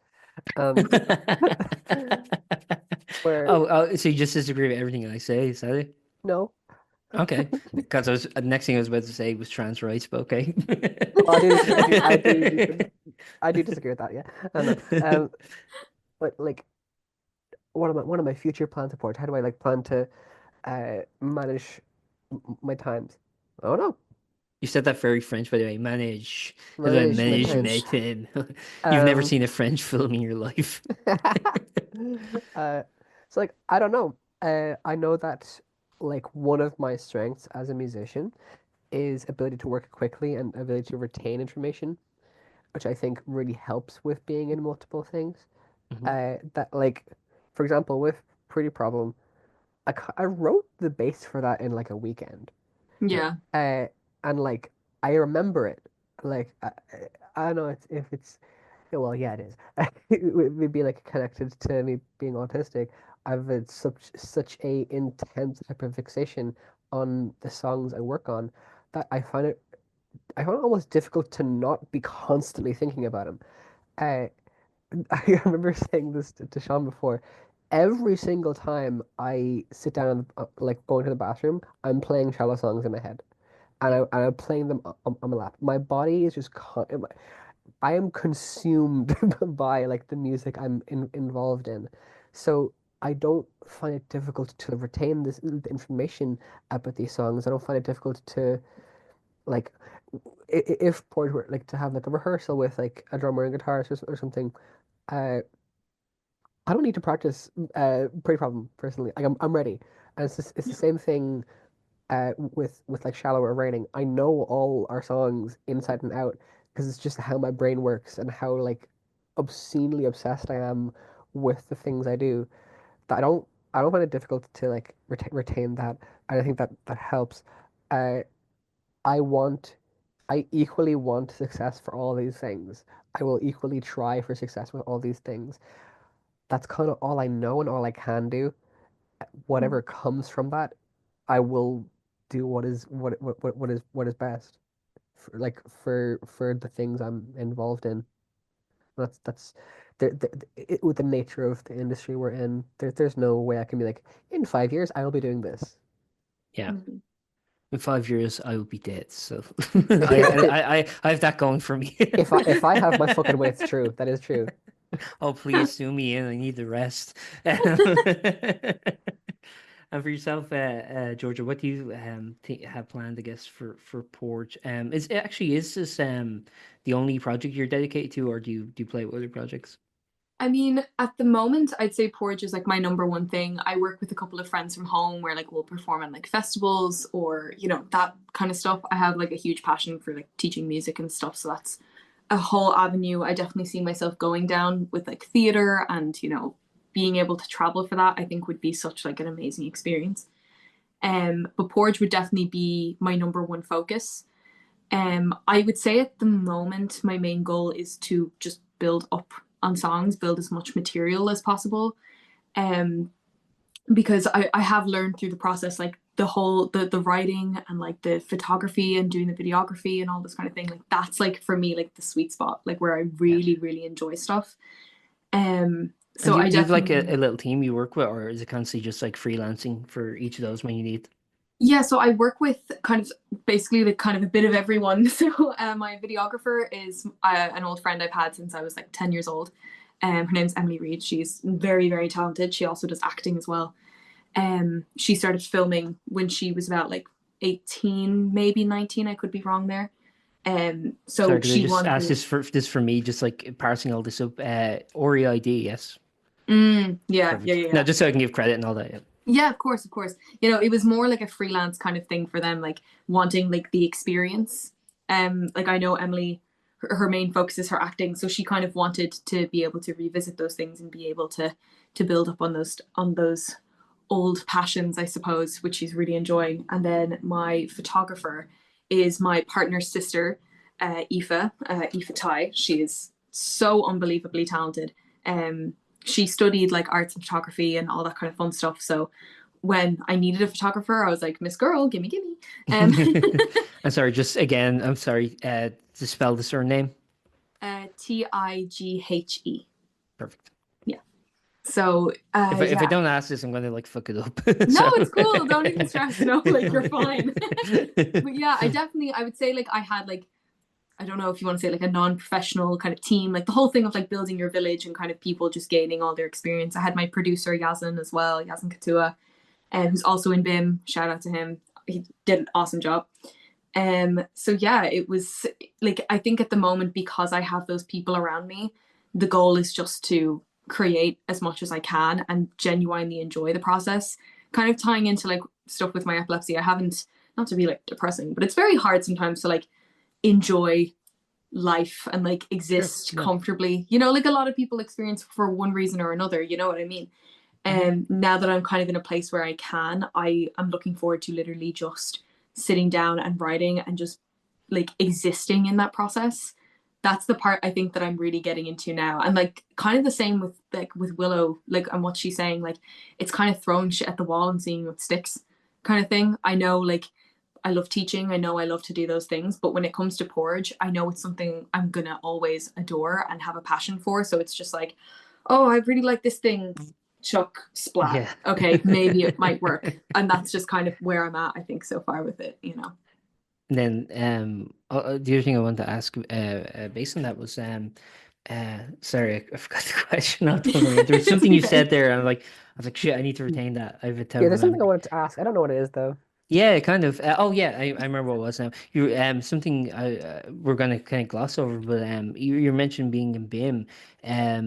Um, where So you just disagree with everything I say, is that it? no, Okay. Because next thing I was about to say was trans rights, but okay. well, I do disagree with that. Yeah, I know. But like, one of my future plans for it? How do I like plan to manage my times? I don't know. You said that very French, by the way. Manage. How do I Manage my manage times. my time? You've never Um, seen a French film in your life. uh, so like I don't know. I know that like one of my strengths as a musician is ability to work quickly and ability to retain information, which I think really helps with being in multiple things. Mhm. That like, for example, with Pretty Problem, I wrote the bass for that in like a weekend. Right. Yeah. Uh, and like I remember it. Like I don't know if it's well, yeah, it is. It would be like connected to me being autistic. I've had such a intense type of fixation on the songs I work on that I find it almost difficult to not be constantly thinking about them. Uh, I remember saying this to Sean before. Every single time I sit down and like going to the bathroom, I'm playing shallow songs in my head, and I'm playing them on my lap. My body is just I am consumed by like the music I'm involved in. So I don't find it difficult to retain the information about these songs. I don't find it difficult to like if Porge were like to have like a rehearsal with like a drummer and guitarist or something, uh, I don't need to practice Pretty Problem personally. Like I'm ready, and it's the same thing with like Shallow or Raining. I know all our songs inside and out because it's just how my brain works and how like obscenely obsessed I am with the things I do that I don't find it difficult to like retain that. And I think that that helps. Uh, I want I equally want success for all these things. I will equally try for success with all these things. That's kind of all I know and all I can do. Whatever comes from that, I will do what is best for, like for the things I'm involved in. That's with the nature of the industry we're in. There's no way I can be like in 5 years I will be doing this. Yeah. Mhm. In 5 years, I will be dead. So If I have that going for me. if I have my fucking way, it's true. That is true. Oh, please sue me in. I need the rest. And for yourself, Georgia, what do you have planned, I guess, for Porge? Is this the only project you're dedicated to, or do you play with other projects? I mean, at the moment, I'd say Porge is like my number one thing. I work with a couple of friends from home where like we'll perform at like festivals or, that kind of stuff. I have like a huge passion for like teaching music and stuff. So that's a whole avenue I definitely see myself going down with like theater and, being able to travel for that, I think would be such like an amazing experience. But Porge would definitely be my number one focus. I would say at the moment, my main goal is to just build up on songs, build as much material as possible. Um, because I have learned through the process, like the writing and like the photography and doing the videography and all this kind of thing. Like that's like for me, like the sweet spot, like where I Yeah. really, really enjoy stuff. Um, And so do, I do you have like definitely a little team you work with, or is it constantly just like freelancing for each of those when you need? Yeah, so I work with kind of basically like kind of a bit of everyone. So my videographer is an old friend I've had since I was like 10 years old. Her name's Emily Reed. She's very, very talented. She also does acting as well. She started filming when she was about like 18, maybe 19. I could be wrong there. Sorry, So could I she just ask wanted. this for me, just like parsing all this up? Ori ID, yes, Yeah, yeah, perfect. yeah, No, yeah. just so I can give credit and all that. Yeah. Yeah, of course, of course. It was more like a freelance kind of thing for them, like wanting like the experience. Like I know Emily, her main focus is her acting, so she kind of wanted to be able to revisit those things and be able to build up on those old passions, I suppose, which she's really enjoying. And then my photographer is my partner's sister, Aoife Tai. She is so unbelievably talented. Um, she studied like arts and photography and all that kind of fun stuff. So when I needed a photographer, I was like, Miss Girl, gimme, gimme. Um, I'm sorry, just again, I'm sorry, to spell the surname. Tighe. Perfect. Yeah. So If I yeah. don't ask this, I'm gonna like fuck it up. No, So it's cool. Don't even stress. No, like you're fine. But yeah, I would say like I had like I don't know if you want to say like a non-professional kind of team, like the whole thing of like building your village and kind of people just gaining all their experience. I had my producer Yazin as well, Yazin Katua, who's also in BIMM. Shout out to him. He did an awesome job. So yeah, it was like I think at the moment because I have those people around me, the goal is just to create as much as I can and genuinely enjoy the process. Kind of tying into like stuff with my epilepsy, I haven't not to be like depressing, but it's very hard sometimes to like enjoy life and like sure, exist yeah. comfortably. Like a lot of people experience for one reason or another, you know what I mean? Now that I'm kind of in a place where I can, I am looking forward to literally just sitting down and writing and just like existing in that process. That's the part I think that I'm really getting into now. And like kind of the same with Willow, like and what she's saying, like it's kind of throwing shit at the wall and seeing what sticks kind of thing. I know like I love teaching. I know I love to do those things. But when it comes to Porge, I know it's something I'm going to always adore and have a passion for. So it's just like, oh, I really like this thing. Chuck, splat. Yeah. Okay, maybe it might work. And that's just kind of where I'm at, I think, so far with it. And then the other thing I wanted to ask based on that was sorry, I forgot the question. I'll tell you. There was It's something you okay. said there, and I was like, shit, I need to retain that. I have a Yeah, terrible there's something I memory. wanted to ask. I don't know what it is though. Yeah, kind of. Oh, yeah, I remember what it was now. You something we're gonna kind of gloss over, but you mentioned being in BIM.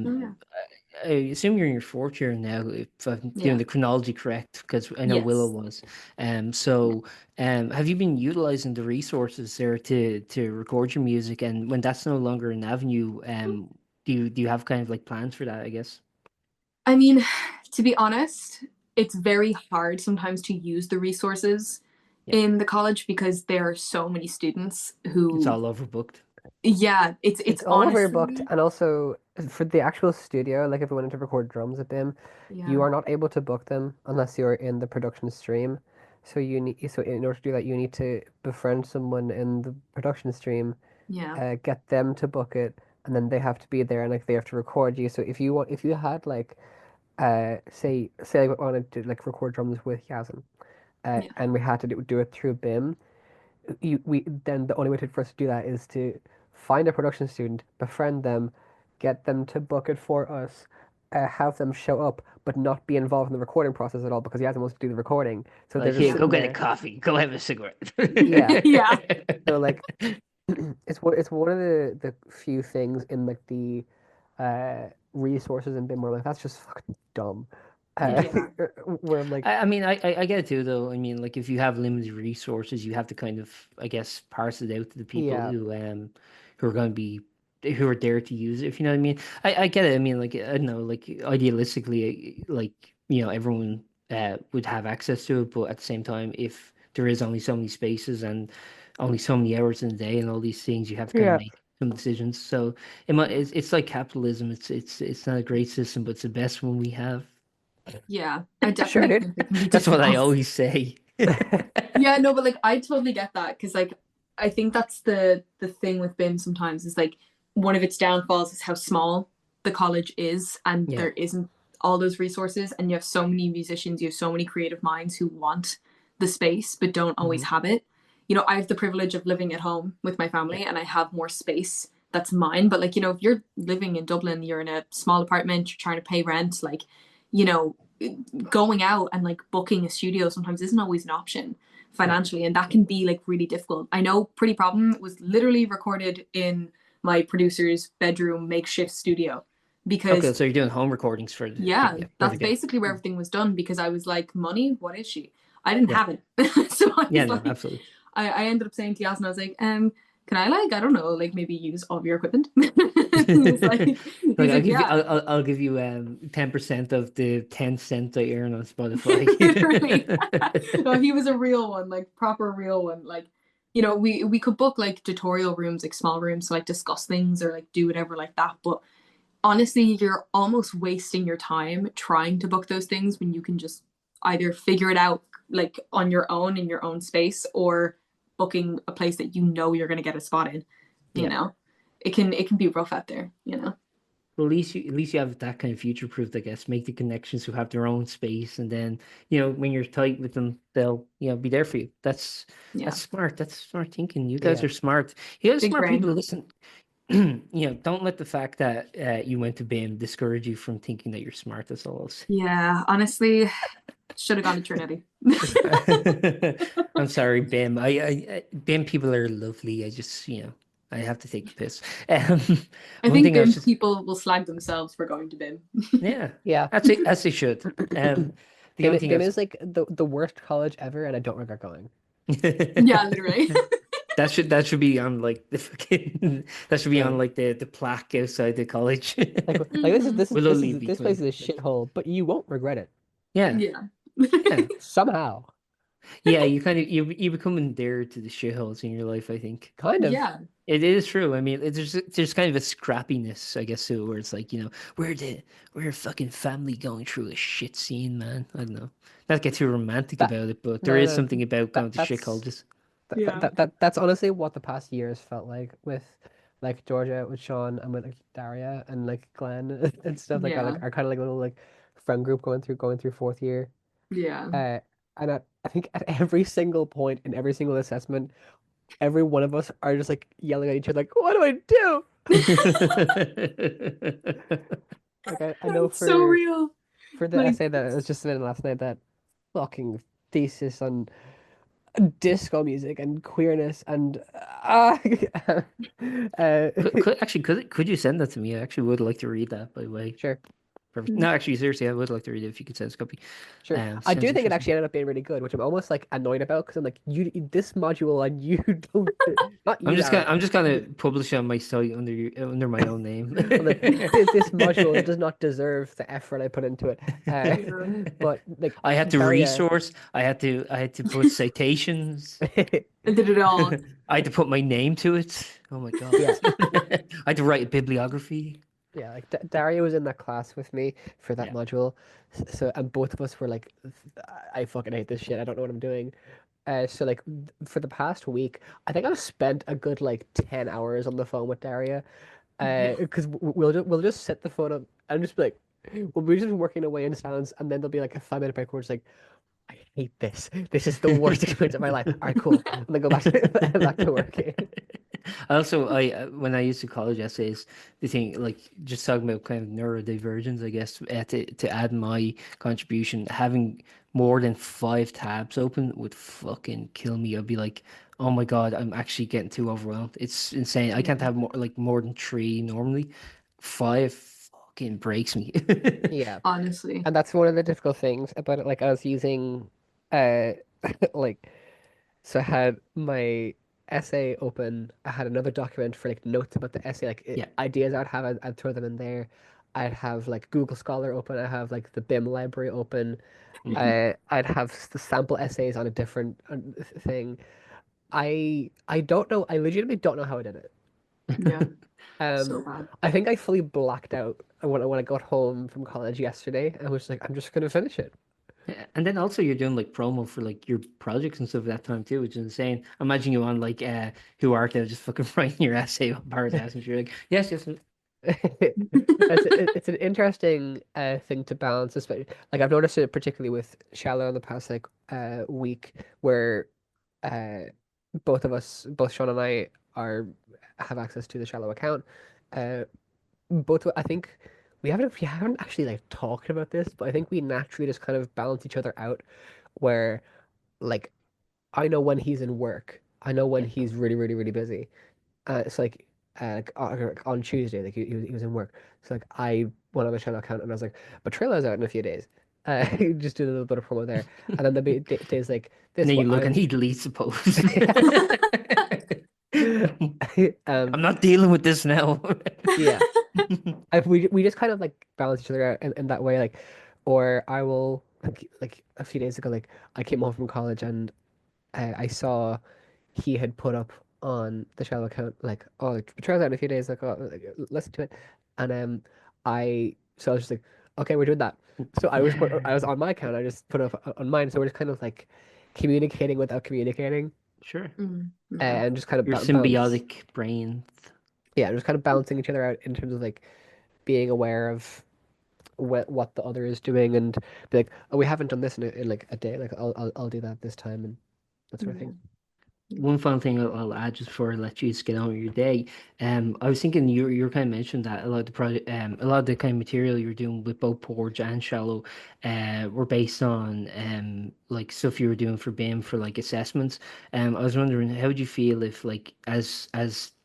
Oh, Um, yeah. I assume you're in your fourth year now, if I'm doing Yeah. the chronology correct, because I know Willow Yes. was. Yeah. So have you been utilizing the resources there to record your music? And when that's no longer an avenue, do you have kind of like plans for that, I guess? I mean, to be honest, it's very hard sometimes to use the resources Yeah, in the college because there are so many students it's who, all overbooked. yeah, it's It's all overbooked, honestly, and also for the actual studio, like if we wanted to record drums at BIM, you yeah, are not able to book them unless you're in the production stream. So in order to do that, you need to befriend someone in the production stream, yeah, get them to book it, and then they have to be there and like they have to record you. So if you had like say I wanted to like record drums with Yazin, yeah, and we had to do it through BIM, we then the only way for us to do that is to find a production student, befriend them, get them to book it for us, have them show up, but not be involved in the recording process at all because he hasn't wants to do the recording. So they're Like, just here, go sitting get a there. coffee, go have a cigarette. Yeah. yeah, So like it's one of the few things in like the resources in BIM where like that's just fucking dumb. Uh, Yeah. yeah, where I'm like, I mean, I get it too, though. I mean, like if you have limited resources, you have to kind of, I guess, parse it out to the people yeah, who are going to be who are there to use it. If you know what I mean. I get it. I mean, like I don't know, like idealistically, like everyone would have access to it, but at the same time, if there is only so many spaces and only so many hours in the day and all these things, you have to kind of yeah, make some decisions. So it's like capitalism. It's not a great system, but it's the best one we have. yeah. I sure, definitely dude. think it can be That's what I difficult. always say. Yeah, no, but like I totally get that because like I think that's the thing with BIM sometimes is like one of its downfalls is how small the college is and Yeah. there isn't all those resources and you have so many musicians, you have so many creative minds who want the space but don't always Hmm. have it. I have the privilege of living at home with my Yeah. family and I have more space that's mine. But like, if you're living in Dublin, you're in a small apartment, you're trying to pay rent, like, you know, going out and like booking a studio sometimes isn't always an option Yeah. financially and that can be like really difficult. I know Pretty Problem was literally recorded in my producer's bedroom makeshift studio Okay, because so you're doing home recordings for the yeah, yeah, that's perfect. Yeah. basically where everything was done because I was like, money, what is she? I didn't Yeah. have it. So I Yeah, was no, like, absolutely. I ended up saying to Yas and I was like, can I like, I don't know, like maybe use all of your equipment? he was like, he Like was like, yeah. I'll give you 10% of the 10 cents I earn on Spotify. Right. No, he was a real one, like proper real one. Like, we could book like tutorial rooms, like small rooms to like discuss things or like do whatever like that. But honestly, you're almost wasting your time trying to book those things when you can just either figure it out like on your own in your own space or booking a place that you're gonna get a spot in, you Yeah. know. It can be rough out there. Well, at least you have that kind of future proof, I guess. Make the connections who have their own space, and then when you're tight with them, they'll be there for you. That's Yeah. smart. That's smart thinking. You guys Yeah. are smart. You guys are Big smart people. brain. Listen, don't let the fact that you went to BIM discourage you from thinking that you're smart. That's all I'll say. Yeah, honestly, should have gone to Trinity. I'm sorry, BIM. BIM people are lovely. I just, I have to take the piss. Um, I one think thing I was BIM just, people will slag themselves for going to BIM. yeah, Yeah. that's it, as they should. The only thing I BIM was, is like the worst college ever, and I don't regret going. Yeah, literally. that should be on like the fucking that should be on Like like the plaque outside the college. like this is Hmm. this is Willow this is Leavey this place is a 2026. shithole, but you won't regret it Yeah, Yeah. yeah, somehow. yeah. You kind of you become endeared to the shitholes in your life. I think. Kind of. Yeah. It is true. I mean, there's kind of a scrappiness, I guess, too, where it's like, we're fucking family going through a shit scene, man. I don't know. Not get too romantic That about it, but there no is no something about that going to shit that's colleges. Yeah. that's honestly what the past years felt like with like Georgia, with Sean, and with like Daria and like Glenn and stuff like that. Yeah. Like our kind of like little like friend group going through fourth year. Yeah. Uh, and I think at every single point in every single assessment, every one of us are just like yelling at each other, like, "What do I do?" Like I know That's so real. for the Like, essay that I was just submitting last night, that fucking thesis on disco music and queerness and uh, uh, Could you send that to me? I actually would like to read that, by the way. sure. Perfect. No, actually, seriously, I would like to read it if you could send us a copy. Sure. I Sounds do think it interesting. actually ended up being really good, which I'm almost like annoyed about because I'm like, you this module and you don't not you, Darren. I'm just gonna publish it on my site under my own name. I'm like, this module does not deserve the effort I put into it. Yeah. But like I had to Daria, resource. I had to put citations. I did it all. I had to put my name to it. Oh my God. yeah, I had to write a bibliography. yeah, like Daria was in that class with me for that Yeah. module, so and both of us were like, I fucking hate this shit. I don't know what I'm doing. So like for the past week, I think I've spent a good like 10 hours on the phone with Daria. Because we'll just set the phone up and just be like, we'll be just working away in silence, and then there'll be like a 5 minute break where it's like, I hate this. This is the worst experience of my life. All right, cool. And then go back to back to working. Also, I when I used to college essays, the thing like just talking about kind of neurodivergence, I guess, to add my contribution, having more than 5 tabs open would fucking kill me. I'd be like, oh my God, I'm actually getting too overwhelmed. It's insane. I can't have more than 3 normally. 5 fucking breaks me. Yeah, Honestly. and that's one of the difficult things about it. Like I was using, uh, like so I had my essay open. I had another document for like notes about the essay, like Yeah. ideas I'd have. I'd throw them in there. I'd have like Google Scholar open. I have like the BIM library open. Mhm. I'd have the sample essays on a different thing. I don't know. I legitimately don't know how I did it. Yeah. Um, So bad. I think I fully blacked out when I got home from college yesterday. I was like, I'm just gonna finish it. Yeah, and then also you're doing like promo for like your projects and stuff at that time too, which is insane. Imagine you on like Who Art Thou just fucking writing your essay on Paradise and you're like, yes, yes. It's an interesting thing to balance, especially like I've noticed it particularly with Shallow in the past like week where uh both of us, both Sean and I, are have access to the Shallow account. Uh, I think we haven't actually like talked about this, but I think we naturally just kind of balance each other out where like I know when he's in work, I know when Yeah. he's really really really busy. It's like on Tuesday, like he was in work. So like I went on my channel account and I was like, but Trailer's out in a few days. Just do a little bit of promo there, and then there'll be days like And this then you where look and I'm. he deletes the post. I'm Um, not dealing with this now. yeah, we just kind of like balance each other out in that way, like, or I will like a few days ago, like I came home from college and I saw he had put up on the Shell account like, oh, like, try that in a few days, like, oh, like, listen to it, and so I was just like, okay, we're doing that. So I was on my account, I just put up on mine, so we're just kind of like communicating without communicating, Sure. Yeah. and just kind of Your balance. symbiotic brain. Yeah, just kind of balancing each other out in terms of like being aware of what the other is doing and be like, oh, we haven't done this in like a day, like I'll do that this time and that sort of Yeah. thing. One final thing I'll add just before I let you just get on with your day. I was thinking you were kind of mentioned that a lot of the project, a lot of the kind of material you're doing with both Porge and Shallow, were based on like stuff you were doing for BIM for like assessments. I was wondering how would you feel if like as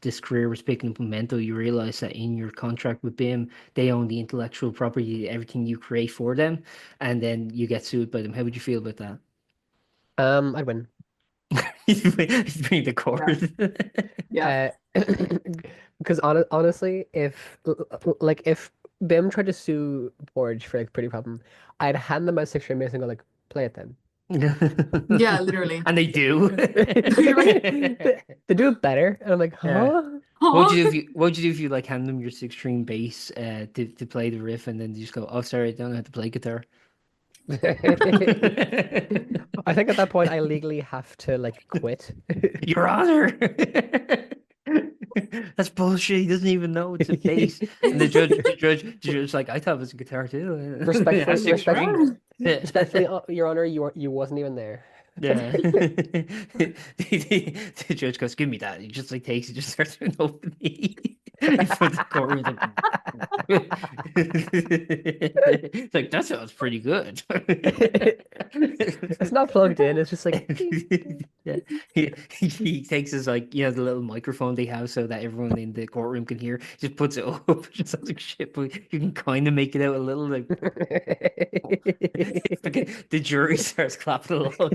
this career was picking up momentum, you realize that in your contract with BIM, they own the intellectual property, everything you create for them, and then you get sued by them. How would you feel about that? I'd win. He's being the Yeah. court. Yeah. Uh, because honestly, if BIM tried to sue Porge for like pretty problem, I'd hand them my 6 year mace and go like, play it then. Yeah, literally. And they do. You're like, They do it better, and I'm like, Yeah. huh? oh, What would you do if you like hand them your 6 string bass to play the riff and then they just go, oh sorry, I don't know how to play guitar. I think at that point I legally have to like quit. Your Honor. That's bullshit. He doesn't even know it's a bass. And the judge like, I thought it was a guitar too. It has Respectfully, 6 strings. yeah. Yeah. Your Honor, you wasn't even there. Yeah. The judge goes, give me that. He just like takes it, just starts to open the in front of the courtroom. It's like, that sounds pretty good. It's not plugged in. It's just like ding, ding. Yeah. He takes his, like, the little microphone they have so that everyone in the courtroom can hear. Just puts it up. It sounds like shit, but you can kind of make it out a little. Like, the jury starts clapping along.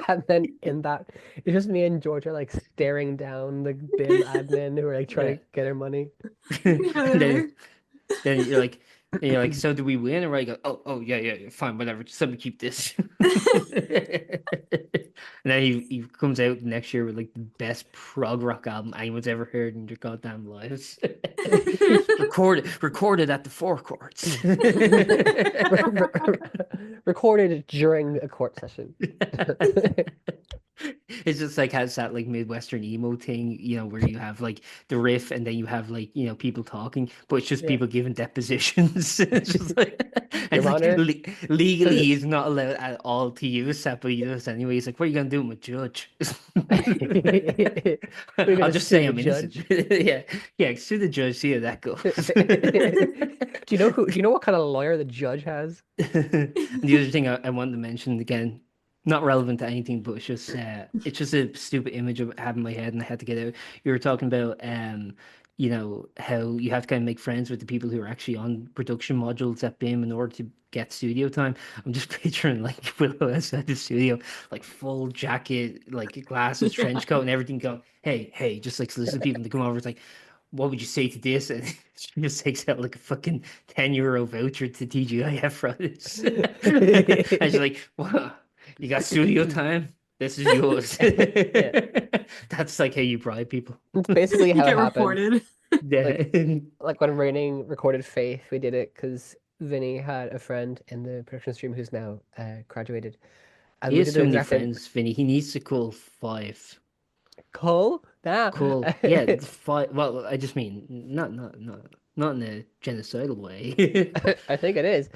And then in that, it's just me and Georgia like staring down the BIM admin who are like trying Yeah. to get her money. And then you're like, so do we win? And Ray goes, oh yeah, fine, whatever. Just let me keep this. And then he comes out next year with like the best prog rock album anyone's ever heard in their goddamn lives. Recorded at the Four Courts. Recorded during a court session. It's just like has that like Midwestern emo thing, where you have like the riff and then you have like people talking, but it's just Yeah. people giving depositions. It's just like, and Your like Honor. legally he's not allowed at all to use that, but he does anyway. He's like, "What are you gonna do, my judge?" We're I'll gonna just sue say the I'm innocent. judge. Yeah, sue the judge. See how that goes. Do you know what kind of lawyer the judge has? And the other thing I wanted to mention again, not relevant to anything, but it's just a stupid image I have in my head, and I had to get out. You were talking about how you have to kind of make friends with the people who are actually on production modules at BIM in order to get studio time. I'm just picturing like Willow outside the studio, like full jacket, like glasses, trench coat, and everything. Going, hey, just like listen to people to come over. It's like, what would you say to this? And she just takes out like a fucking €10 voucher to TGIF for this. And she's like, what? You got studio time? This is yours. Yeah. That's like how you bribe people. It's basically You how it get happened. reported. Yeah. Like when Raining recorded Faith, we did it because Vinny had a friend in the production stream who's now graduated. And He we has did the so many exact same. friends, Vinny. He needs to call 5. Cool. Nah. Cool. Yeah, 5. Well, I just mean not in a genocidal way. I think it is.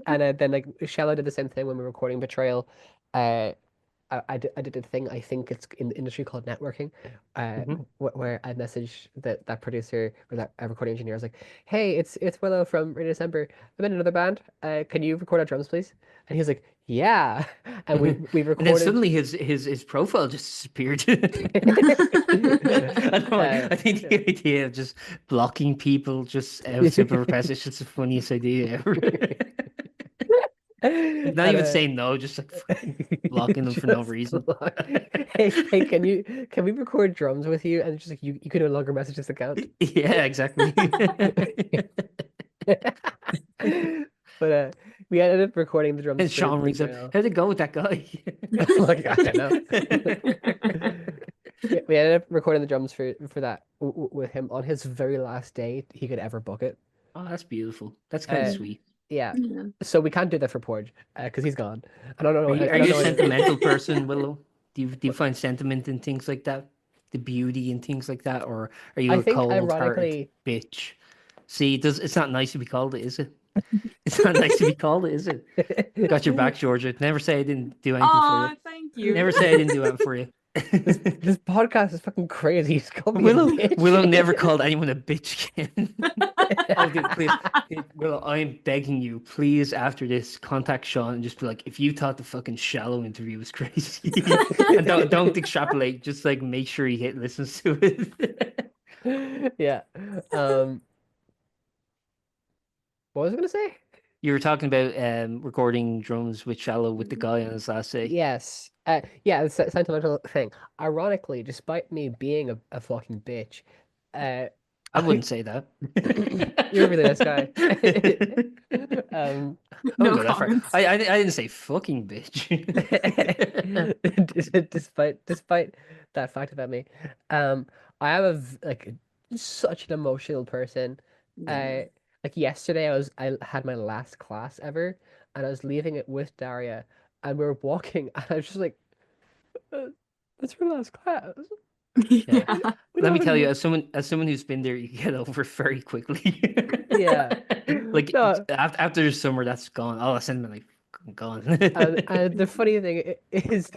And then like Shallow did the same thing when we were recording Betrayal. Uh, I did a thing, I think it's in the industry called networking, Mhm. where I messaged that producer or that recording engineer. I was like, "Hey, it's Willow from Radio December. I'm in another band. Can you record our drums, please?" And he was like, "Yeah." And we And then recorded. suddenly his profile just disappeared. I don't know, Uh, I think the idea of just blocking people just out of simple requests is just the funniest idea ever. Not and, even saying no, just like blocking them for no just reason. block. Hey, can we record drums with you? And it's just like you can no longer message this account. Yeah, exactly. But we ended up recording the drums And for Sean rings up, Betrayal. how'd it go with that guy? Like, I don't know. We ended up recording the drums for that with him on his very last day he could ever book it. Oh, that's beautiful. That's kind of Uh, sweet. yeah. Yeah. So we can't do that for Porge because he's gone. I don't know. Are you, I are don't you a know. sentimental person, Willow? Do you find sentiment in things like that? The beauty in things like that? Or are you I a think cold-hearted ironically, bitch? See, it's not nice to be called it, is it? It's not nice to be called it, is it? Got your back, Georgia. Never say I didn't do anything for you. Oh, thank you. Never say I didn't do anything for you. this podcast is fucking crazy. He's called me a Willow bitch. never called anyone a bitch again. Oh, dude, please. Willow, I'm begging you, please, after this, contact Sean and just be like, if you thought the fucking Shallow interview was crazy, and don't extrapolate, just like make sure he listens to it. Yeah. What was I gonna say? You were talking about recording drums with Shallow with the guy on his last day. Yes. Yeah, it's a sentimental thing. Ironically, despite me being a fucking bitch, uh, I wouldn't say that. you're a really nice guy. I wouldn't No go that far. comments. I didn't say fucking bitch. Despite that fact about me, I am like such an emotional person. Yeah. Like yesterday, I had my last class ever, and I was leaving it with Daria, and we were walking, and I was just like, "That's her last class." Yeah. We Let don't me have tell you, any- as someone who's been there, you get over it very quickly. Yeah. Like No, after the summer, that's gone. Oh, that's like gone. and the funny thing is,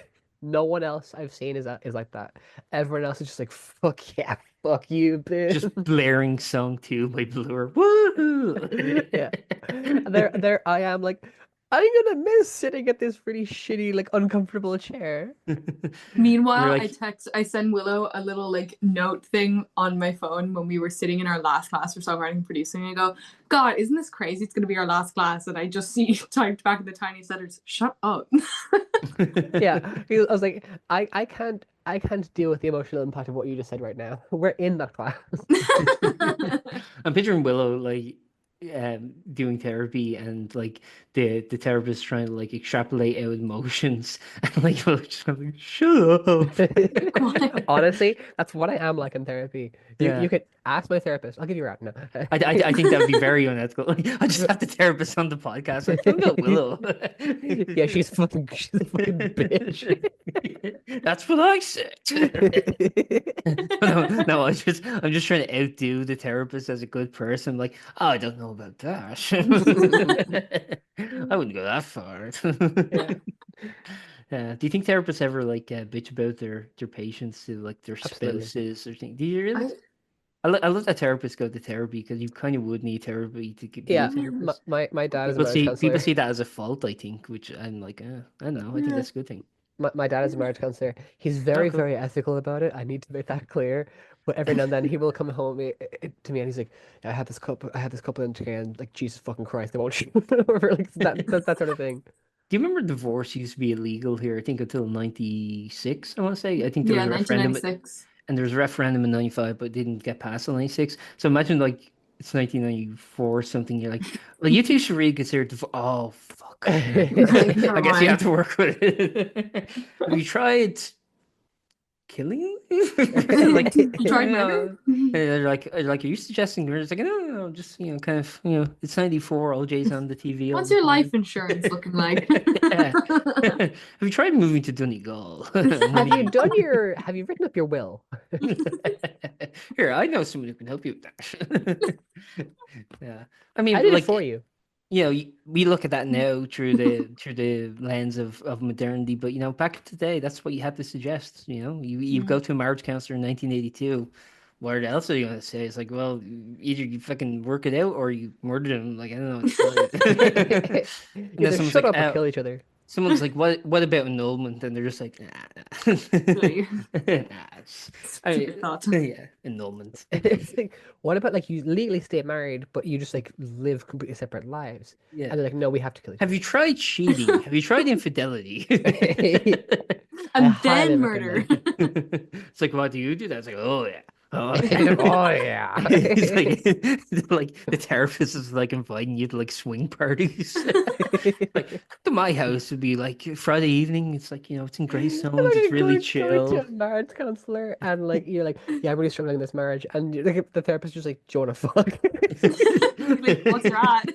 No one else I've seen is like that. Everyone else is just like, fuck yeah, fuck you, Just BIMM. blaring Song 2 by Blur. Woohoo! Yeah. There I am like, I'm gonna miss sitting at this really shitty, like uncomfortable chair. You're Meanwhile, like, I send Willow a little like note thing on my phone when we were sitting in our last class for songwriting and producing. And I go, God, isn't this crazy? It's gonna be our last class. And I just see typed back in the tiniest letters, shut up. Yeah. I was like, I can't deal with the emotional impact of what you just said right now. We're in that class. I'm picturing Willow like doing therapy and like the therapist trying to like extrapolate out emotions and like Willow just kind of like, shut up. Honestly, that's what I am like in therapy. You Yeah. could ask my therapist. I'll give you a route. No. I think that would be very unethical. Like, I just have the therapist on the podcast. Like, what about Willow? Yeah, she's a fucking bitch. That's what I said. No, no, I'm just trying to outdo the therapist as a good person. Like, oh, I don't know about that. I wouldn't go that far. Yeah, Do you think therapists ever like bitch about their patients to like their absolutely. spouses or things? Do you really? I, I love that therapists go to therapy because you kind of would need therapy to be a Yeah, yeah. therapist. my dad is a People marriage people counselor. see that as a fault, I think, which I'm like, I don't know. I think Yeah. that's a good thing. My dad is a marriage counselor. He's Oh, very, cool. very ethical about it. I need to make that clear. But every now and then he will come home to me and he's like, I had this couple in today and like Jesus fucking Christ, they won't shoot over like that sort of thing. Do you remember divorce used to be illegal here? I think until 96, I want to say. I think there was Yeah, a referendum 1996. and there was a referendum in 95, but it didn't get passed in 96. So imagine like it's 1994 or something. You're like, you two should really consider divorce. Oh, fuck. Like, I never guess you have mind. to work with it. Have you tried killing? Like, You tried yeah. murder? And they're like, are you suggesting murder? It's like, no, just, kind of, it's 94, OJ's on the TV all What's the your time. life insurance looking like? Yeah. Have you tried moving to Donegal? Have you written up your will? Here, I know someone who can help you with that. Yeah. I I mean, did it like, for you. we look at that now through the lens of modernity, but back in the day, that's what you had to suggest. You Yeah. go to a marriage counselor in 1982. What else are you gonna say? It's like, well, either you fucking work it out or you murder him. Like, I don't know what to tell you. And You then either someone's shut like, up or kill each other. someone's like, what about annulment? And they're just like, nah. Like, I stupid mean, thought. yeah, annulment. It's like, what about like you legally stay married, but you just like live completely separate lives? Yeah. And they're like, no, we have to kill each Have you other. tried cheating? Have you tried infidelity? I And highly then murder. recommend. It's like, what do you do? That's like, oh yeah. Oh, Oh yeah. it's like the therapist is like inviting you to like swing parties. Like come to my house would be like Friday evening. It's like, it's in Greystones. It's Like really going to chill. a marriage counselor and like you're like, yeah, I'm really struggling in this marriage, and like, the therapist just like, do you want to fuck? Like, what's your at?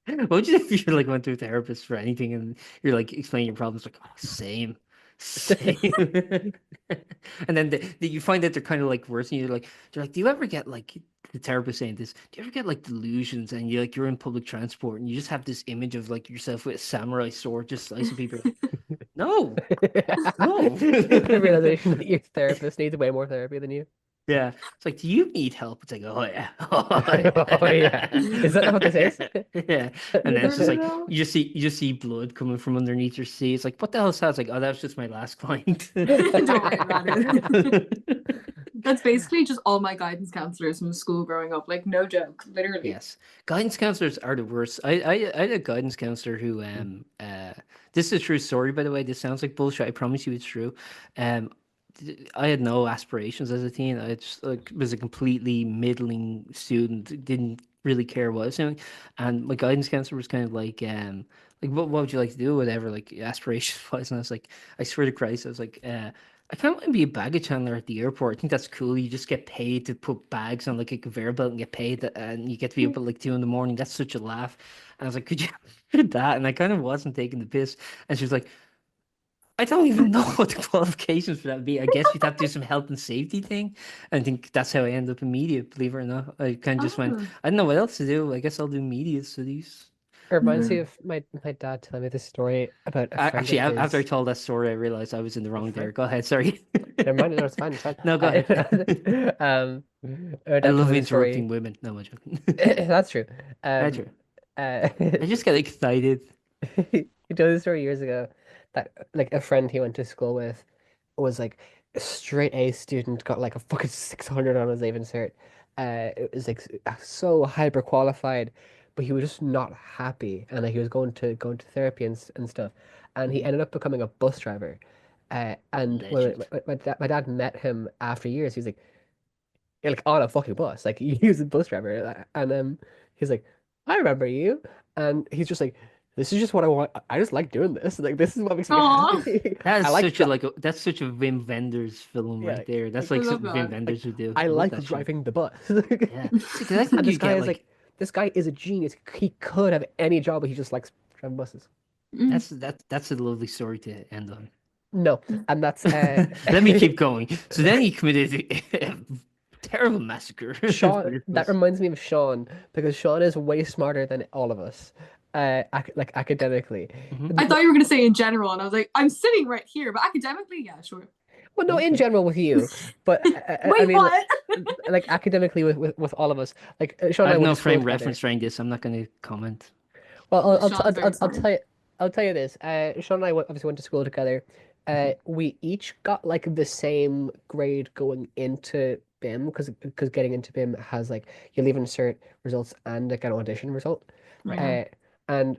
What would you do if you like went to a therapist for anything and you're like explaining your problems like, oh, same. And then you find that they're kind of like worse and they're like, do you ever get like the therapist saying this, do you ever get like delusions and you're in public transport and you just have this image of like yourself with a samurai sword just slicing people? No, no. The realization that your therapist needs way more therapy than you. Yeah. It's like, do you need help? It's like, oh yeah. Oh Oh yeah. Is that not what this yeah. is? Yeah. And then it's just like you just see blood coming from underneath your seat. It's like, what the hell is that? It's like, oh, that was just my last client. Don't worry about it. That's basically just all my guidance counselors from school growing up. Like, no joke, literally. Yes. Guidance counselors are the worst. I had a guidance counselor who this is a true story, by the way. This sounds like bullshit. I promise you it's true. Um I had no aspirations as a teen. I just like was a completely middling student, didn't really care what I was doing. And my guidance counselor was kind of like what would you like to do, whatever, like aspirations wise. And I was like, I swear to Christ, I was like, I can't want to be a baggage handler at the airport. I think that's cool. You just get paid to put bags on like a conveyor belt and get paid, and you get to be up at like 2 in the morning. That's such a laugh. And I was like, could you do that? And I kind of wasn't taking the piss. And she was like, I don't even know what the qualifications for that would be. I guess you'd have to do some health and safety thing. I think that's how I ended up in media, believe it or not. I kind of just went, Oh. I don't know what else to do. I guess I'll do media studies. It reminds me of my dad telling me this story about a friend Actually, of after I his. told that story, I realized I was in the A wrong friend? there. Go ahead, sorry. Never mind. No, it's fine. It's fine. No, go ahead. Um, my I dad told love me the interrupting story. women. No, I'm joking. That's true. That's Um, true. uh, I just get excited. he told the story years ago that like a friend he went to school with was like a straight A student, got like a fucking 600 on his Avon cert. It was like so hyper qualified, but he was just not happy, and like he was going to therapy and stuff, and he Mhm. ended up becoming a bus driver. And when Legend. my dad met him after years, he was like, yeah, like on a fucking bus. Like he was a bus driver, and he's like, "I remember you," and he's just like, "This is just what I want. I just like doing this. Like this is what makes me Aw, happy. That I is like such a dri that's such a Wim Wenders film yeah, right there. That's like I like love something Wim that. like Wenders would do. I I love like that shit. driving the bus." Yeah. See, 'cause I think And you get like this guy is a genius. He could have any job, but he just likes driving buses. Mm. that's a lovely story to end on. No, and that's Let me keep going. So then he committed a terrible massacre. Sean. That reminds me of Sean because Sean is way smarter than all of us, like academically. Mhm. I thought you were gonna say in general, and I was like, I'm sitting right here, but academically, yeah, sure. Well, no, in Okay. general with you, but I Wait, mean, what? like academically with all of us. Like Sean I and I have went no to school frame together. reference during this. I'm not going to comment. Well, Sean's very smart. I'll tell you this. Sean and I obviously went to school together. Mhm. We each got like the same grade going into BIM because getting into BIM has like you leave insert results and like an audition result. Right. Mhm. Uh, and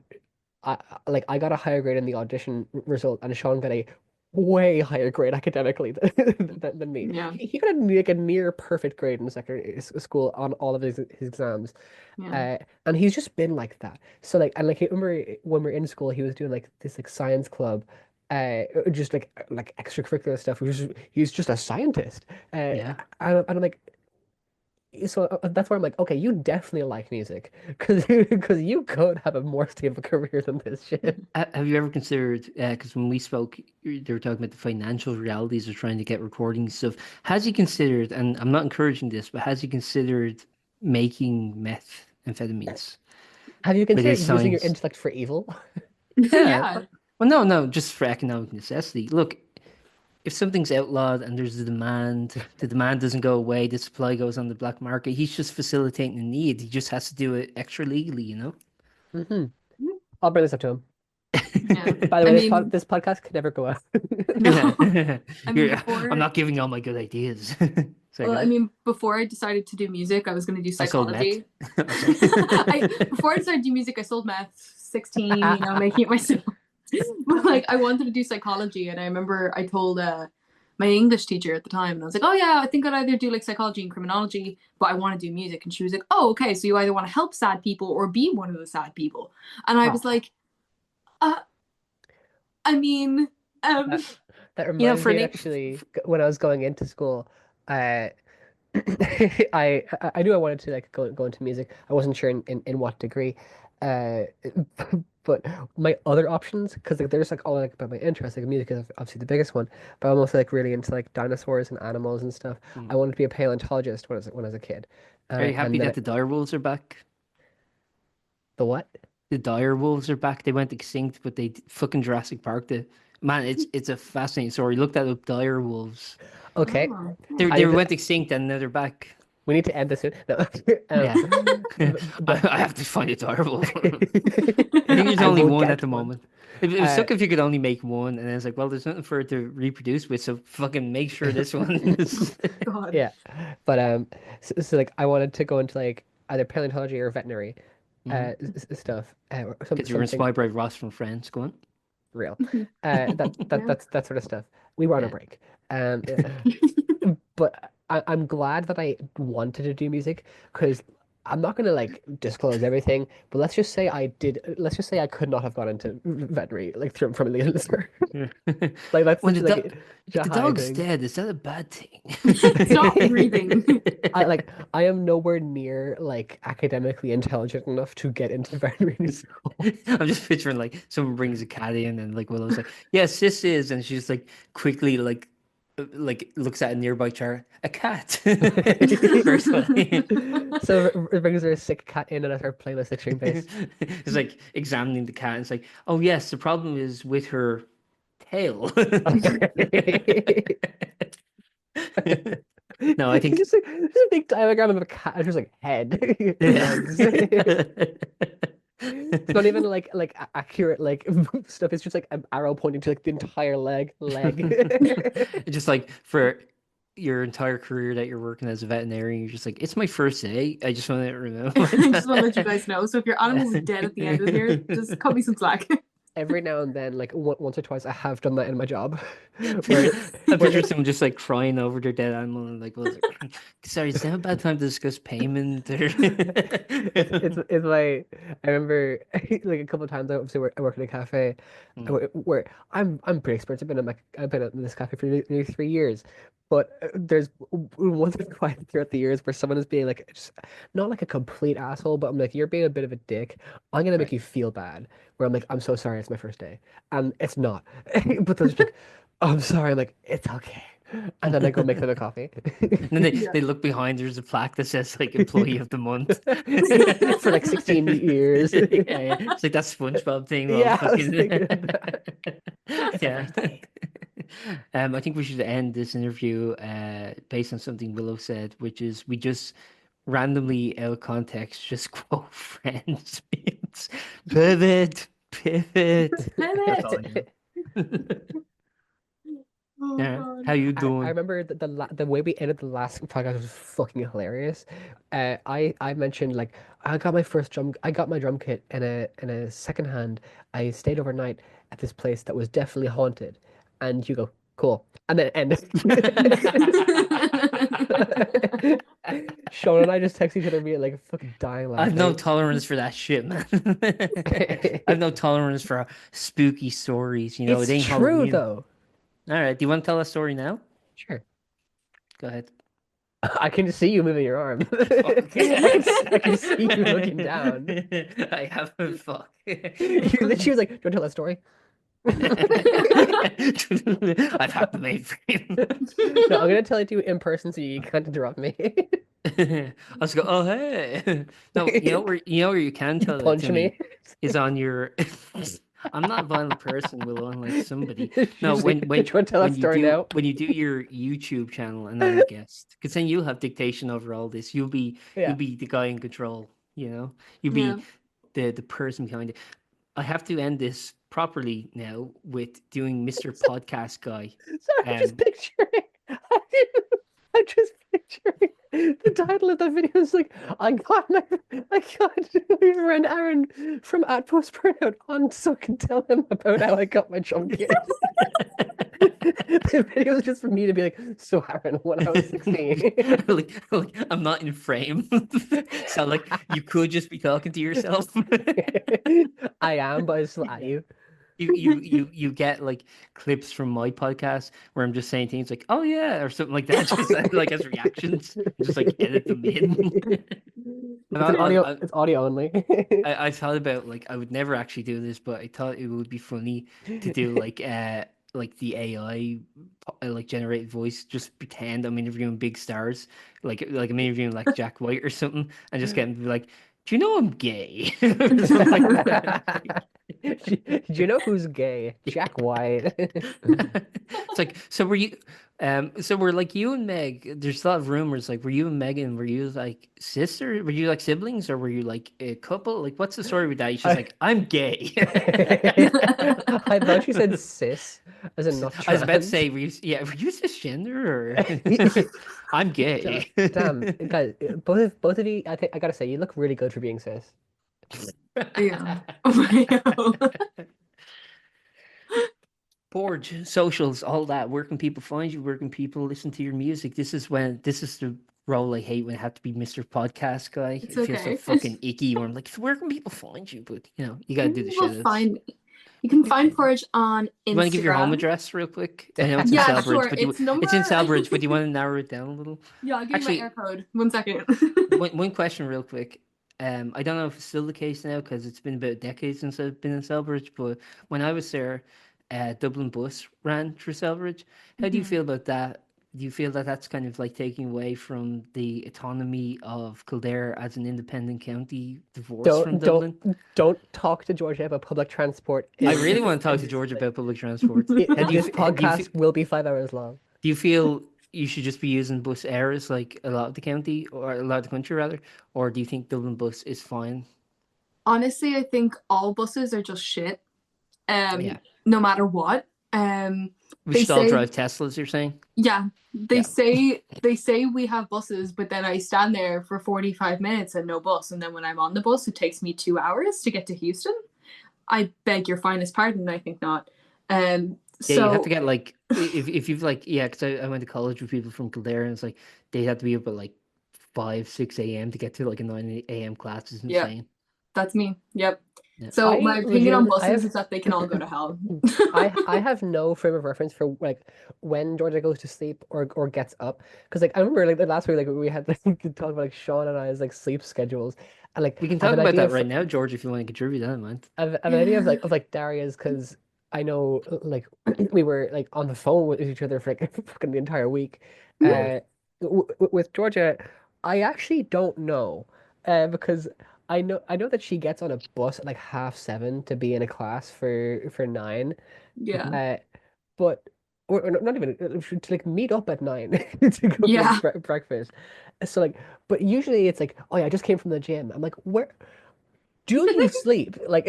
like I got a higher grade in the audition result, and Sean got a way higher grade academically than me. Yeah. He got like a near perfect grade in secondary school on all of his exams. Yeah. And he's just been like that. So like and like I remember when we were in school, he was doing like this like science club, just like extracurricular stuff. He was just a scientist. Yeah. And I'm like, so that's why I'm like, okay, you definitely like music because you could have a more stable career than this shit. Have you ever considered, because when we spoke, they were talking about the financial realities of trying to get recording stuff. Has he considered, and I'm not encouraging this, but has he considered making methamphetamines Have you with his considered using your science? intellect for evil? Yeah. Yeah. Well, no, just for economic necessity. Look, if something's outlawed and there's the demand doesn't go away, the supply goes on the black market, he's just facilitating the need. He just has to do it extra legally, you know? Hmm. I'll bring this up to him. Yeah. By the I way, mean, this podcast could never go out. no. I mean, I'm before, not giving all my good ideas. Sorry, well, I guys. mean, before I decided to do music, I was going to do I sold meth. psychology. Oh, sorry. Before I decided to do music, I sold meth, 16, making it myself. But like, I wanted to do psychology, and I remember I told my English teacher at the time, and I was like, "Oh yeah, I think I'd either do like psychology and criminology, but I want to do music." And she was like, "Oh, okay, so you either want to help sad people or be one of those sad people." And I was Oh, like, uh, I mean, um, that that You know, reminds for me an actually when I was going into school, uh, I knew I wanted to like go into music. I wasn't sure in what degree, uh, but my other options because like there's like all like about my interests. Like music is obviously the biggest one, but I'm also like really into like dinosaurs and animals and stuff. Mm. I wanted to be a paleontologist when I was a kid, Are you happy and then that the dire wolves are back? the what? The dire wolves are back. They went extinct, but fucking Jurassic Park. Man, it's a fascinating story. Look that up. Dire wolves. Okay, oh, They I went extinct and now they're back. we need to end this soon. No, Yeah. but I have to find a dire wolf. I think there's I only will one at get the one. moment. It would Uh, suck if you could only make one, and then it's like, well, there's nothing for it to reproduce with, so fucking make sure this one is. God. yeah, but so like I wanted to go into like either paleontology or veterinary, stuff, or Because you were something inspired by Ross from Friends. Go on. real. Yeah. That's that sort of stuff. We were on a Yeah. break. But I'm glad that I wanted to do music because I'm not gonna like disclose everything, but let's just say I did. Let's just say I could not have gone into veterinary like from a legal start. Yeah. Like that's When such the like dog, such if a the high dog's thing. dead, is that a bad thing? Stop breathing. I am nowhere near like academically intelligent enough to get into veterinary school. I'm just picturing like someone brings a cat in and like Willow's like, yes, this is, and she's like quickly like like looks at a nearby chair, a cat. Very funny. So it brings her sick cat in and at her playlist extreme bass. It's like examining the cat. It's like, oh yes, the problem is with her tail. No, I think Just like there's a big diagram of a cat and just like head, legs. It's not even like accurate like stuff. It's just like an arrow pointing to like the entire leg. just like for your entire career that you're working as a veterinarian, you're just like, it's my first day. I just want to remember. I just want to let you guys know. So if your animal is dead at the end of here, just cut me some slack. Every now and then, like once or twice, I have done that in my job. I Where, picture someone just like crying over their dead animal and like, well, sorry, is that a bad time to discuss payment? it's like I remember like a couple of times I worked in a cafe where I'm pretty experienced. I've been at this cafe for nearly 3 years, but there's once or twice throughout the years where someone is being like just not like a complete asshole, but I'm like, you're being a bit of a dick. I'm gonna make Right. you feel bad. Where I'm like, I'm so sorry, it's my first day, and it's not. But those like, oh, I'm sorry. I'm like, it's okay. And then I go make them a coffee. And then Yeah. they look behind, there's a plaque that says like employee of the month. For like 16 years. Yeah, yeah. It's like that SpongeBob thing. Well, Yeah, I was fucking... thinking of that. Yeah. I think we should end this interview based on something Willow said, which is we just randomly out of context just quote Friends memes. Pivot, pivot. That's all I know. Oh Yeah. God. How you I doing? remember the way we ended the last podcast was fucking hilarious. I mentioned like I got my drum kit in a second hand. I stayed overnight at this place that was definitely haunted, and you go cool, and then end. Sean and I just text each other being like fucking dying I've no laughing. tolerance for that shit, man. I've no tolerance for spooky stories. It It's ain't true Halloween. though. All right, do you want to tell a story now? Sure. Go ahead. I can just see you moving your arm. Fuck. I can see you looking down. I have a fuck. You literally was like, "Do you want to tell that story?" I've hacked the mainframe. No, I'm gonna tell it to you in person so you can't interrupt me. I was go, oh hey. No, where you can You tell it to punch me me. is on your I'm not a violent person, Will, unlike somebody. You No, just like, do you want to tell that story now? when you do your YouTube channel and I'm a guest, because then you'll have dictation over all this. You'll Yeah. be the guy in control, you know? You'll Yeah. be the person behind it. I have to end this properly now with doing Mr. Podcast Guy. So I'm just Um, picturing. I'm just picturing the title of the video is like, I got my friend Aaron from at Post-Burnout on so I can tell him about how I got my drum kit. The video is just for me to be like, so Aaron, when I was 16. like I'm not in frame. So like you could just be talking to yourself. I am, but it's still at you. You get like clips from my podcast where I'm just saying things like "oh yeah" or something like that, just like as reactions, just like edit them in. And It's an audio, it's audio only. I thought about like I would never actually do this, but I thought it would be funny to do like the AI like generated voice, just pretend I'm interviewing big stars, like I'm interviewing like Jack White or something, and just get him to be like, "Do you know I'm gay?" Or something like that. Do you know who's gay? Jack White. It's like, so we're like you and Meg, there's a lot of rumors, like, were you and Megan, were you like sister, were you like siblings, or were you like a couple? Like, what's the story with that? She's like, I'm gay. I thought you said cis, as in not I was about to trans. say, were you cisgender or I'm gay. Damn, guys, both of you, I think I gotta say, you look really good for being cis. Yeah. Oh my God. Porge, socials, all that. Where can people find you? Where can people listen to your music? This is the role I hate when I have to be Mr. Podcast Guy. It's It feels so okay. fucking icky where I'm like, where can people find you? But you gotta do the You will shit. find you can find Porge on You want to give your home Instagram. address real quick? I know it's in Yeah, Selbridge, sure. but It's it's in number. Selbridge, but do you want to narrow it down a little? Yeah, I'll give you Actually, my air code. 1 second. one question real quick. I don't know if it's still the case now because it's been about a decade since I've been in Selbridge, but when I was there, Dublin bus ran through Selfridge. How do you Mhm. feel about that? Do you feel that that's kind of like taking away from the autonomy of Kildare as an independent county, divorced from Don't Dublin? don't talk to Georgia about public transport I in really want to talk to in George about public transport. How do you this do you podcast will be 5 hours long. do you feel you should just be using bus areas like a lot of the county or a lot of the country rather, or do you think Dublin bus is fine? Honestly, I think all buses are just shit. Yeah, No matter what. Um, we they should all say, drive Teslas. You're saying? yeah, Yeah. they say we have buses, but then I stand there for 45 minutes and no bus, and then when I'm on the bus, it takes me 2 hours to get to Houston. I beg your finest pardon. I think not. Yeah, you have to So get like if you've like yeah, because I went to college with people from Kildare and it's like they had to be up at like 5 6 a.m. to get to like a 9 a.m. class. Is yeah, insane. that's me. Yep. Yeah. So my I opinion on legitimately I buses have is that they can all go to hell. I have no frame of reference for like when Georgia goes to sleep or gets up because like I remember like the last week like we had like we could talk about like Sean and I's like sleep schedules and like We can I have talk an about idea that of right now, George, if you want to contribute. I don't mind. I have an idea of like Daria's because I know like we were like on the phone with each other for like fucking the entire week. Mm. With Georgia, I actually don't know because I know that she gets on a bus at like 7:30 to be in a class for 9. Yeah. Uh, but or not even to like meet up at 9 to go get Yeah. breakfast. So like, but usually it's like, oh yeah, I just came from the gym. I'm like, where do you sleep? Like,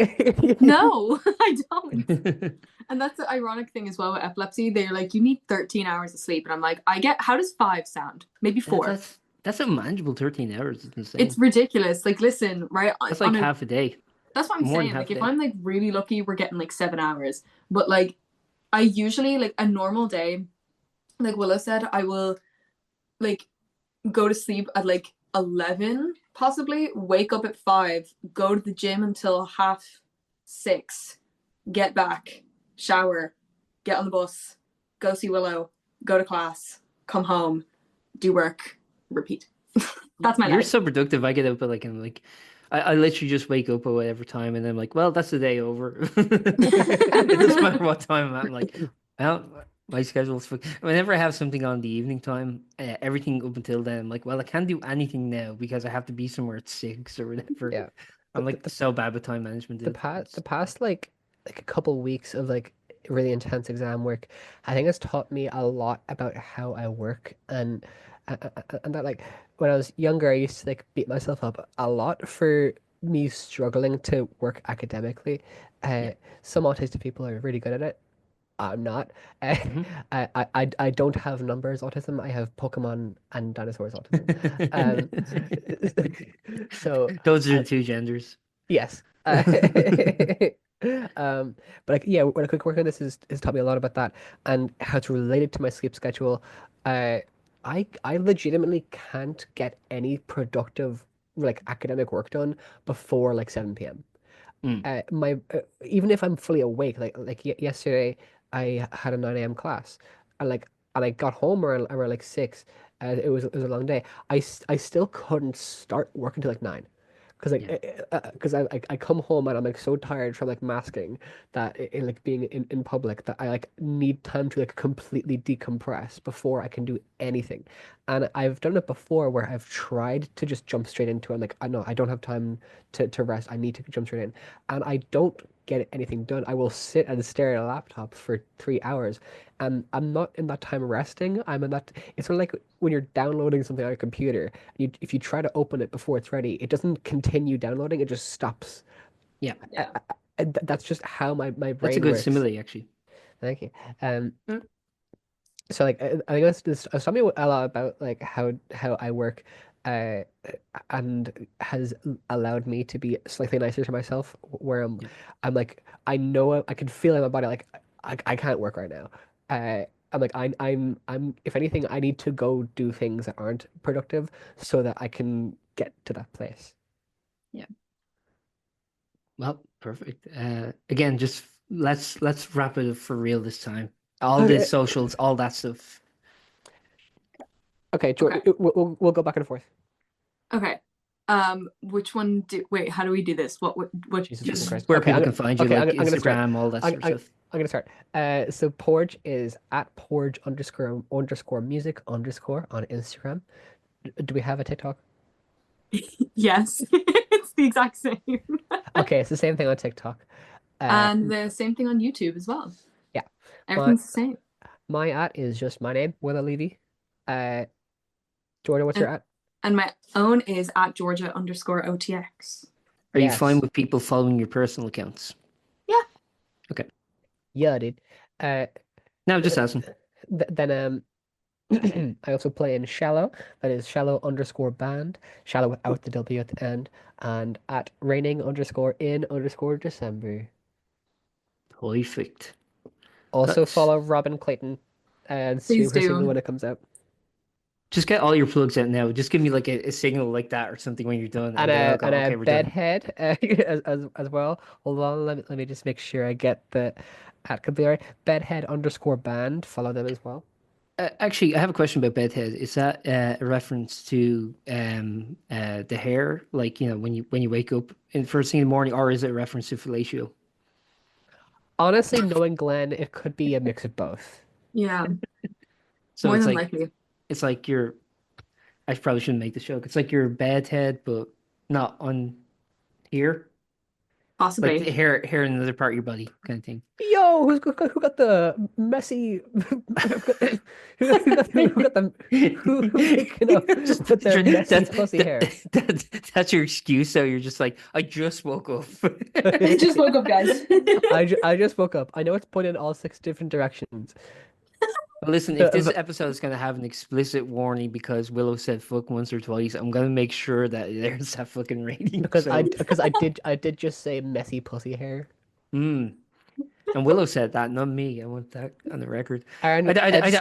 No, I don't. And that's the ironic thing as well with epilepsy. They're like, you need 13 hours of sleep. And I'm like, how does five sound? Maybe Yeah, four. that's a manageable 13 hours. It's It's insane. ridiculous. Like, listen, right? That's On like a half a day, That's what I'm more than saying. half Like, a if day. I'm like really lucky, we're getting like 7 hours. But like, I usually like a normal day, like Willow said, I will like go to sleep at like 11, possibly, wake up at 5, go to the gym until 6:30, get back, shower, get on the bus, go see Willow, go to class, come home, do work, repeat. That's my You're life. so productive. I get up at like I'm like I literally just wake up at whatever time and then I'm like, well, that's the day over. It doesn't matter what time I'm at. I'm like, well, my schedule's fucked. Whenever I have something on the evening time, everything up until then, I'm like, well, I can't do anything now because I have to be somewhere at 6 or whatever. yeah. I'm The, like the, so bad with time management, the dude. past the It's, past like a couple weeks of like really intense exam work, I think has taught me a lot about how I work and that like when I was younger, I used to like beat myself up a lot for me struggling to work academically. yeah. Uh, some autistic people are really good at it. I'm not. Uh, Hmm. I don't have numbers autism. I have Pokemon and dinosaurs autism. Um, so. Those are uh, the two genders. Yes. But like, yeah, when I quick work on this is taught me a lot about that and how to relate it to my sleep schedule. Uh, I legitimately can't get any productive like academic work done before like 7 p.m. Mm, My even if I'm fully awake, like yesterday, I had a 9 a.m. class, and I got home around like 6. It was a long day. I still couldn't start work until like 9, because yeah. I come home and I'm like so tired from like masking that like being in public that I like need time to like completely decompress before I can do anything. And I've done it before where I've tried to just jump straight into it. I'm like, I know I don't have time to rest. I need to jump straight in. And I don't get anything done. I will sit and stare at a laptop for 3 hours. And I'm not in that time resting. I'm in that. It's sort of like when you're downloading something on a computer. If you try to open it before it's ready, it doesn't continue downloading. It just stops. Yeah. Yeah. That's just how my That's a brain good works. simile, actually. Thank you. Um, Mm. so like I think that's taught me a lot about like how I work, uh, and has allowed me to be slightly nicer to myself. Where Yeah. I'm like I know I can feel in my body like I can't work right now. I'm like I'm if anything I need to go do things that aren't productive so that I can get to that place. Yeah. Well, perfect. Again, just let's wrap it up for real this time. All the Okay, socials, all that stuff. okay, Okay. we'll go back and forth. Okay. Which one do wait, how do we do this? What Jesus fucking Just Christ. where Okay, people can find you, okay, like I'm gonna start. Instagram, all that I'm, sort of I'm, stuff. I'm gonna start. So Porge is at Porge__music underscore on Instagram. Do we have a TikTok? Yes, it's the exact same. Okay, it's the same thing on TikTok. And the same thing on YouTube as well. Yeah, my Everything's the same. my at is just my name, Willow Leavey. Uh, Jordan, what's your And at? and my own is at Georgia_OTX. Are you fine Yes. with people following your personal accounts? Yeah. Okay. Yeah, dude. Uh, Now, just th asking. then I also play in Shallow. That is Shallow_band. Shallow without the W at the end. And at raining_in_December. Perfect. Also That's follow Robin Clayton and stream Please her single do. when it comes out. just get all your plugs out now. Just give me like a signal like that or something when you're done, And and then I'll a go, and a okay, we're done. bedhead as well. Hold on, let me just make sure I get the at could be right. Bedhead_band. Follow them as well. Actually, I have a question about bedhead. Is that a reference to the hair, like when you wake up in first thing in the morning, or is it a reference to fellatio? Honestly, knowing Glenn, it could be a mix of both. Yeah, So more it's than like likely. it's like you're. I probably shouldn't make the joke. It's like your bedhead, but not on here, like the Possibly. hair in another part of your body, kind of thing. Yo, who got the messy who waking up Just with their messy pussy hair? that's your excuse. So you're just like, I just woke up. Just woke up, guys. I just woke up. I know it's pointed in all six different directions. Well, listen, if this But episode is going to have an explicit warning because Willow said fuck once or twice, I'm going to make sure that there's that fucking rating. because I So, because I did just say messy pussy hair. mm. And Willow said that, not me. I want that on the record. Aaron, I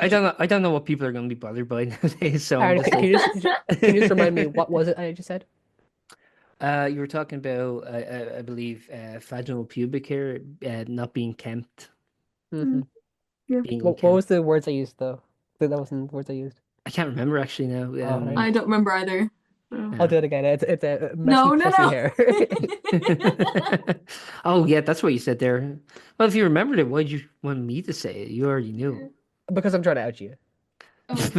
don't know. I don't know what people are going to be bothered by nowadays. So I'm Aaron, just can like, you just remind me what was it I just said? you were talking about, I believe, vaginal pubic hair not being kempt, Hmm. Yeah. being What was unkempt. the words I used though? That wasn't the words I used. I can't remember actually now. All right. I don't remember either. Oh. I'll Yeah. do it again. It's a messy No, no, pussy no. hair. Oh yeah, that's what you said there. Well, if you remembered it, why'd you want me to say it? You already knew. Because I'm trying to out you. Oh.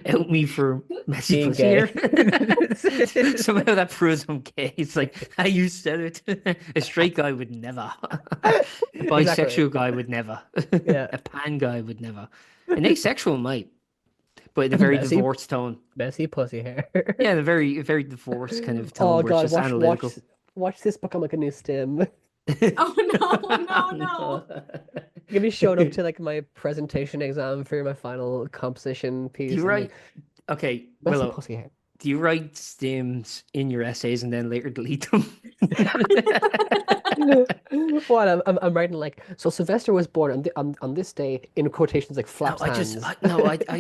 Out me for messy Being pussy gay. hair. Somehow that proves I'm gay. It's like, how you said it. A straight guy would never. A Exactly. bisexual guy would never. Yeah. A pan guy would never. An asexual might, but in a very Messy divorced tone. messy pussy hair. Yeah, in a very divorced kind of tone Oh where it's God, just analytical. watch this become like a new stem. Oh no, no, no. Give me showed up to like my presentation exam for my final composition Do piece you and like write? Okay, messy Willow. pussy hair. Do you write stems in your essays and then later delete them? What I'm writing like so Sylvester was born on this day in quotations like No, flaps hands.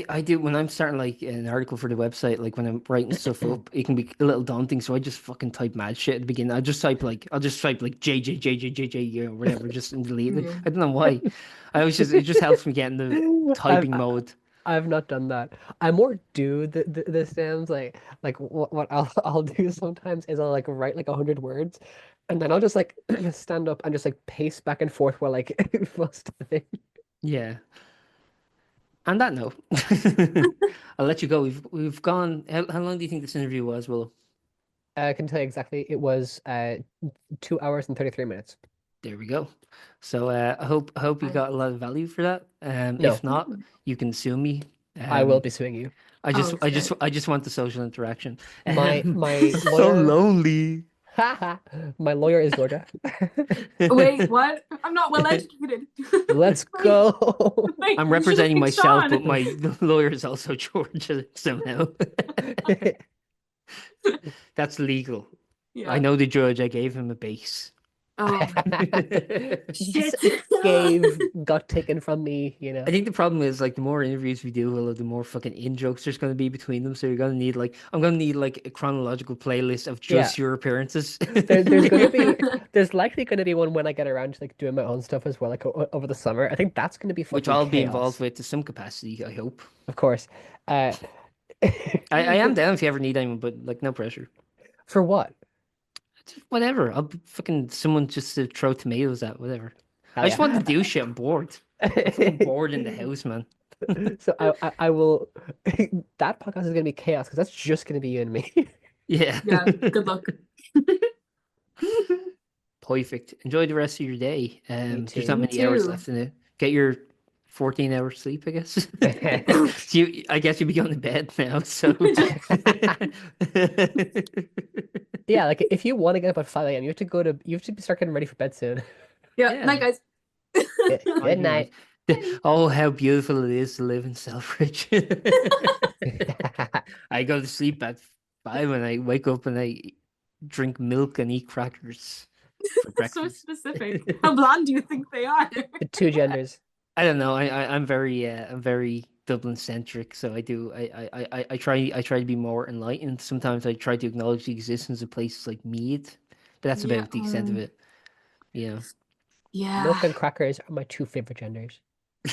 I do when I'm starting like an article for the website, like when I'm writing stuff up, it can be a little daunting, so I just fucking type mad shit at the beginning. I'll just type like JJ, whatever, just and delete it. Yeah. I don't know why. I always just it just helps me get in the I've typing mode. I've not done that. I more do the stems like what I'll do sometimes is I'll like write like 100 words, and then I'll just like stand up and just like pace back and forth while like studying. Yeah. On that note, I'll let you go. We've gone. How long do you think this interview was, Willow? I can tell you exactly. It was 2 hours and 33 minutes. There we go. So I hope you Fine. got a lot of value for that. No, If not, you can sue me. I will Um, be suing you. Oh, shit. I just want the social interaction. My This is so lawyer, lonely. my lawyer is Georgia. Wait, what? I'm not well educated. Let's go. Wait, I'm you should have representing picked myself, Sean. but my lawyer is also Georgia somehow. That's legal. I Yeah. know the judge. I gave him a base. Oh, Just shit. got taken from me, you know. I think the problem is like the more interviews we do, Willow, the more fucking in jokes there's going to be between them. So you're going to need like I'm going to need like a chronological playlist of Yeah. just your appearances. There's likely gonna be one when I get around to like doing my own stuff as well, like over the summer. I think that's gonna be Which fucking I'll be involved chaos. with to some capacity, I hope. Of course. Uh, I am down if you ever need anyone, but like no pressure. For what? Just whatever. I'll be fucking someone just to throw tomatoes at, whatever. Hell I just want to yeah. do shit. I'm bored. I'm fucking bored in the house, man. So I will. That podcast is gonna be chaos because that's just gonna be you and me. Yeah. Yeah, good luck. Perfect. Enjoy the rest of your day. Me There's too. not Me many hours too. left in it. Get your 14-hour sleep, I guess. I guess you'll be going to bed now, so Yeah, like if you want to get up at 5 a.m., you have to start getting ready for bed soon. Yeah, yeah. night, guys. Good night. Oh, how beautiful it is to live in Selfridge. I go to sleep at 5 and I wake up and I drink milk and eat crackers for So breakfast. specific. How bland do you think they are? The two genders. I don't know. I'm very Dublin centric, so I try to be more enlightened. Sometimes I try to acknowledge the existence of places like Mead, but that's Yeah. about the extent of it. You Milk Yeah. and crackers are my two favorite genders.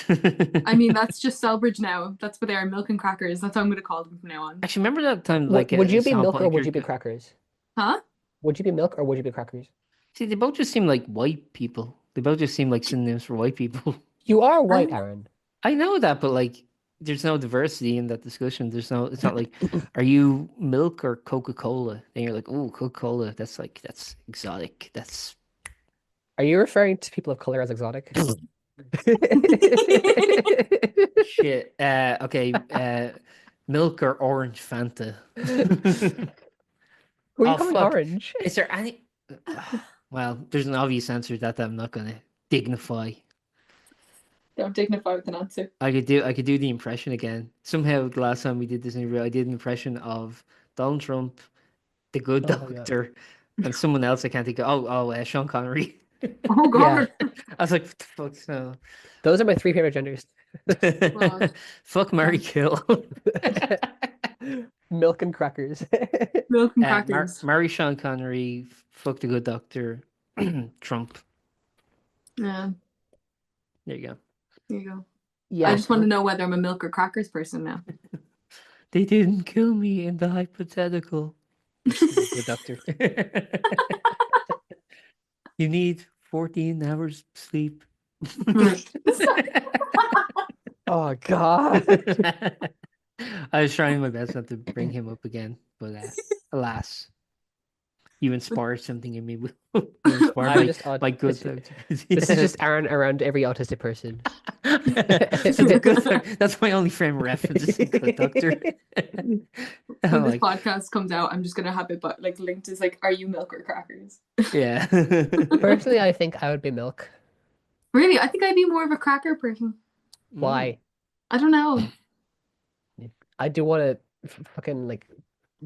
know. I mean, that's just Selbridge now. That's what they are, milk and crackers. That's what I'm going to call them from now on. Actually, remember that time Would you be sound milk or would you be biker? crackers? Huh? Would you be milk or would you be crackers? See, they both just seem like white people. They both just seem like synonyms for white people. You are white, Um, Aaron. I know that, but like, there's no diversity in that discussion. There's no. It's not like, are you milk or Coca-Cola? And you're like, oh, Coca-Cola. That's exotic. That's Are you referring to people of color as exotic? shit. Okay. Milk or orange Fanta. Who are you Oh calling fuck. orange? Is there any? Well, there's an obvious answer to that I'm not gonna dignify. Don't dignify with an answer. I could do the impression again. Somehow the last time we did this interview, I did an impression of Donald Trump, the Good Oh yeah. Doctor, and someone else I can't think of. Sean Connery. Oh, Yeah. God. I was like, what the fuck? So Those are my three favorite genders. fuck, marry, kill. Milk and crackers. Milk and crackers. Marry Sean Connery, fuck the Good Doctor, Trump. Yeah, There you go. there you go. Yeah. I just want to know whether I'm a milk or crackers person now. They didn't kill me in the hypothetical. Good Doctor. You need 14 hours sleep. Oh God. I was trying my best not to bring him up again, but alas, you inspired something in me. You inspired I'm just odd. my good This doctor. is just Aaron around every autistic person. That's my only frame of reference. Is the Good Doctor. When I'm this like, podcast comes out, I'm just gonna have it, but like linked as like, are you milk or crackers? yeah. Personally, I think I would be milk. Really, I think I'd be more of a cracker person. Why? I don't know. I do want to fucking like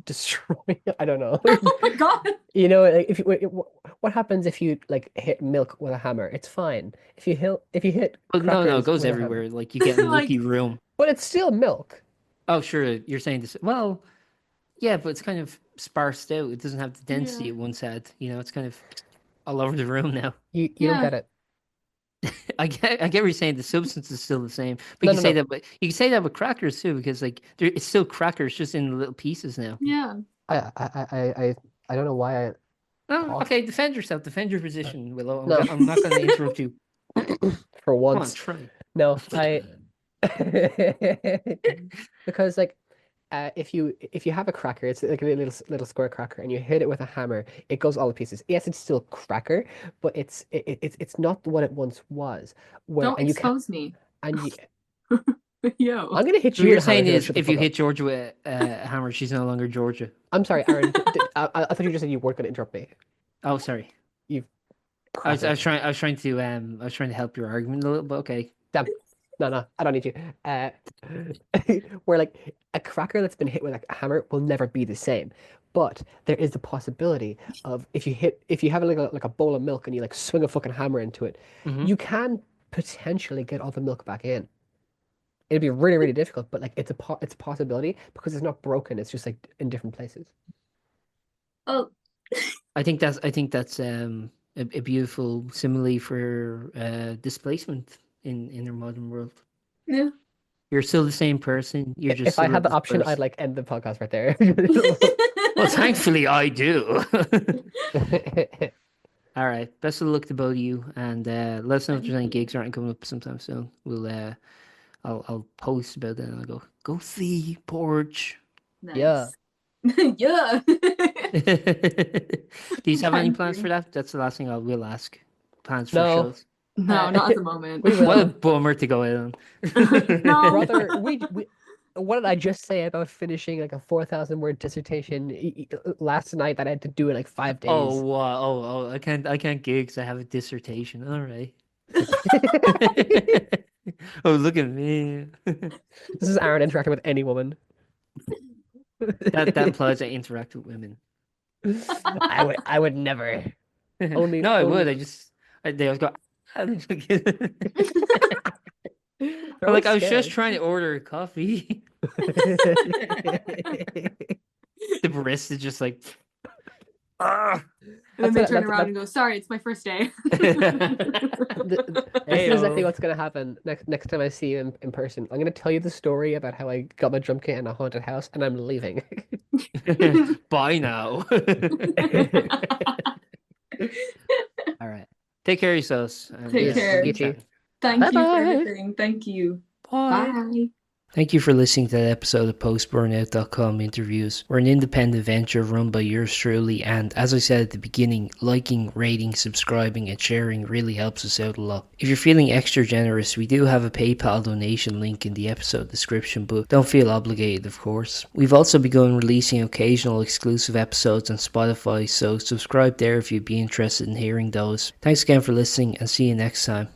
destroy. I don't know. Oh my God. You know, like, if you, what happens if you like hit milk with a hammer? It's fine. If you hit But no, it crackers goes with a hammer, everywhere. Like you get in a Like- lucky room. but it's still milk. Oh, sure. You're saying this. Well, yeah, but it's kind of sparsed out. It doesn't have the density Yeah. it once had. You know, it's kind of all over the room now. You Yeah. don't get it. I get what you're saying. The substance is still the same. But No, you can no, say no. that, but you can say that with crackers too, because like it's still crackers, just in little pieces now. Yeah. I don't know why I Oh, thought okay. Defend yourself. Defend your position, Willow. No. I'm not going to interrupt you. for Come on, once. try. No, I because like if you have a cracker, it's like a little square cracker, and you hit it with a hammer, it goes all to pieces. Yes, it's still cracker, but it's not what it once was. Where Don't and you can expose me. and you, Yo. I'm gonna hit So you what you're with a hammer saying if you don't is, shut the if you fuck up. hit Georgia with a hammer, she's no longer Georgia. I'm sorry, Aaron. I thought you just said you weren't gonna interrupt me. Oh, sorry. I was Cracker. trying to help your argument a little, but okay. Damn. No, I don't need you. Where like a cracker that's been hit with a hammer will never be the same. But there is the possibility of if you have like a bowl of milk and you like swing a fucking hammer into it, Mhm. you can potentially get all the milk back in. It'd be really, really difficult, but like it's a possibility because it's not broken. It's just like in different places. Oh. I think that's a beautiful simile for displacement in our modern world. Yeah. You're still the same person. You're just If I a had the little option, I'd dispersed. like end the podcast right there. Well, thankfully I do. All right. Best of luck to both of you, and let us know if there's any gigs aren't coming up sometime soon. I'll post about that, and I'll go see Porge. Yeah. Nice. Yeah. Do you have any Thank plans you. for that? That's the last thing I will ask. Plans for No. shows. No, not at the moment. We will. What a bummer to go out on. No. Brother, what did I just say about finishing like a 4,000 word dissertation last night that I had to do in like 5 days? Oh, wow. Oh, I can't gig because I have a dissertation. All right. Oh, look at me. This is Aaron interacting with any woman. That implies I interact with women. I would never. Only No, I would. only- They always go. They're Like I was always just scared. trying to order a coffee. The barista just like, ah. And then they That's turn what- around and go, "Sorry, it's my first day." This is exactly Heyo. what's gonna happen next time I see you in person. I'm gonna tell you the story about how I got my drum kit in a haunted house, and I'm leaving. Bye now. All right. Take care of yourselves. And, Take care. we'll keep You too. chatting. Thank you for Bye-bye. everything. Thank you. Bye. Bye. Thank you for listening to that episode of Post-Burnout.com interviews. We're an independent venture run by yours truly, and as I said at the beginning, liking, rating, subscribing, and sharing really helps us out a lot. If you're feeling extra generous, we do have a PayPal donation link in the episode description, but don't feel obligated, of course. We've also begun releasing occasional exclusive episodes on Spotify, so subscribe there if you'd be interested in hearing those. Thanks again for listening, and see you next time.